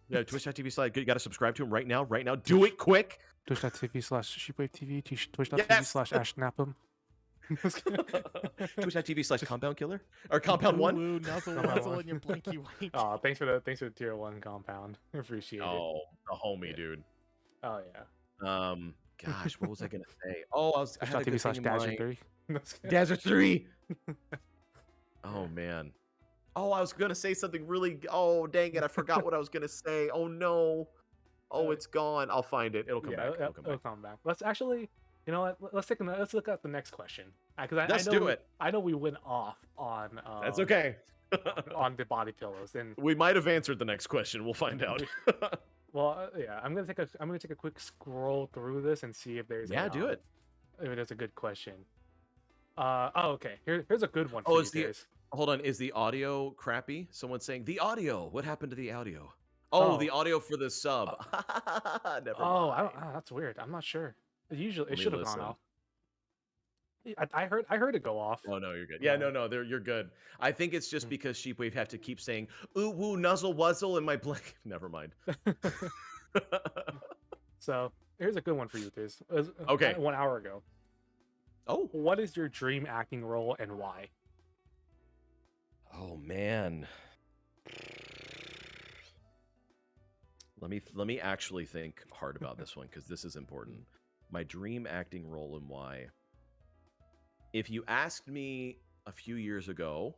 S3: Yeah, Twitch.tv/ you got to subscribe to him right now. Right now, do it quick.
S1: Twitch.tv/SheepwaveTV. Twitch.tv/AshNapham.
S3: Twitch.tv/Compound Killer or Compound One.
S2: Ooh, nuzzle in your blinky white.
S1: Oh, thanks for the tier 1 compound. Appreciate it.
S3: Oh, the homie, dude.
S1: Oh yeah.
S3: Gosh, what was I gonna say? Oh, I had a good thing in mind.
S1: Twitch.tv/Dazzler3.
S3: Desert 3. Oh man. Oh, I was gonna say something really. Oh, dang it! I forgot what I was gonna say. Oh no. Oh, it's gone. I'll find it. It'll come back.
S1: It'll come back. Let's actually, you know what? Let's look at the next question.
S3: Let's do it.
S1: I know we went off on.
S3: That's okay.
S1: On the body pillows, and
S3: we might have answered the next question. We'll find out.
S1: Well, yeah, I'm gonna take a quick scroll through this and see if there's
S3: do it.
S1: If there's a good question. Oh, okay. Here's a good one.
S3: Oh,
S1: for
S3: hold on. Is the audio crappy? Someone's saying the audio. What happened to the audio? Oh, the audio for the sub. Never mind.
S1: That's weird. I'm not sure. It should have gone off. I heard it go off.
S3: Oh no, you're good. Yeah, no, you're good. I think it's just because Sheepwave have to keep saying ooh woo nuzzle wuzzle in my blank. Never mind.
S1: So here's a good one for you, Tiz.
S3: Okay.
S1: 1 hour ago.
S3: Oh.
S1: What is your dream acting role and why?
S3: Oh man. Let me actually think hard about this one, because this is important. My dream acting role and why. If you asked me a few years ago,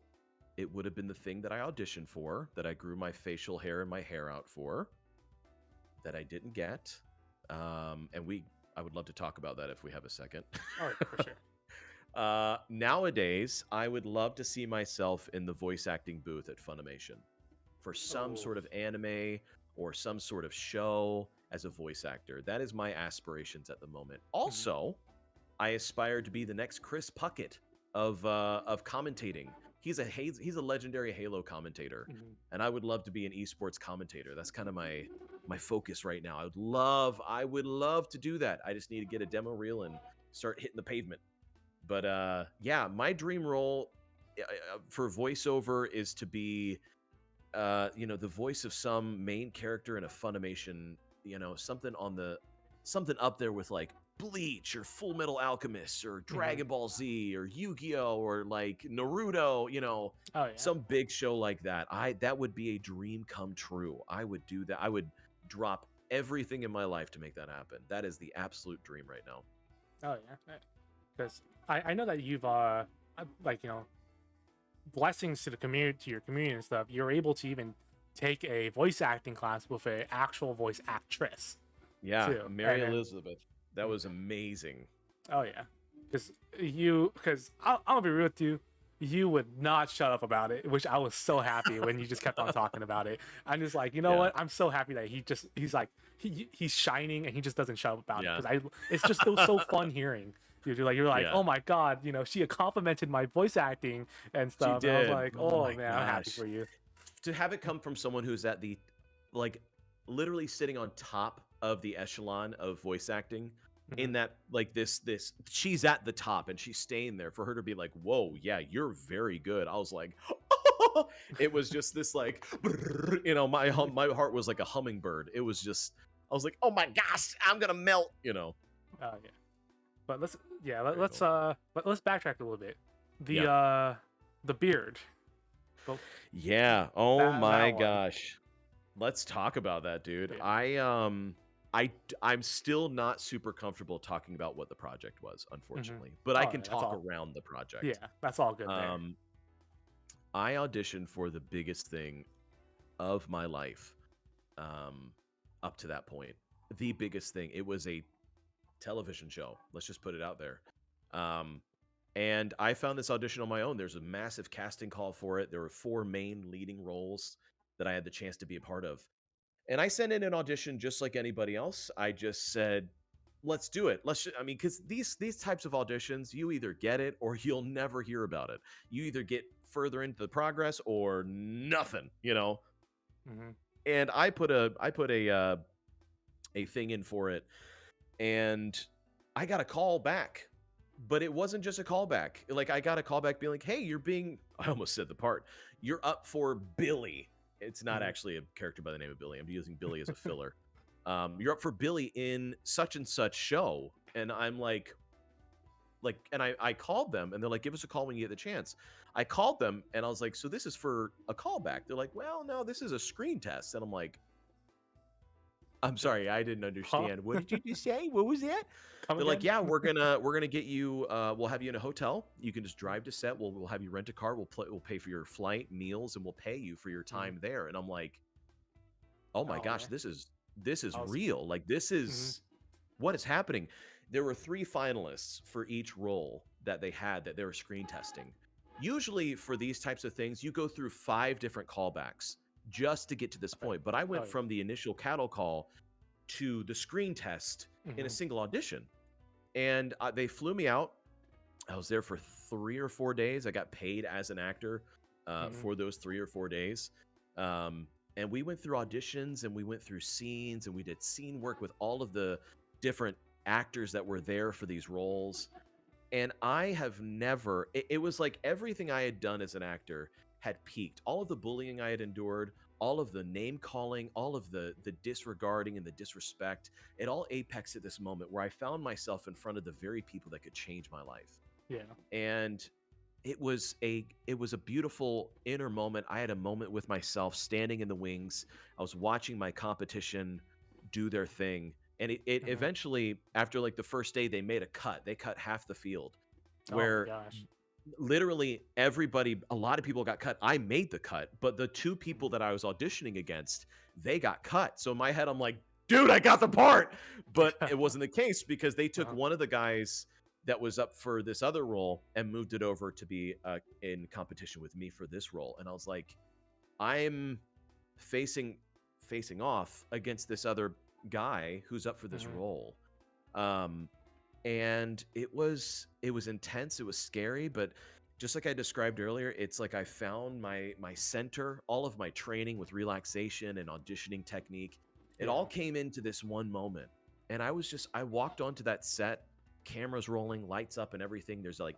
S3: it would have been the thing that I auditioned for, that I grew my facial hair and my hair out for, that I didn't get. And I would love to talk about that if we have a second.
S1: Oh, for sure.
S3: Nowadays, I would love to see myself in the voice acting booth at Funimation for some sort of anime or some sort of show as a voice actor. That is my aspirations at the moment. Also, I aspire to be the next Chris Puckett of commentating. He's a legendary Halo commentator, and I would love to be an esports commentator. That's kind of my focus right now. I would love to do that. I just need to get a demo reel and start hitting the pavement. But yeah, my dream role for voiceover is to be the voice of some main character in a Funimation, something on the something up there with like Bleach or Full Metal Alchemist or Dragon Ball Z or Yu-Gi-Oh or like Naruto, you know,
S1: Oh yeah.
S3: some big show like that. That would be a dream come true. I would do that. I would drop everything in my life to make that happen. That is the absolute dream right now.
S1: Oh yeah. Because I know that you've like, you know, blessings to the community, to your community and stuff. You're able to even take a voice acting class with a actual voice actress.
S3: Yeah,
S1: too.
S3: Mary
S1: And then-
S3: Elizabeth. That was amazing.
S1: Oh yeah, because I'll be real with you, you would not shut up about it, which I was so happy when you just kept on talking about it. I'm just like, you know
S3: Yeah.
S1: what? I'm so happy that he's like he's shining and he just doesn't shut up about
S3: Yeah.
S1: it, because it was so fun hearing. You're like,
S3: Yeah.
S1: oh my god, you know, she complimented my voice acting and stuff. And I was
S3: did.
S1: like,
S3: Oh
S1: oh
S3: my
S1: man, I'm happy
S3: gosh.
S1: for you.
S3: To have it come from someone who's at the, like, literally sitting on top of the echelon of voice acting in that, like, this she's at the top and she's staying there, for her to be like, whoa, yeah, you're very good. I was like, it was just this like, you know, my heart was like a hummingbird. It was just, I was like, oh my gosh, I'm gonna melt, you know.
S1: Oh yeah, but let's backtrack a little bit. The beard. Well,
S3: Yeah. Oh
S1: that
S3: my
S1: one.
S3: gosh. Let's talk about that, dude.
S1: Yeah.
S3: I'm still not super comfortable talking about what the project was, unfortunately. But I
S1: Oh,
S3: can
S1: yeah, that's
S3: talk
S1: all.
S3: around the project.
S1: Yeah, that's all good there.
S3: I auditioned for the biggest thing of my life. Up to that point. The biggest thing. It was a television show. Let's just put it out there. And I found this audition on my own. There's a massive casting call for it. There were 4 main leading roles that I had the chance to be a part of. And I sent in an audition just like anybody else. I just said, let's do it. I mean, because these types of auditions, you either get it or you'll never hear about it. You either get further into the progress or nothing, you know? And I put a thing in for it, and I got a call back. But it wasn't just a callback. Like, I got a call back being like, hey, I almost said the part. You're up for Billy. It's not actually a character by the name of Billy. I'm using Billy as a filler. You're up for Billy in such and such show. And I'm like, and I called them, and they're like, give us a call when you get the chance. I called them, and I was like, so this is for a callback. They're like, well, no, this is a screen test. And I'm like, I'm sorry, I didn't understand. What did you just say? What was that? They're like, yeah, we're gonna get you. We'll have you in a hotel. You can just drive to set. We'll have you rent a car. We'll pay for your flight, meals, and we'll pay you for your time there. And I'm like, oh my gosh,
S1: man.
S3: this is real. Like, this is what is happening. There were 3 finalists for each role that they were screen testing. Usually for these types of things, you go through 5 different callbacks just to get to this point. But I went from the initial cattle call to the screen test in a single audition. And they flew me out. I was there for 3 or 4 days. I got paid as an actor for those 3 or 4 days. And we went through auditions, and we went through scenes, and we did scene work with all of the different actors that were there for these roles. And I have never, it was like everything I had done as an actor had peaked. All of the bullying I had endured, all of the name calling, all of the disregarding and the disrespect, it all apexed at this moment where I found myself in front of the very people that could change my life.
S1: Yeah.
S3: And it was a beautiful inner moment. I had a moment with myself standing in the wings. I was watching my competition do their thing. And it eventually, after like the first day, they made a cut. They cut half the field, where literally everybody, a lot of people got cut. I made the cut, but the 2 people that I was auditioning against, they got cut. So in my head, I'm like, dude, I got the part. But it wasn't the case, because they took one of the guys that was up for this other role and moved it over to be in competition with me for this role. And I was like, I'm facing off against this other guy who's up for this role. And it was intense. It was scary, but just like I described earlier, it's like I found my center. All of my training with relaxation and auditioning technique, it all came into this one moment. And I walked onto that set, cameras rolling, lights up and everything. There's like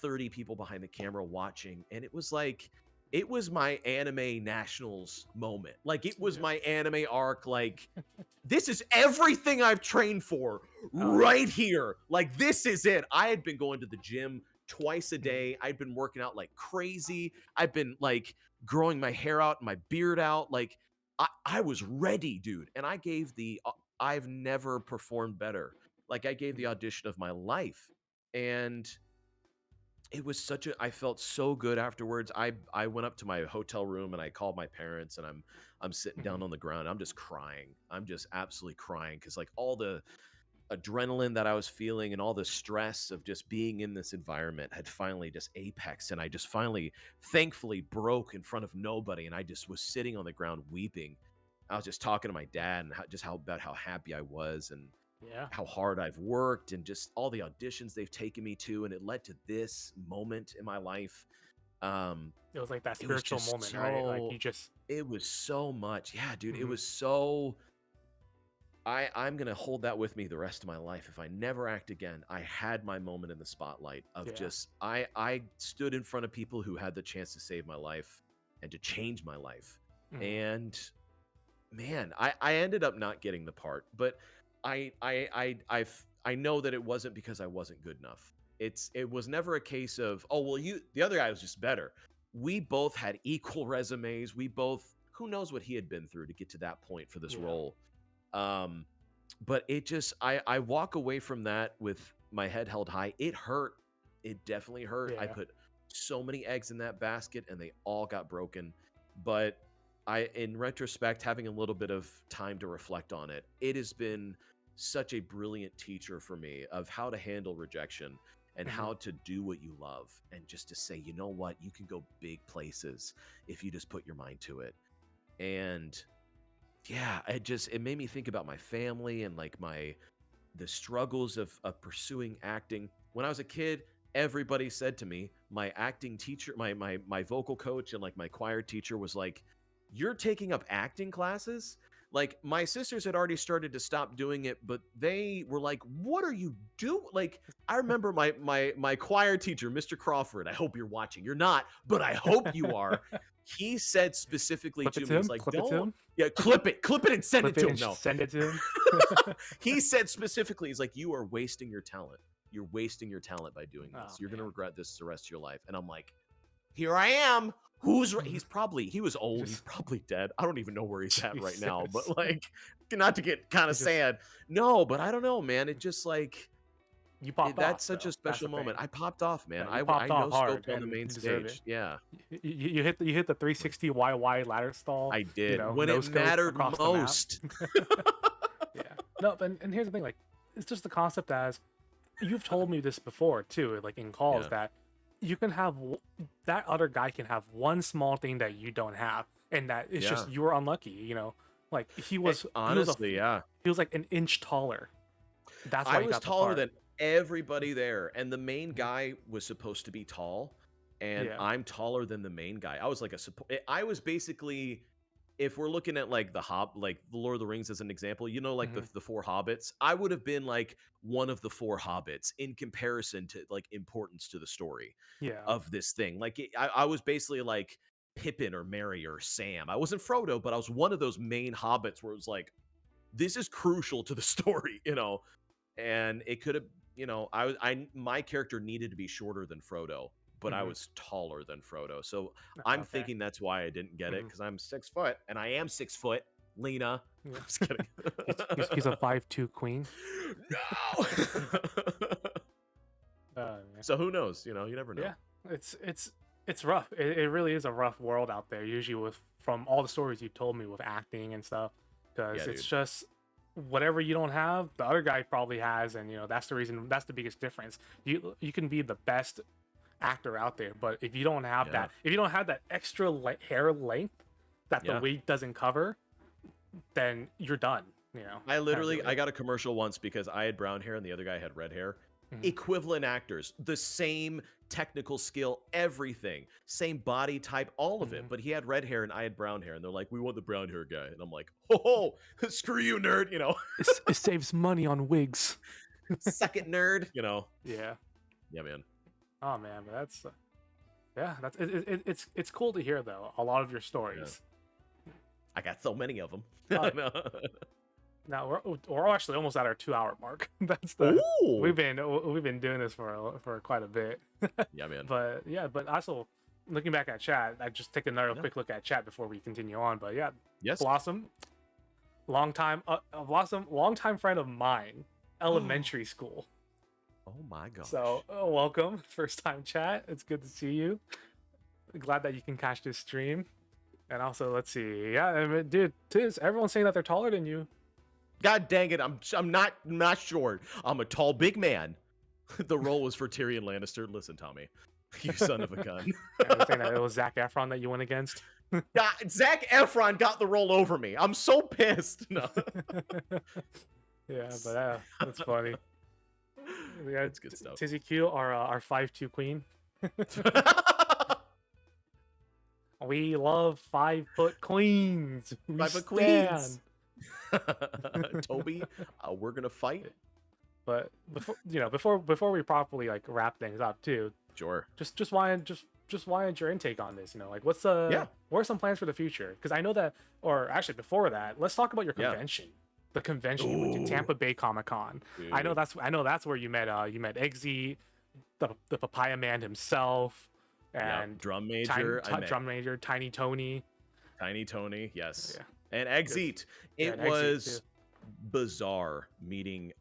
S3: 30 people behind the camera watching, and it was like it was my anime nationals moment. Like it was
S1: Yeah.
S3: my anime arc. Like this is everything I've trained for
S1: Oh,
S3: right here. Like this is it. I had been going to the gym twice a
S1: Mhm.
S3: day. I'd been working out like crazy. I've been like growing my hair out and my beard out. Like I was ready, dude. And I gave I've never performed better. Like I gave the audition of my life. And it was such a I felt so good afterwards. I went up to my hotel room and I called my parents and I'm sitting down
S1: Mhm.
S3: on the ground. I'm just crying. I'm just absolutely crying cuz like all the adrenaline that I was feeling and all the stress of just being in this environment had finally just apexed and I just finally thankfully broke in front of nobody and I just was sitting on the ground weeping. I was just talking to my dad and how about how happy I was and
S1: Yeah.
S3: how hard I've worked and just all the auditions they've taken me to, and it led to this moment in my life.
S1: It was like that
S3: It was
S1: spiritual
S3: just
S1: moment, right? Like you just.
S3: it was so much. Yeah, dude, it
S1: Mhm.
S3: was so I'm gonna hold that with me the rest of my life. If I never act again, I had my moment in the spotlight of
S1: Yeah.
S3: just I stood in front of people who had the chance to save my life and to change my life.
S1: Mhm.
S3: And man, I ended up not getting the part, but I know that it wasn't because I wasn't good enough. It was never a case of, oh well, the other guy was just better. We both had equal resumes. We both who knows what he had been through to get to that point for this
S1: Yeah.
S3: role. Um, but it just I walk away from that with my head held high. It hurt. It definitely hurt. I
S1: Yeah.
S3: put so many eggs in that basket and they all got broken. But in retrospect, having a little bit of time to reflect on it, it has been such a brilliant teacher for me of how to handle rejection and
S1: Mhm.
S3: how to do what you love and just to say, you know what, you can go big places if you just put your mind to it. And yeah, it made me think about my family and like the struggles of pursuing acting. When I was a kid, everybody said to me, my acting teacher, my vocal coach and like my choir teacher was like, "You're taking up acting classes?" Like my sisters had already started to stop doing it, but they were like, "What are you doing?" Like I remember my choir teacher, Mr. Crawford. I hope you're watching. You're not, but I hope you are. He said specifically
S1: Clip it
S3: to
S1: to
S3: me, he's
S1: him.
S3: like,
S1: Clip it to
S3: "Don't,
S1: him.
S3: yeah, clip it and send it
S1: Clip it
S3: to
S1: and
S3: him." No,
S1: send it to him.
S3: he said specifically, he's like, "You are wasting your talent. You're wasting your talent by doing
S1: Oh
S3: this. You're gonna
S1: man.
S3: regret this the rest of your life." And I'm like, "Here I am." Who's
S1: Mhm.
S3: he was old. He's
S1: Just
S3: probably dead. I don't even know where he's at right now.
S1: Jesus.
S3: But like, not to get kind
S1: It
S3: of
S1: just
S3: sad. No, but I don't know, man. It just like
S1: you popped
S3: that's
S1: off
S3: such a
S1: though. That's
S3: special
S1: the
S3: moment.
S1: thing.
S3: I popped off, man.
S1: Yeah, you
S3: I
S1: popped off
S3: no
S1: hard,
S3: scoped on the
S1: and
S3: main
S1: you deserve it.
S3: stage. Yeah,
S1: You hit the 360 YY ladder stall.
S3: I
S1: You
S3: did
S1: know,
S3: when
S1: no
S3: it
S1: scope
S3: mattered
S1: across the map.
S3: most.
S1: Yeah. No, and here's the thing. Like, it's just the concept as you've told me this before too. Like in calls
S3: Yeah,
S1: that you can have that other guy can have one small thing that you don't have, and that it's
S3: yeah.
S1: just you were unlucky. You know, like
S3: Honestly, yeah.
S1: he was like an inch taller. That's why
S3: I
S1: he
S3: was
S1: got the
S3: taller
S1: part.
S3: than everybody there, and the main
S1: Mhm.
S3: guy was supposed to be tall, and
S1: Yeah.
S3: I'm taller than the main guy. I was like a support. I was basically, if we're looking at like like the Lord of the Rings as an example, you know, like
S1: Hmm.
S3: the four hobbits, I would have been like one of the four hobbits in comparison to like importance to the story
S1: Yeah.
S3: of this thing. Like I was basically like Pippin or Merry or Sam. I wasn't Frodo, but I was one of those main hobbits where it was like, this is crucial to the story, you know. And it could have, you know, my character needed to be shorter than Frodo, but I
S1: Hmm.
S3: was taller than Frodo. So I'm
S1: Okay.
S3: thinking that's why I didn't get it,
S1: Hmm.
S3: because I'm 6 foot and I am 6 foot. Lena.
S1: Yeah.
S3: Just kidding.
S1: He's a 5'2" queen.
S3: No.
S1: Man.
S3: So who knows? You know, you never know.
S1: Yeah, it's rough. It really is a rough world out there. Usually, with from all the stories you've told me with acting and stuff, because
S3: Yeah,
S1: it's
S3: dude.
S1: just whatever you don't have, the other guy probably has, and you know that's the reason. That's the biggest difference. You can be the best actor out there, but if you don't have
S3: Yeah.
S1: that, if you don't have that extra hair length that the
S3: Yeah.
S1: wig doesn't cover, then you're done. You know,
S3: I literally
S1: casually.
S3: I got a commercial once because I had brown hair and the other guy had red hair.
S1: Mhm.
S3: Equivalent actors, the same technical skill, everything, same body type, all of it.
S1: Mhm.
S3: But he had red hair and I had brown hair, and they're like, "We want the brown hair guy," and I'm like, "Oh, screw you, nerd!" You know,
S1: It saves money on wigs.
S3: suck it, nerd. You know,
S1: Yeah.
S3: yeah, man.
S1: Oh man, but that's Yeah, it's cool to hear though. A lot of your stories.
S3: I got so many of them.
S1: Uh,
S3: No.
S1: Now we're actually almost at our 2 hour mark. That's the
S3: Ooh.
S1: we've been doing this for quite a bit.
S3: Yeah, man.
S1: But also looking back at chat, I just take another quick look at chat before we continue on. But yeah,
S3: Yes.
S1: Blossom, longtime friend of mine, elementary school.
S3: Oh my gosh.
S1: So welcome, first time chat. It's good to see you. Glad that you can catch this stream. And also, let's see. Yeah, I mean, dude, Tiz, everyone's saying that they're taller than you.
S3: God dang it! I'm not short. I'm a tall, big man. The role was for Tyrion Lannister. Listen, Tommy, you son of a gun.
S1: They're saying that it was Zac Efron that you went against.
S3: Yeah, Zac Efron got the role over me. I'm so pissed. No.
S1: Yeah, but that's funny. Yeah,
S3: That's good stuff.
S1: TizziQ, our 5'2" queen. We love 5-foot queens.
S3: 5-foot queens. Toby, we're gonna fight.
S1: But before we properly like wrap things up too.
S3: Sure.
S1: Just wanted your intake on this. Like what are some plans for the future? Because I know that, or actually before that, let's talk about your convention. The convention you went to, Tampa Bay Comic-Con. I know that's where you met Eggsy, the Papaya Man himself, and
S3: Drum Major,
S1: Drum Major, Tiny Tony,
S3: yes, and Exit. It was bizarre meeting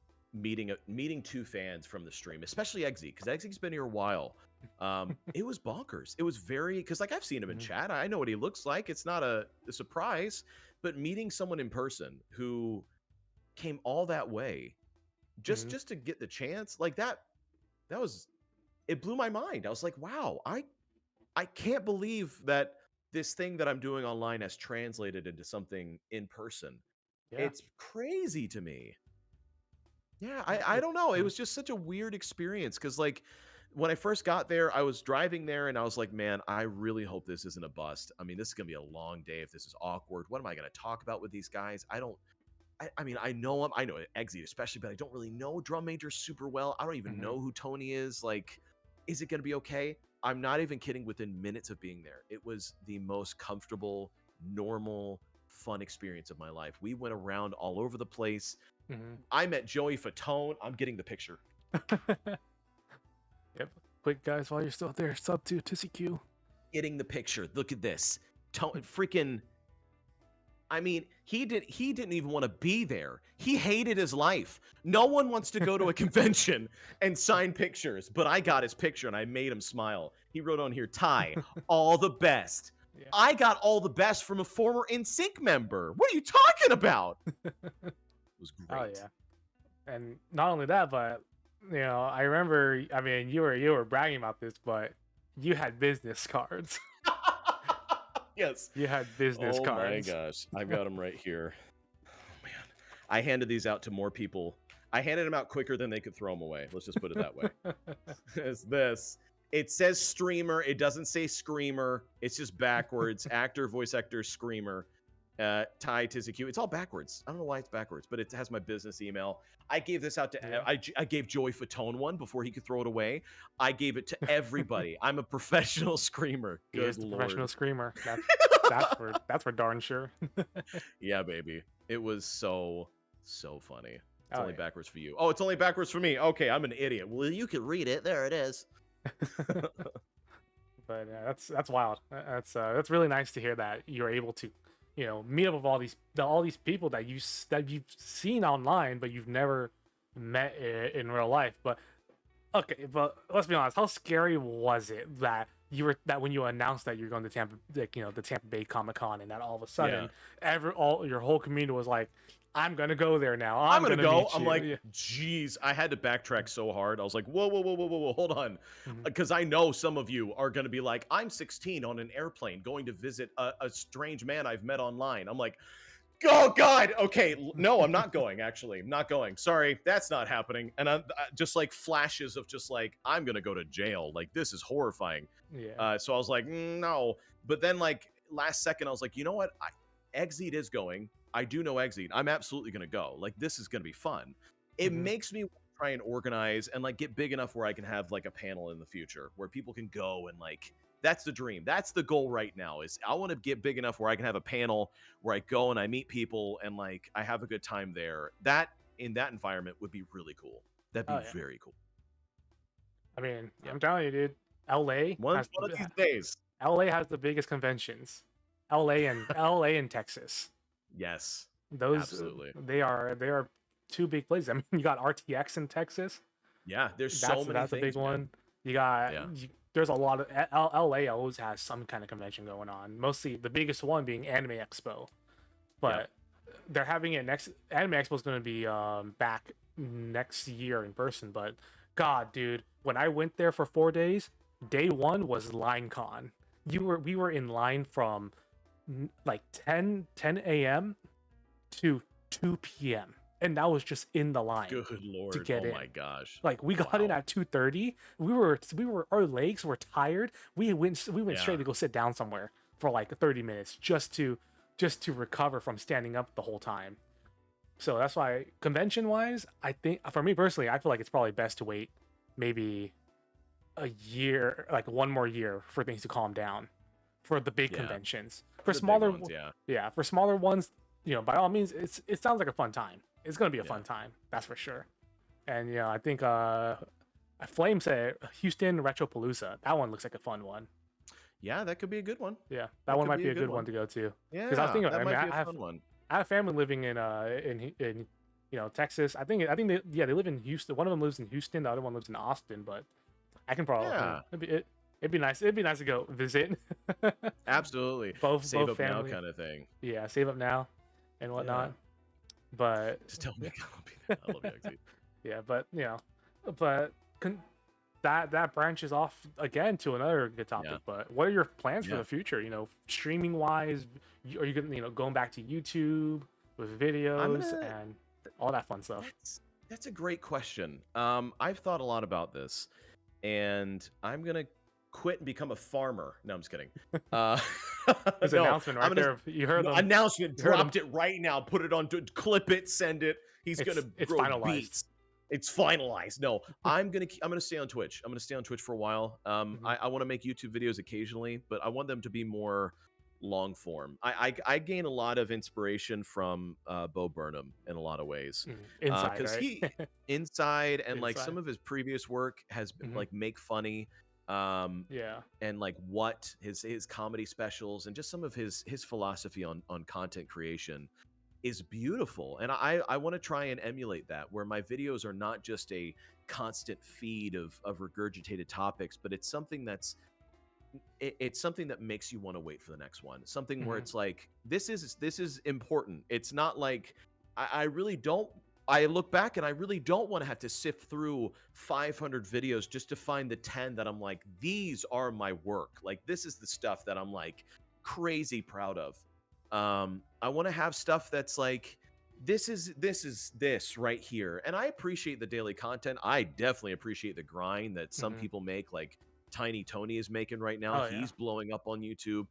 S3: two fans from the stream, especially Exit, because Exit's been here a while. It was bonkers. It was very, because like I've seen him in chat, I know what he looks like. It's not a surprise, but meeting someone in person who came all that way just to get the chance like that was, it blew my mind. I was like, wow, I can't believe that this thing that I'm doing online has translated into something in person. It's crazy to me. I don't know, it was just such a weird experience, because like when I first got there, I was driving there and I was like, man, I really hope this isn't a bust. I mean, this is gonna be a long day if this is awkward. What am I gonna talk about with these guys? I mean, I know Exit especially, but I don't really know Drum Major super well. I don't even know who Tony is. Like, is it going to be okay? I'm not even kidding. Within minutes of being there, it was the most comfortable, normal, fun experience of my life. We went around all over the place. I met Joey Fatone. I'm getting the picture.
S1: Yep. Quick, guys, while you're still there, sub to TizziQ.
S3: Getting the picture. Look at this. Freaking... I mean, he didn't even want to be there. He hated his life. No one wants to go to a convention and sign pictures, but I got his picture and I made him smile. He wrote on here, Ty, all the best. Yeah. I got all the best from a former NSYNC member. What are you talking about? It was great.
S1: Oh yeah. And not only that, but I remember, I mean, you were bragging about this, but you had business cards.
S3: Yes.
S1: You had business cards.
S3: Oh my gosh. I've got them right here. Oh man. I handed these out to more people. I handed them out quicker than they could throw them away. Let's just put it that way. It's this. It says streamer. It doesn't say screamer. It's just backwards. Actor, voice actor, screamer. Ty, TizziQ. It's all backwards. I don't know why it's backwards, but it has my business email. I gave this out to, I gave Joey Fatone one before he could throw it away. I gave it to everybody. I'm a professional screamer.
S1: He is the professional screamer. That's for darn sure.
S3: Yeah, baby. It was so funny. It's only backwards for you. Oh, it's only backwards for me. Okay, I'm an idiot. Well, you can read it. There it is.
S1: But that's wild. That's really nice to hear that you're able to meet up with all these people that you've seen online, but you've never met in real life. But okay, but let's be honest, how scary was it that when you announced that you're going to Tampa, the Tampa Bay Comic-Con, and that all of a sudden your whole community was like, I'm gonna go there now. I'm gonna go.
S3: I'm like, geez, I had to backtrack so hard. I was like, whoa, hold on, because I know some of you are gonna be like, I'm 16 on an airplane going to visit a strange man I've met online. I'm like, oh God, okay, no, I'm not going. Actually, I'm not going. Sorry, that's not happening. And I'm just like flashes of just like, I'm gonna go to jail. Like, this is horrifying.
S1: Yeah.
S3: So I was like, no. But then like last second, I was like, you know what? Exit is going. I do know Exit. I'm absolutely going to go. Like, this is going to be fun. It makes me try and organize and like get big enough where I can have like a panel in the future where people can go and like That's the dream. That's the goal right now. Is I want to get big enough where I can have a panel where I go and I meet people and like I have a good time there. That in that environment would be really cool. That'd be
S1: Oh yeah.
S3: very cool.
S1: I mean,
S3: Yep.
S1: I'm telling you, dude. LA
S3: One
S1: has
S3: of these days.
S1: LA has the biggest conventions. LA and Texas.
S3: Yes.
S1: Those
S3: Absolutely.
S1: they are two big places. I mean, you got RTX in Texas.
S3: Yeah, there's
S1: That's
S3: so many
S1: that's a
S3: things,
S1: big
S3: man.
S1: one. You got
S3: Yeah.
S1: there's a lot of LA always has some kind of convention going on. Mostly the biggest one being Anime Expo, but they're having it next. Anime Expo is going to be back next year in person. But God, dude, when I went there for 4 days, day one was LineCon. We were in line from like 10 a.m. to 2 p.m. and that was just in the line.
S3: Good Lord.
S1: To get
S3: oh
S1: in.
S3: my gosh.
S1: Like we got in at 2:30. We were our legs were tired. We went straight to go sit down somewhere for like 30 minutes just to recover from standing up the whole time. So that's why convention wise, I think for me personally, I feel like it's probably best to wait maybe a year, like one more year for things to calm down for the big conventions. For
S3: The big
S1: smaller
S3: ones,
S1: for smaller ones, by all means, it sounds like a fun time. It's gonna be a fun time, that's for sure. And I think Flame said Houston Retropalooza. That one looks like a fun one.
S3: Yeah, that could be a good one.
S1: Yeah, that one might be a good one to go to.
S3: Yeah,
S1: because I was thinking,
S3: that might be a fun one.
S1: I have family living in Texas. I think they live in Houston. One of them lives in Houston. The other one lives in Austin. But I can probably it'd be nice. It'd be nice to go visit.
S3: Absolutely.
S1: both
S3: Save up
S1: family.
S3: now kind of thing.
S1: Yeah, save up now and whatnot. But
S3: just tell me I'll be there. I love you, XZ.
S1: Yeah, but that branches off again to another good topic.
S3: Yeah.
S1: But what are your plans for the future? Streaming wise, are you gonna going back to YouTube with videos and all that fun stuff?
S3: That's a great question. I've thought a lot about this, and I'm gonna quit and become a farmer. No, I'm just kidding.
S1: There's an announcement right there. You heard them.
S3: Announcement. Dropped it right now. Put it on. Clip it. Send it. It's grow
S1: finalized.
S3: Beats. It's finalized. No, I'm gonna stay on Twitch. I'm gonna stay on Twitch for a while. I want to make YouTube videos occasionally, but I want them to be more long form. I gain a lot of inspiration from Bo Burnham in a lot like some of his previous work has been like Make Funny, and like what his comedy specials and just some of his philosophy on content creation is beautiful. And I want to try and emulate that, where my videos are not just a constant feed of regurgitated topics, but it's something that makes you want to wait for the next one. Something where it's like, this is important. It's not like I look back and I really don't want to have to sift through 500 videos just to find the 10 that I'm like, these are my work. Like, this is the stuff that I'm like crazy proud of. I want to have stuff that's like, this is this right here. And I appreciate the daily content. I definitely appreciate the grind that some people make, like Tiny Tony is making right now. He's blowing up on YouTube.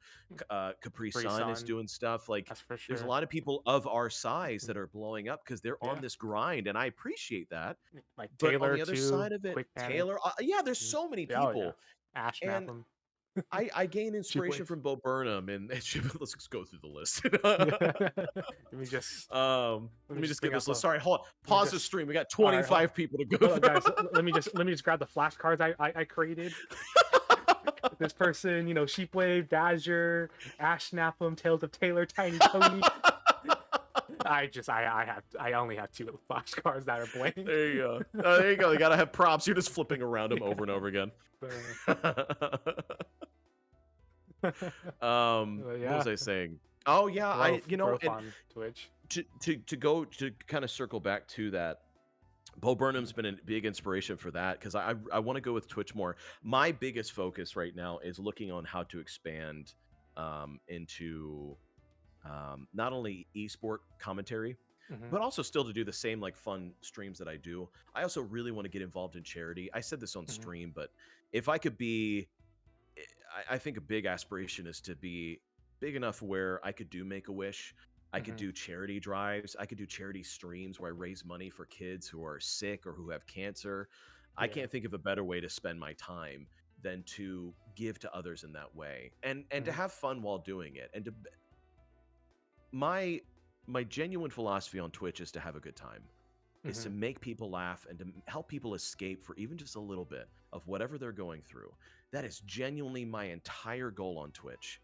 S3: Capri Sun is doing stuff. Like, there's a lot of people of our size that are blowing up because they're on this grind, and I appreciate that.
S1: Like
S3: But
S1: Taylor,
S3: on the other side of it, Taylor, there's so many people.
S1: Ash Mapham.
S3: I gain inspiration from Bo Burnham, and let's just go through the list.
S1: Let me just
S3: get this list. Sorry, hold on. Pause the stream. We got 25 people to go.
S1: Guys, let me just grab the flashcards I created. This person, Sheepwave, Badger, Ash Snapham, Tales of Taylor, Tiny Tony. I only have 2 flashcards that are blank.
S3: There you go. There you go. You gotta have props. You're just flipping around them over and over again. What was I saying? Oh yeah,
S1: Twitch.
S3: To kind of circle back to that, Bo Burnham's been a big inspiration for that, because I want to go with Twitch more. My biggest focus right now is looking on how to expand into not only esport commentary, but also still to do the same like fun streams that I do. I also really want to get involved in charity. I said this on stream, but if I could be, I think a big aspiration is to be big enough where I could do Make-A-Wish. I could do charity drives. I could do charity streams where I raise money for kids who are sick or who have cancer. I can't think of a better way to spend my time than to give to others in that way, and to have fun while doing it. And to my genuine philosophy on Twitch is to have a good time, is to make people laugh and to help people escape for even just a little bit of whatever they're going through. That is genuinely my entire goal on Twitch,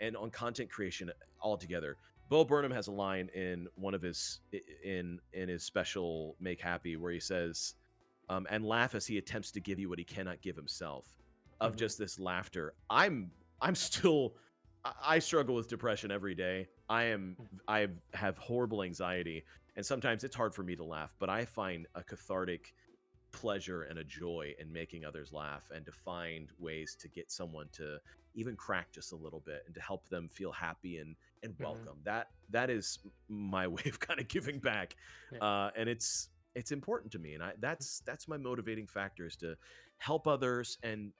S3: and on content creation altogether. Bo Burnham has a line in one of his in his special Make Happy where he says, and laugh as he attempts to give you what he cannot give himself. Of just this laughter. I'm still, I struggle with depression every day. I have horrible anxiety, and sometimes it's hard for me to laugh, but I find a cathartic pleasure and a joy in making others laugh, and to find ways to get someone to even crack just a little bit and to help them feel happy and welcome. That is my way of kind of giving back. And it's important to me, and that's my motivating factor, is to help others. And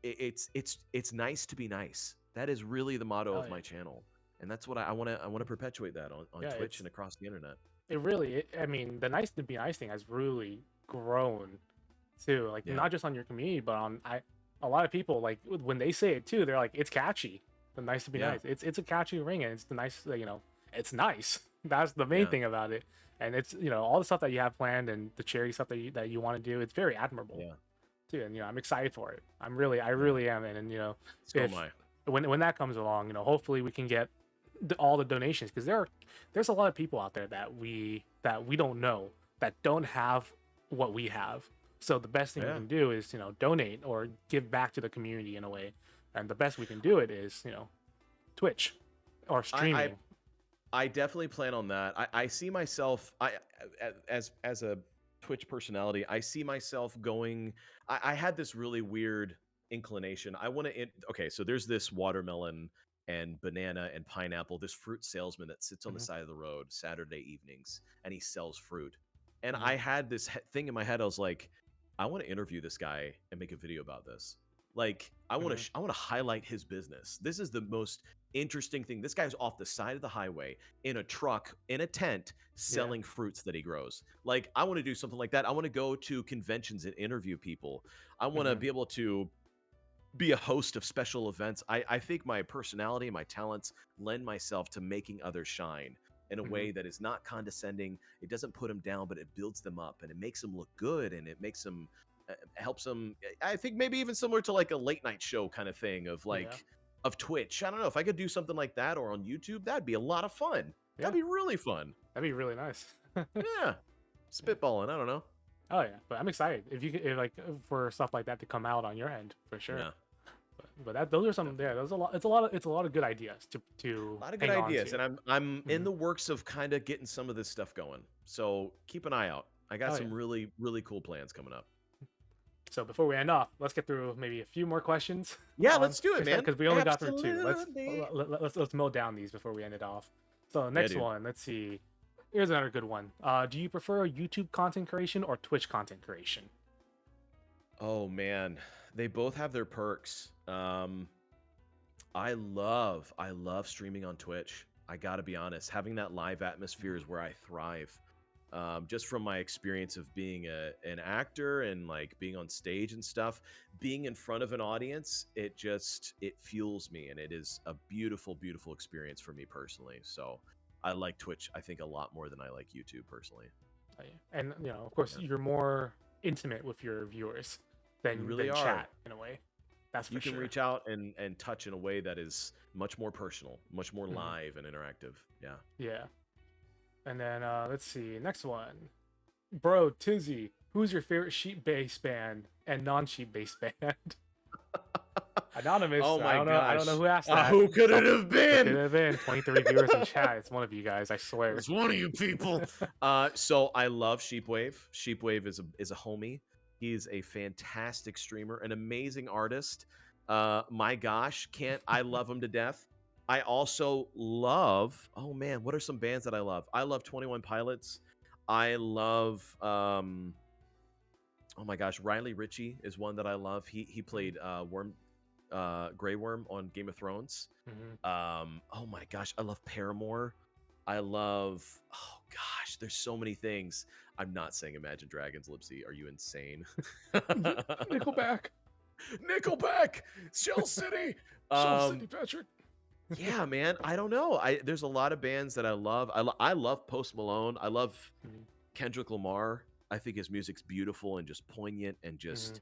S3: it's nice to be nice. That is really the motto of my channel, and that's what I want to perpetuate that on Twitch and across the internet.
S1: It really, I mean, the nice to be nice thing has really grown too. Like not just on your community, but on a lot of people, like when they say it too, they're like, it's catchy. The nice to be nice. It's a catchy ring, and it's the nice, it's nice. That's the main thing about it. And it's, all the stuff that you have planned and the charity stuff that you want to do, it's very admirable. Too. And I'm excited for it. I really am. And when that comes along, hopefully we can get all the donations, because there's a lot of people out there that we don't know, that don't have what we have. So the best thing we can do is donate or give back to the community in a way, and the best we can do it is Twitch or streaming.
S3: I definitely plan on that. I see myself, as a Twitch personality, I see myself going. I had this really weird inclination. I want to. Okay, so there's this watermelon and banana and pineapple, this fruit salesman that sits on the side of the road Saturday evenings, and he sells fruit. And I had this thing in my head. I was like, I want to interview this guy and make a video about this. Like, I want to highlight his business. This is the most interesting thing. This guy's off the side of the highway in a truck, in a tent, selling fruits that he grows. Like, I want to do something like that. I want to go to conventions and interview people. I want to be able to be a host of special events. I think my personality and my talents lend myself to making others shine in a way that is not condescending. It doesn't put them down, but it builds them up, and it makes them look good, and it makes them helps them. I think maybe even similar to like a late night show kind of thing of like of Twitch. I don't know if I could do something like that, or on YouTube. That'd be a lot of fun. That'd be really fun.
S1: That'd be really nice.
S3: Spitballing. I don't know.
S1: Oh yeah, but I'm excited for stuff like that to come out on your end for sure. But those are some. Those a lot. It's a lot of good ideas to.
S3: A lot of good ideas, and I'm in the works of kind of getting some of this stuff going. So keep an eye out. I got some really cool plans coming up.
S1: So before we end off, let's get through maybe a few more questions.
S3: Yeah, let's do it, man.
S1: Because we only got through 2. Let's mow down these before we end it off. So next one, let's see. Here's another good one. Do you prefer YouTube content creation or Twitch content creation?
S3: Oh man, they both have their perks. I love streaming on Twitch. I gotta be honest, having that live atmosphere is where I thrive. Just from my experience of being an actor and like being on stage and stuff, being in front of an audience, it fuels me, and it is a beautiful experience for me personally. So I like Twitch, I think, a lot more than I like YouTube personally.
S1: And of course, you're more intimate with your viewers than chat in a way. That's for sure.
S3: You can reach out and touch in a way that is much more personal, much more live and interactive.
S1: Yeah. And then let's see, next one. Bro, Tizzy, who's your favorite sheep-based band and non-sheep-based band? Anonymous.
S3: Oh my gosh.
S1: I don't know who asked that.
S3: Who could it have been?
S1: Could have been 23 viewers in chat. It's one of you guys, I swear.
S3: It's one of you people. So I love Sheepwave. Sheepwave is a homie. He's a fantastic streamer, an amazing artist. My gosh, I love him to death. I also love, oh man, what are some bands that I love? I love 21 Pilots. I love, oh my gosh, Riley Ritchie is one that I love. He played Grey Worm on Game of Thrones. Oh my gosh, I love Paramore. I love, oh gosh, there's so many things. I'm not saying Imagine Dragons, Lipsy. Are you insane?
S1: Nickelback.
S3: Nickelback, Shell City.
S1: Patrick.
S3: Yeah, man. I don't know. There's a lot of bands that I love. I love Post Malone. I love
S1: Mhm.
S3: Kendrick Lamar. I think his music's beautiful and just poignant and just
S1: Mhm.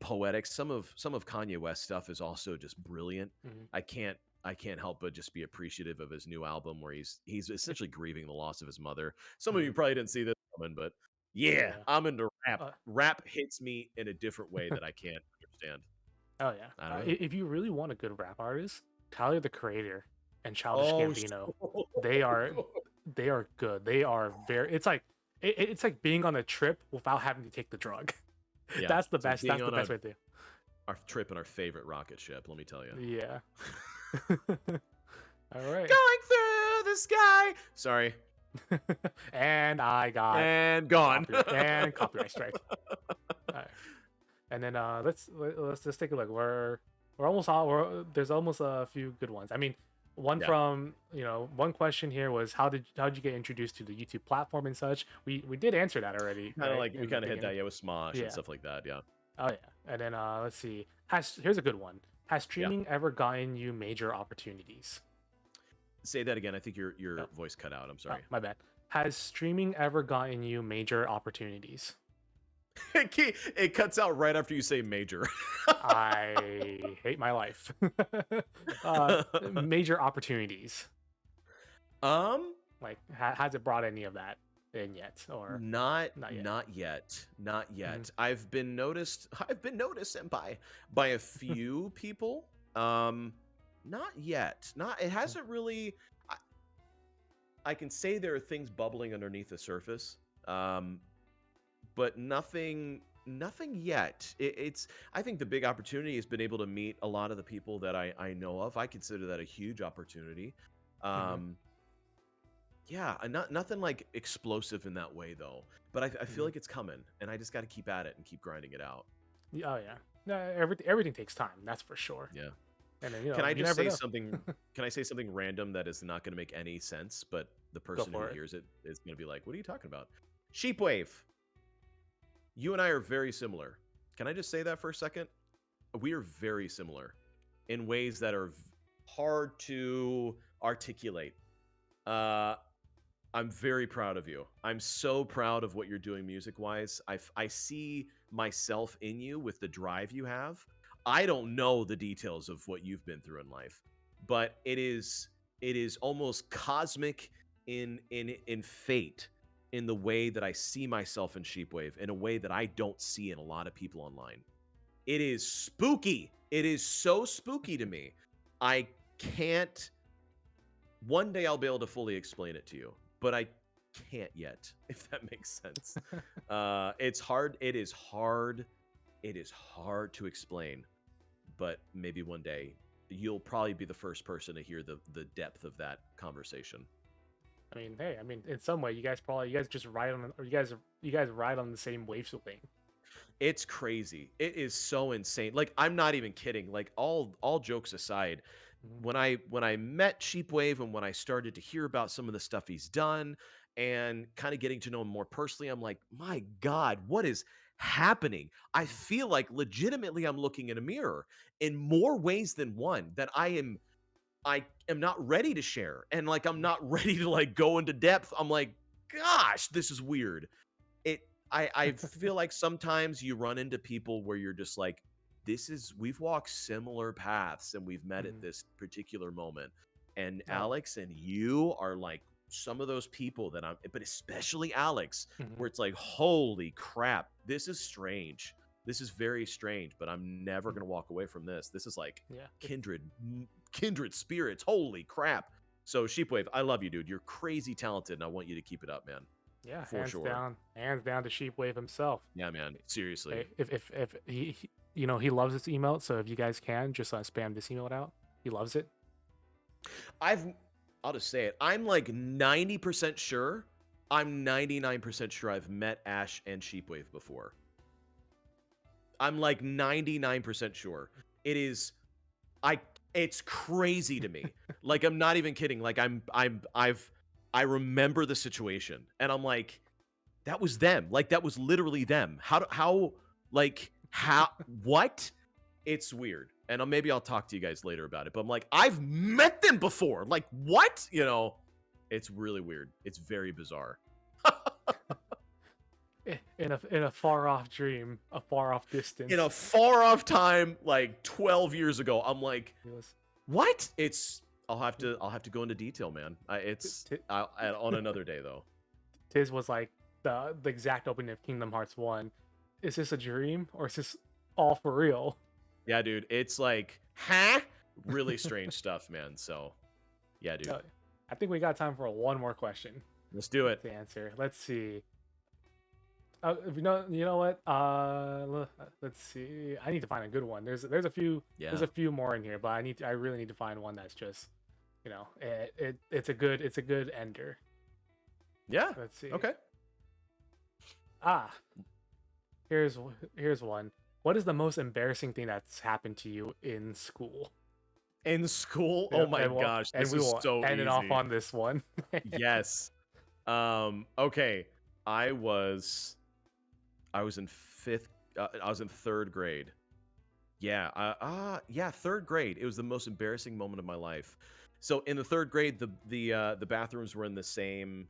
S3: poetic. Some of Kanye West stuff is also just brilliant.
S1: Mhm.
S3: I can't help but just be appreciative of his new album where he's essentially grieving the loss of his mother. Some of you
S1: Mhm.
S3: probably didn't see this coming, but yeah,
S1: Yeah.
S3: I'm into rap.
S1: Uh,
S3: Rap hits me in a different way that I can't understand.
S1: oh yeah.
S3: I don't know.
S1: If you really want a good rap artist, Tyler the Creator and Childish
S3: Oh,
S1: Gambino, they are they are good. They are very. It's like it's like being on a trip without having to take the drug.
S3: yeah.
S1: That's the
S3: It's like
S1: best.
S3: being
S1: That's the
S3: on
S1: best way to.
S3: our trip in our favorite rocket ship. Let me tell you.
S1: Yeah. All right.
S3: Going through the sky. Sorry.
S1: And I got
S3: And gone.
S1: copyright strike. All right. And then let's just take a look. We're almost all there's almost a few good ones. I mean, one
S3: Yeah.
S1: from one question here was how did you get introduced to the YouTube platform and such? We did answer that already.
S3: Kind of
S1: right,
S3: like
S1: in
S3: we
S1: the
S3: kind of hit
S1: beginning.
S3: that, with Smosh
S1: Yeah.
S3: and stuff like that. Yeah.
S1: Oh yeah. And then let's see. Here's a good one. Has streaming ever gotten you major opportunities?
S3: Say that again. I think your
S1: Oh.
S3: voice cut out. I'm
S1: Oh,
S3: sorry.
S1: my bad. Has streaming ever gotten you major opportunities?
S3: It cuts out right after you say major.
S1: I hate my life. Major opportunities. Like, has it brought any of that in yet, or
S3: not
S1: not yet?
S3: not yet. Not yet. I've been noticed and by a few people. Not yet. It hasn't really. I can say there are things bubbling underneath the surface. But nothing yet. I think the big opportunity has been able to meet a lot of the people that I know of. I consider that a huge opportunity. Yeah, nothing like explosive in that way though. But I feel like it's coming, and I just got to keep at it and keep grinding it out.
S1: Oh yeah. No, everything takes time. That's for sure.
S3: Yeah.
S1: And then
S3: Can I
S1: you
S3: just
S1: never
S3: say
S1: know.
S3: something? Can I say something random that is not going to make any sense, but the person who hears it is going to be like, "What are you talking about?" Sheepwave. You and I are very similar. Can I just say that for a second? We are very similar in ways that are hard to articulate. I'm very proud of you. I'm so proud of what you're doing music-wise. I see myself in you with the drive you have. I don't know the details of what you've been through in life, but it is almost cosmic in fate, in the way that I see myself in Sheepwave, in a way that I don't see in a lot of people online. It is spooky. It is so spooky to me. I can't. One day I'll be able to fully explain it to you, but I can't yet, if that makes sense. It's hard. It is hard. It is hard to explain, but maybe one day you'll probably be the first person to hear the depth of that conversation.
S1: I mean, hey, in some way, you guys just ride on, or you guys ride on the same wavelength.
S3: It's crazy. It is so insane. Like, I'm not even kidding. Like, all jokes aside, when I met Sheepwave and when I started to hear about some of the stuff he's done and kind of getting to know him more personally, I'm like, my God, what is happening? I feel like legitimately I'm looking in a mirror in more ways than one that I am not ready to share. And like, I'm not ready to like go into depth. I'm like, gosh, this is weird. I feel like sometimes you run into people where you're just like, we've walked similar paths and we've met at this particular moment. And Alex and you are like some of those people that but especially Alex, where it's like, holy crap, this is strange. This is very strange, but I'm never going to walk away from this. This is like kindred spirits. Holy crap. So Sheepwave, I love you, dude. You're crazy talented, and I want you to keep it up, man.
S1: Yeah,
S3: for sure.
S1: Hands down to Sheepwave himself.
S3: Yeah, man. Seriously.
S1: If he he loves this emote, so if you guys can just spam this emote out, he loves it.
S3: I'll just say it. I'm like 90% sure. I'm 99% sure I've met Ash and Sheepwave before. I'm like 99% sure. It's crazy to me. Like, I'm not even kidding. Like, I remember the situation and I'm like, that was them. Like, that was literally them. What? It's weird. And maybe I'll talk to you guys later about it. But I'm like, I've met them before. Like, what? You know, it's really weird. It's very bizarre.
S1: In a far off dream, a far off distance.
S3: In a far off time, like 12 years ago, I'm like, what? I'll have to go into detail, man. On another day though.
S1: Tiz was like the exact opening of Kingdom Hearts 1. Is this a dream or is this all for real?
S3: Yeah, dude. It's like, huh? Really strange stuff, man. So, yeah, dude.
S1: I think we got time for one more question.
S3: Let's do it.
S1: To answer. Let's see. You know what? Let's see. I need to find a good one. There's a few. Yeah. There's a few more in here, but I really need to find one that's just, you know, it's a good ender.
S3: Yeah.
S1: Let's see.
S3: Okay.
S1: Here's one. What is the most embarrassing thing that's happened to you in school?
S3: In school? Yeah, oh my gosh, this is so easy.
S1: End it off on this one.
S3: Yes. Okay. I was in third grade. Yeah. Third grade. It was the most embarrassing moment of my life. So in the third grade, the bathrooms were in the same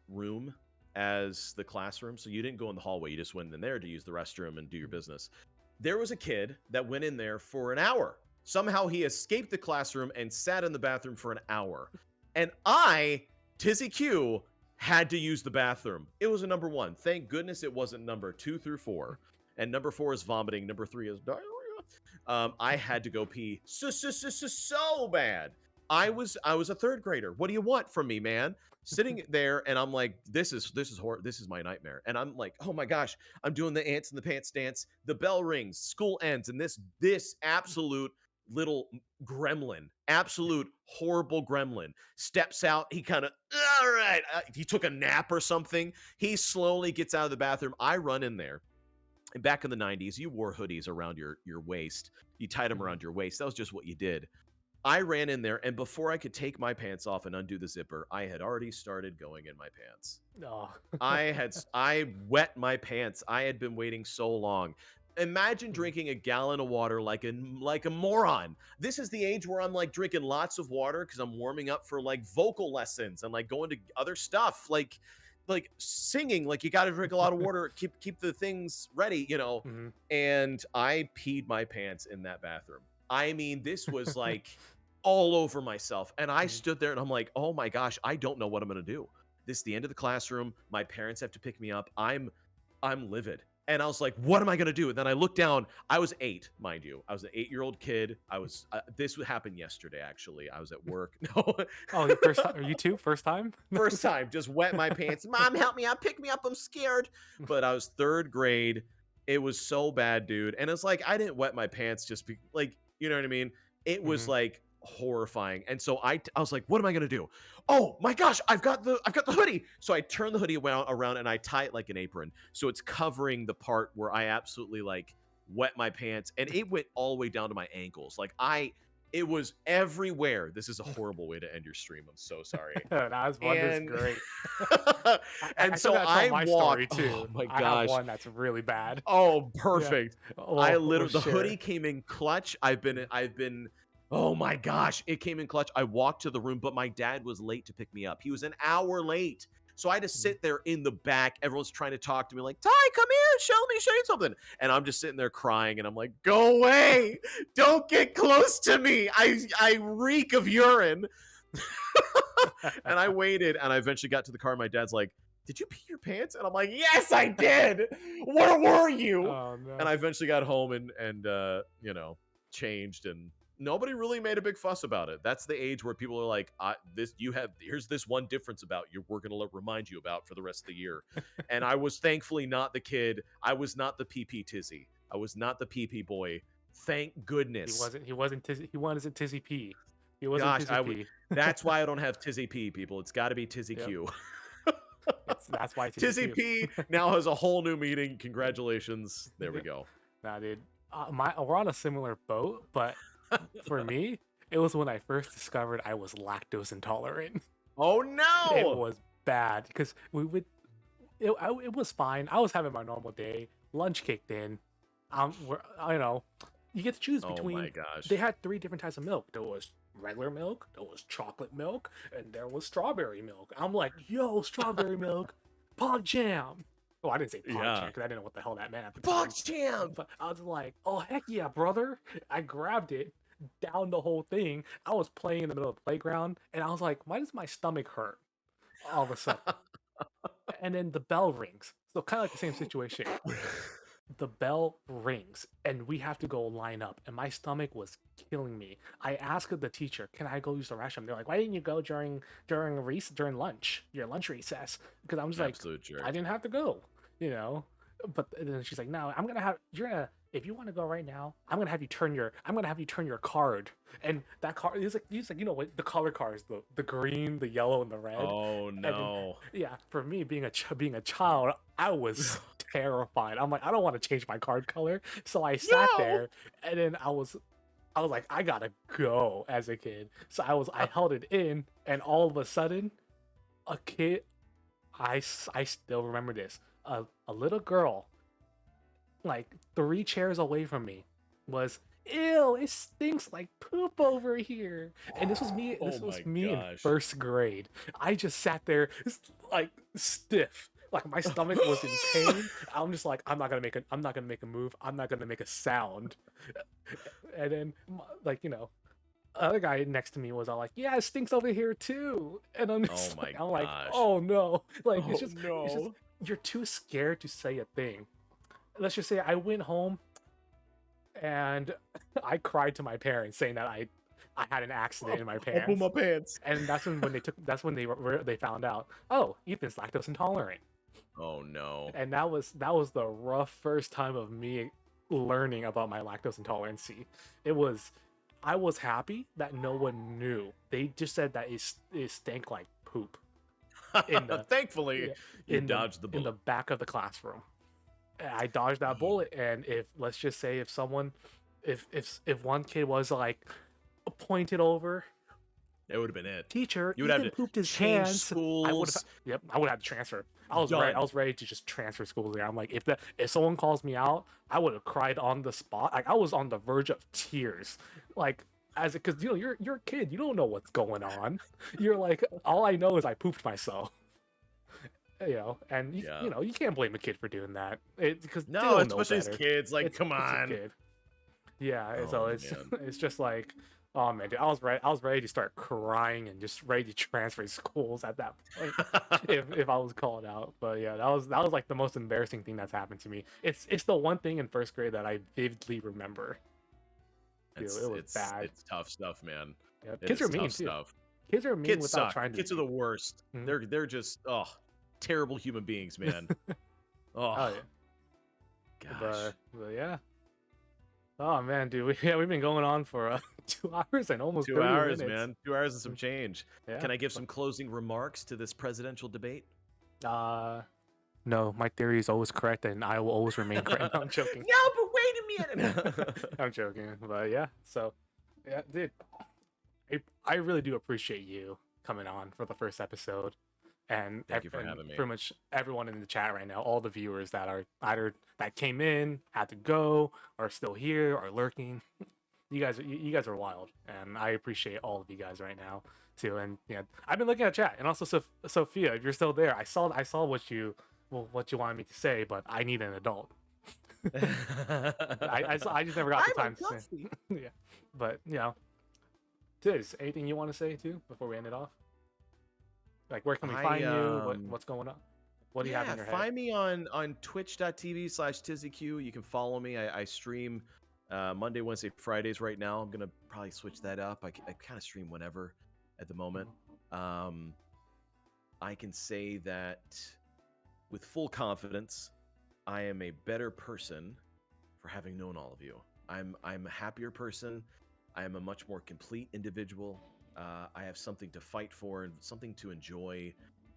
S3: room as the classroom. So you didn't go in the hallway. You just went in there to use the restroom and do your business. There was a kid that went in there for an hour. Somehow he escaped the classroom and sat in the bathroom for an hour. And TizziQ, had to use the bathroom. It was a number 1. Thank goodness it wasn't number 2 through 4. And number 4 is vomiting. Number 3 is diarrhea. I had to go pee so bad. I was a third grader. What do you want from me, man? Sitting there, and I'm like, this is horror. This is my nightmare. And I'm like, oh my gosh, I'm doing the ants in the pants dance. The bell rings, school ends, and this absolute little gremlin, absolute horrible gremlin, steps out. He kind of, all right, he took a nap or something. He slowly gets out of the bathroom. I run in there. And back in the 90s, you wore hoodies around your waist. You tied them around your waist. That was just what you did. I ran in there, and before I could take my pants off and undo the zipper, I had already started going in my pants.
S1: Oh.
S3: I wet my pants. I had been waiting so long. Imagine drinking a gallon of water like a moron. This is the age where I'm like drinking lots of water because I'm warming up for like vocal lessons and like going to other stuff like singing. Like you got to drink a lot of water, keep the things ready, you know. Mm-hmm. And I peed my pants in that bathroom. I mean, this was like all over myself. And I stood there and I'm like, oh my gosh, I don't know what I'm going to do. This is the end of the classroom. My parents have to pick me up. I'm livid. And I was like, what am I going to do? And then I looked down. I was 8, mind you. I was an 8-year-old kid. This would happen yesterday, actually. I was at work. No.
S1: Oh, first time? Are you too? First time?
S3: First time. Just wet my pants. Mom, help me out. Pick me up. I'm scared. But I was third grade. It was so bad, dude. And it's like, I didn't wet my pants just like, you know what I mean? It was like horrifying. And so I was like, what am I going to do? Oh my gosh, I've got the hoodie. So I turn the hoodie around and I tie it like an apron. So it's covering the part where I absolutely like wet my pants, and it went all the way down to my ankles. Like it was everywhere. This is a horrible way to end your stream. I'm so sorry.
S1: That was great.
S3: And so I walked.
S1: Too.
S3: Oh my gosh,
S1: I have one that's really bad.
S3: Oh, perfect. Yeah. I literally the
S1: share.
S3: Hoodie came in clutch. I've been. Oh my gosh, it came in clutch. I walked to the room, but my dad was late to pick me up. He was an hour late. So I had to sit there in the back. Everyone's trying to talk to me like, Ty, come here, show you something. And I'm just sitting there crying, and I'm like, go away. Don't get close to me. I reek of urine. And I waited, and I eventually got to the car. My dad's like, did you pee your pants? And I'm like, yes, I did. Where were you? Oh, no. And I eventually got home and changed, and nobody really made a big fuss about it. That's the age where people are like, here's this one difference about you we're going to remind you about for the rest of the year. And I was thankfully not the kid. I was not the PP Tizzy. I was not the PP boy. Thank goodness.
S1: He wasn't Tizzy. He wasn't Tizzy P. He wasn't Tizzy P.
S3: That's why I don't have Tizzy P, people. It's got to be TizziQ.
S1: That's why
S3: Tizzy P now has a whole new meaning. Congratulations. There we go.
S1: Nah, dude. We're on a similar boat, but for me, it was when I first discovered I was lactose intolerant.
S3: Oh no!
S1: It was bad because it was fine. I was having my normal day. Lunch kicked in. You get to choose
S3: Oh my
S1: between.
S3: gosh.
S1: They had 3 different types of milk. There was regular milk, there was chocolate milk, and there was strawberry milk. I'm like, yo, strawberry milk, Pog Jam. Oh, I didn't say Pog Jam
S3: Yeah.
S1: because I didn't know what the hell that meant at the time.
S3: Box Jam.
S1: But I was like, oh heck yeah, brother! I grabbed it, down the whole thing. I was playing in the middle of the playground, and I was like, why does my stomach hurt all of a sudden? And then the bell rings. So kind of like the same situation. The bell rings and we have to go line up, and my stomach was killing me. I asked the teacher, can I go use the restroom? They're like, why didn't you go during during lunch, your lunch recess? Because I'm just
S3: Absolute
S1: like,
S3: jerk.
S1: I didn't have to go, you know. But then she's like, no, you're gonna, if you want to go right now, I'm gonna have you turn your card. And that card is like, you know what, the color cards, the green, the yellow, and the red.
S3: Oh
S1: And then,
S3: no.
S1: yeah, for me being a child, I was terrified. I'm like, I don't want to change my card color. So I sat
S3: No!
S1: there, and then I was like, I gotta go as a kid. So I held it in, and all of a sudden, a kid, I still remember this. A little girl, like 3 chairs away from me, was, ew, it stinks like poop over here. And this was me. This
S3: Oh
S1: was
S3: my
S1: me in
S3: gosh.
S1: 1st grade. I just sat there, like stiff, like my stomach was in pain. I'm just like, I'm not gonna make a move. I'm not gonna make a sound. And then, like, you know, other guy next to me was all like, yeah, it stinks over here too. And I'm just
S3: Oh my
S1: I'm like,
S3: gosh.
S1: oh no, like
S3: Oh
S1: it's just
S3: no.
S1: you're too scared to say a thing. Let's just say I went home and I cried to my parents saying that I had an accident in my
S3: I'll pull
S1: pants.
S3: my pants.
S1: And that's when they found out, oh, Ethan's lactose intolerant.
S3: Oh no.
S1: And that was the rough first time of me learning about my lactose intolerancy. I was happy that no one knew. They just said that it stank like poop
S3: Thankfully, you dodged the
S1: in the
S3: bullet.
S1: back of the classroom. I dodged that bullet, and if, let's just say, if someone, if one kid was like pointed over,
S3: It would have been it.
S1: teacher,
S3: You would have
S1: Ethan
S3: to
S1: pooped his
S3: change
S1: pants.
S3: schools.
S1: I would have had to transfer. I was
S3: Done.
S1: ready to just transfer schools there. I'm like, if someone calls me out, I would have cried on the spot. Like I was on the verge of tears, like because you know you're a kid, you don't know what's going on. You're like, all I know is I pooped myself. You know, and you know, you can't blame a kid for doing that. Because
S3: No, especially as kids. Like, come
S1: it's a
S3: on.
S1: kid. Yeah,
S3: Oh,
S1: so it's
S3: man.
S1: it's just like, oh man, dude, I was ready to start crying and just ready to transfer schools at that point if I was called out. But yeah, that was like the most embarrassing thing that's happened to me. It's the one thing in 1st grade that I vividly remember. Dude, it was bad.
S3: It's tough stuff, man.
S1: Yeah,
S3: It
S1: kids
S3: is
S1: are mean
S3: tough
S1: too.
S3: stuff.
S1: Kids are mean
S3: Kids
S1: without
S3: suck.
S1: trying to.
S3: Kids are the worst.
S1: Mhm.
S3: They're just terrible human beings, man.
S1: Oh
S3: Oh,
S1: yeah.
S3: gosh.
S1: But yeah. Oh man, dude, we've been going on for 2 hours and almost
S3: 2
S1: 30
S3: hours,
S1: minutes.
S3: man. 2 hours and some change.
S1: Yeah.
S3: Can I give some closing remarks to this presidential debate?
S1: No, my theory is always correct, and I will always remain correct. No, I'm joking.
S3: No, but wait a minute.
S1: I'm joking, but yeah. So, yeah, dude, I really do appreciate you coming on for the first episode, and
S3: Thank you for having me.
S1: Pretty much everyone in the chat right now, all the viewers that are either that came in, had to go, or still here, or lurking. You guys are wild, and I appreciate all of you guys right now too. And yeah, I've been looking at chat, and also Sophia, if you're still there, I saw what you wanted me to say, but I need an adult. I just never got the time to say. Yeah, but you know, Tiz, anything you want to say too before we end it off? Like, where can we find you? What's going on? What do you have in your head?
S3: Find me on twitch.tv/TizziQ. You can follow me. I stream Monday, Wednesday, Fridays right now. I'm gonna probably switch that up. I kind of stream whenever at the moment. I can say that with full confidence, I am a better person for having known all of you. I'm a happier person. I am a much more complete individual. I have something to fight for and something to enjoy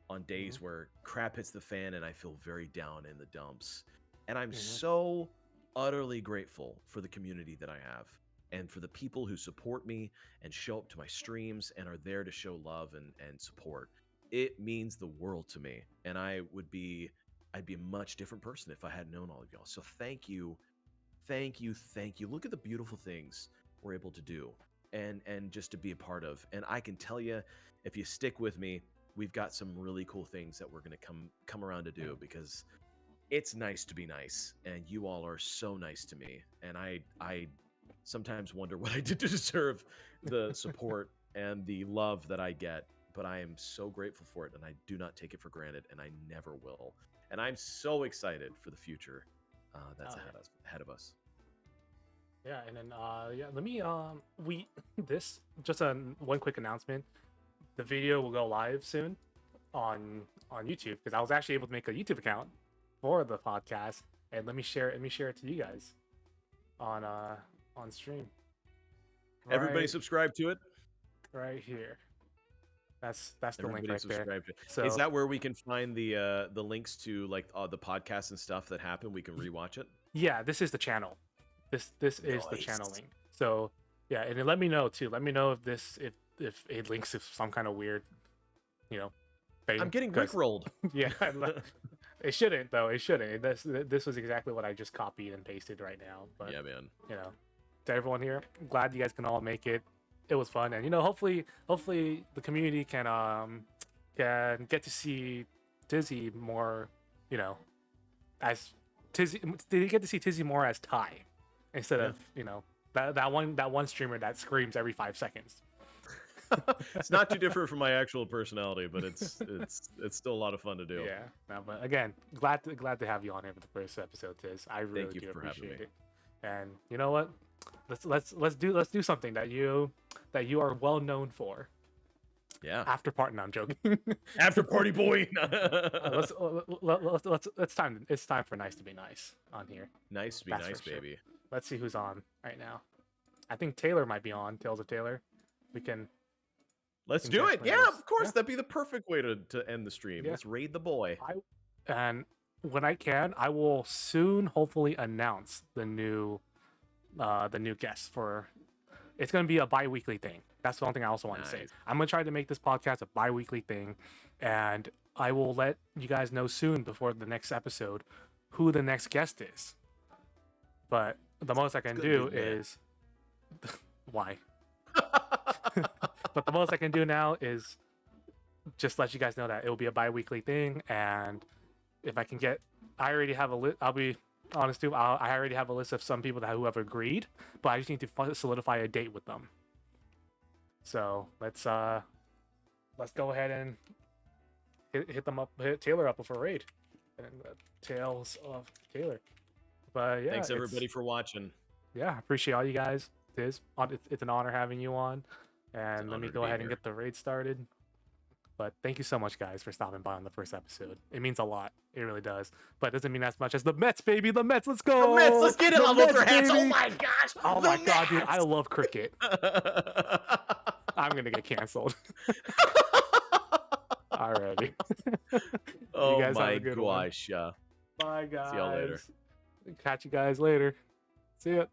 S3: on days where crap hits the fan and I feel very down in the dumps. And I'm so utterly grateful for the community that I have and for the people who support me and show up to my streams and are there to show love and support. It means the world to me. And I'd be a much different person if I had known all of y'all. So thank you thank you. Look at the beautiful things we're able to do and just to be a part of. And I can tell you, if you stick with me, we've got some really cool things that we're going to come around to do, because it's nice to be nice, and you all are so nice to me. And I sometimes wonder what I did to deserve the support and the love that I get, but I am so grateful for it, and I do not take it for granted, and I never will. And I'm so excited for the future that's ahead of us.
S1: Yeah, and then yeah, let me we this just one quick announcement. The video will go live soon on YouTube, because I was actually able to make a YouTube account for the podcast, and let me share it to you guys on stream.
S3: Everybody subscribe to it.
S1: Right here. That's the
S3: Everybody
S1: link right there.
S3: subscribe to it.
S1: So
S3: Is that where we can find the links to like the podcasts and stuff that happen? We can rewatch it.
S1: yeah, this is the channel. This is the channel
S3: Nice.
S1: link. So yeah, and then let me know too. Let me know if it links to some kind of weird, thing.
S3: I'm getting
S1: 'cause-
S3: rickrolled.
S1: Yeah, it shouldn't though. It shouldn't. This was exactly what I just copied and pasted right now. But
S3: Yeah, man.
S1: To everyone here, I'm glad you guys can all make it. It was fun, and hopefully the community can get to see Tizzy more. As Tizzy, they get to see Tizzy more as Ty, instead of that one streamer that screams every 5 seconds.
S3: It's not too different from my actual personality, but it's still a lot of fun to do.
S1: Yeah, no, but again, glad to have you on here for the first episode, Tiz. I really
S3: Thank you
S1: do
S3: for having
S1: appreciate
S3: me.
S1: it. And you know what? Let's do something that you are well known for.
S3: Yeah.
S1: After party, no, I'm joking.
S3: After party boy.
S1: It's time for nice to be nice on here.
S3: Nice to be
S1: That's
S3: nice,
S1: for sure.
S3: baby.
S1: Let's see who's on right now. I think Taylor might be on. Tales of Taylor. We can.
S3: Let's
S1: can
S3: do
S1: check
S3: it.
S1: my
S3: Yeah,
S1: news.
S3: of course.
S1: Yeah.
S3: That'd be the perfect way to end the stream.
S1: Yeah.
S3: Let's raid the boy.
S1: And when I can, I will soon hopefully announce the new guests for. It's going to be a bi-weekly thing. That's the one thing I also want to say.
S3: Nice.
S1: I'm going to try to make this podcast a bi-weekly thing, and I will let you guys know soon before the next episode who the next guest is. But the most I can do is why. But the most I can do now is just let you guys know that it will be a bi-weekly thing, and if I can get, I already have a list. I'll be honest too. I already have a list of some people who have agreed, but I just need to solidify a date with them. So let's go ahead and hit Taylor up with a raid, and Tales of Taylor. But yeah,
S3: Thanks everybody for watching.
S1: Yeah, I appreciate all you guys. It's an honor having you on, and let me go ahead and get the raid started. But thank you so much, guys, for stopping by on the first episode. It means a lot. It really does. But it doesn't mean as much as the Mets, baby. The Mets, let's go.
S3: The Mets, let's get it on both our hats.
S1: Baby.
S3: Oh my gosh.
S1: Oh
S3: the
S1: my god, dude.
S3: Mets!
S1: I love cricket. I'm going to get canceled. Alrighty.
S3: Oh
S1: guys have
S3: my
S1: a good one.
S3: gosh.
S1: Bye, guys.
S3: See y'all later.
S1: Catch you guys later. See ya.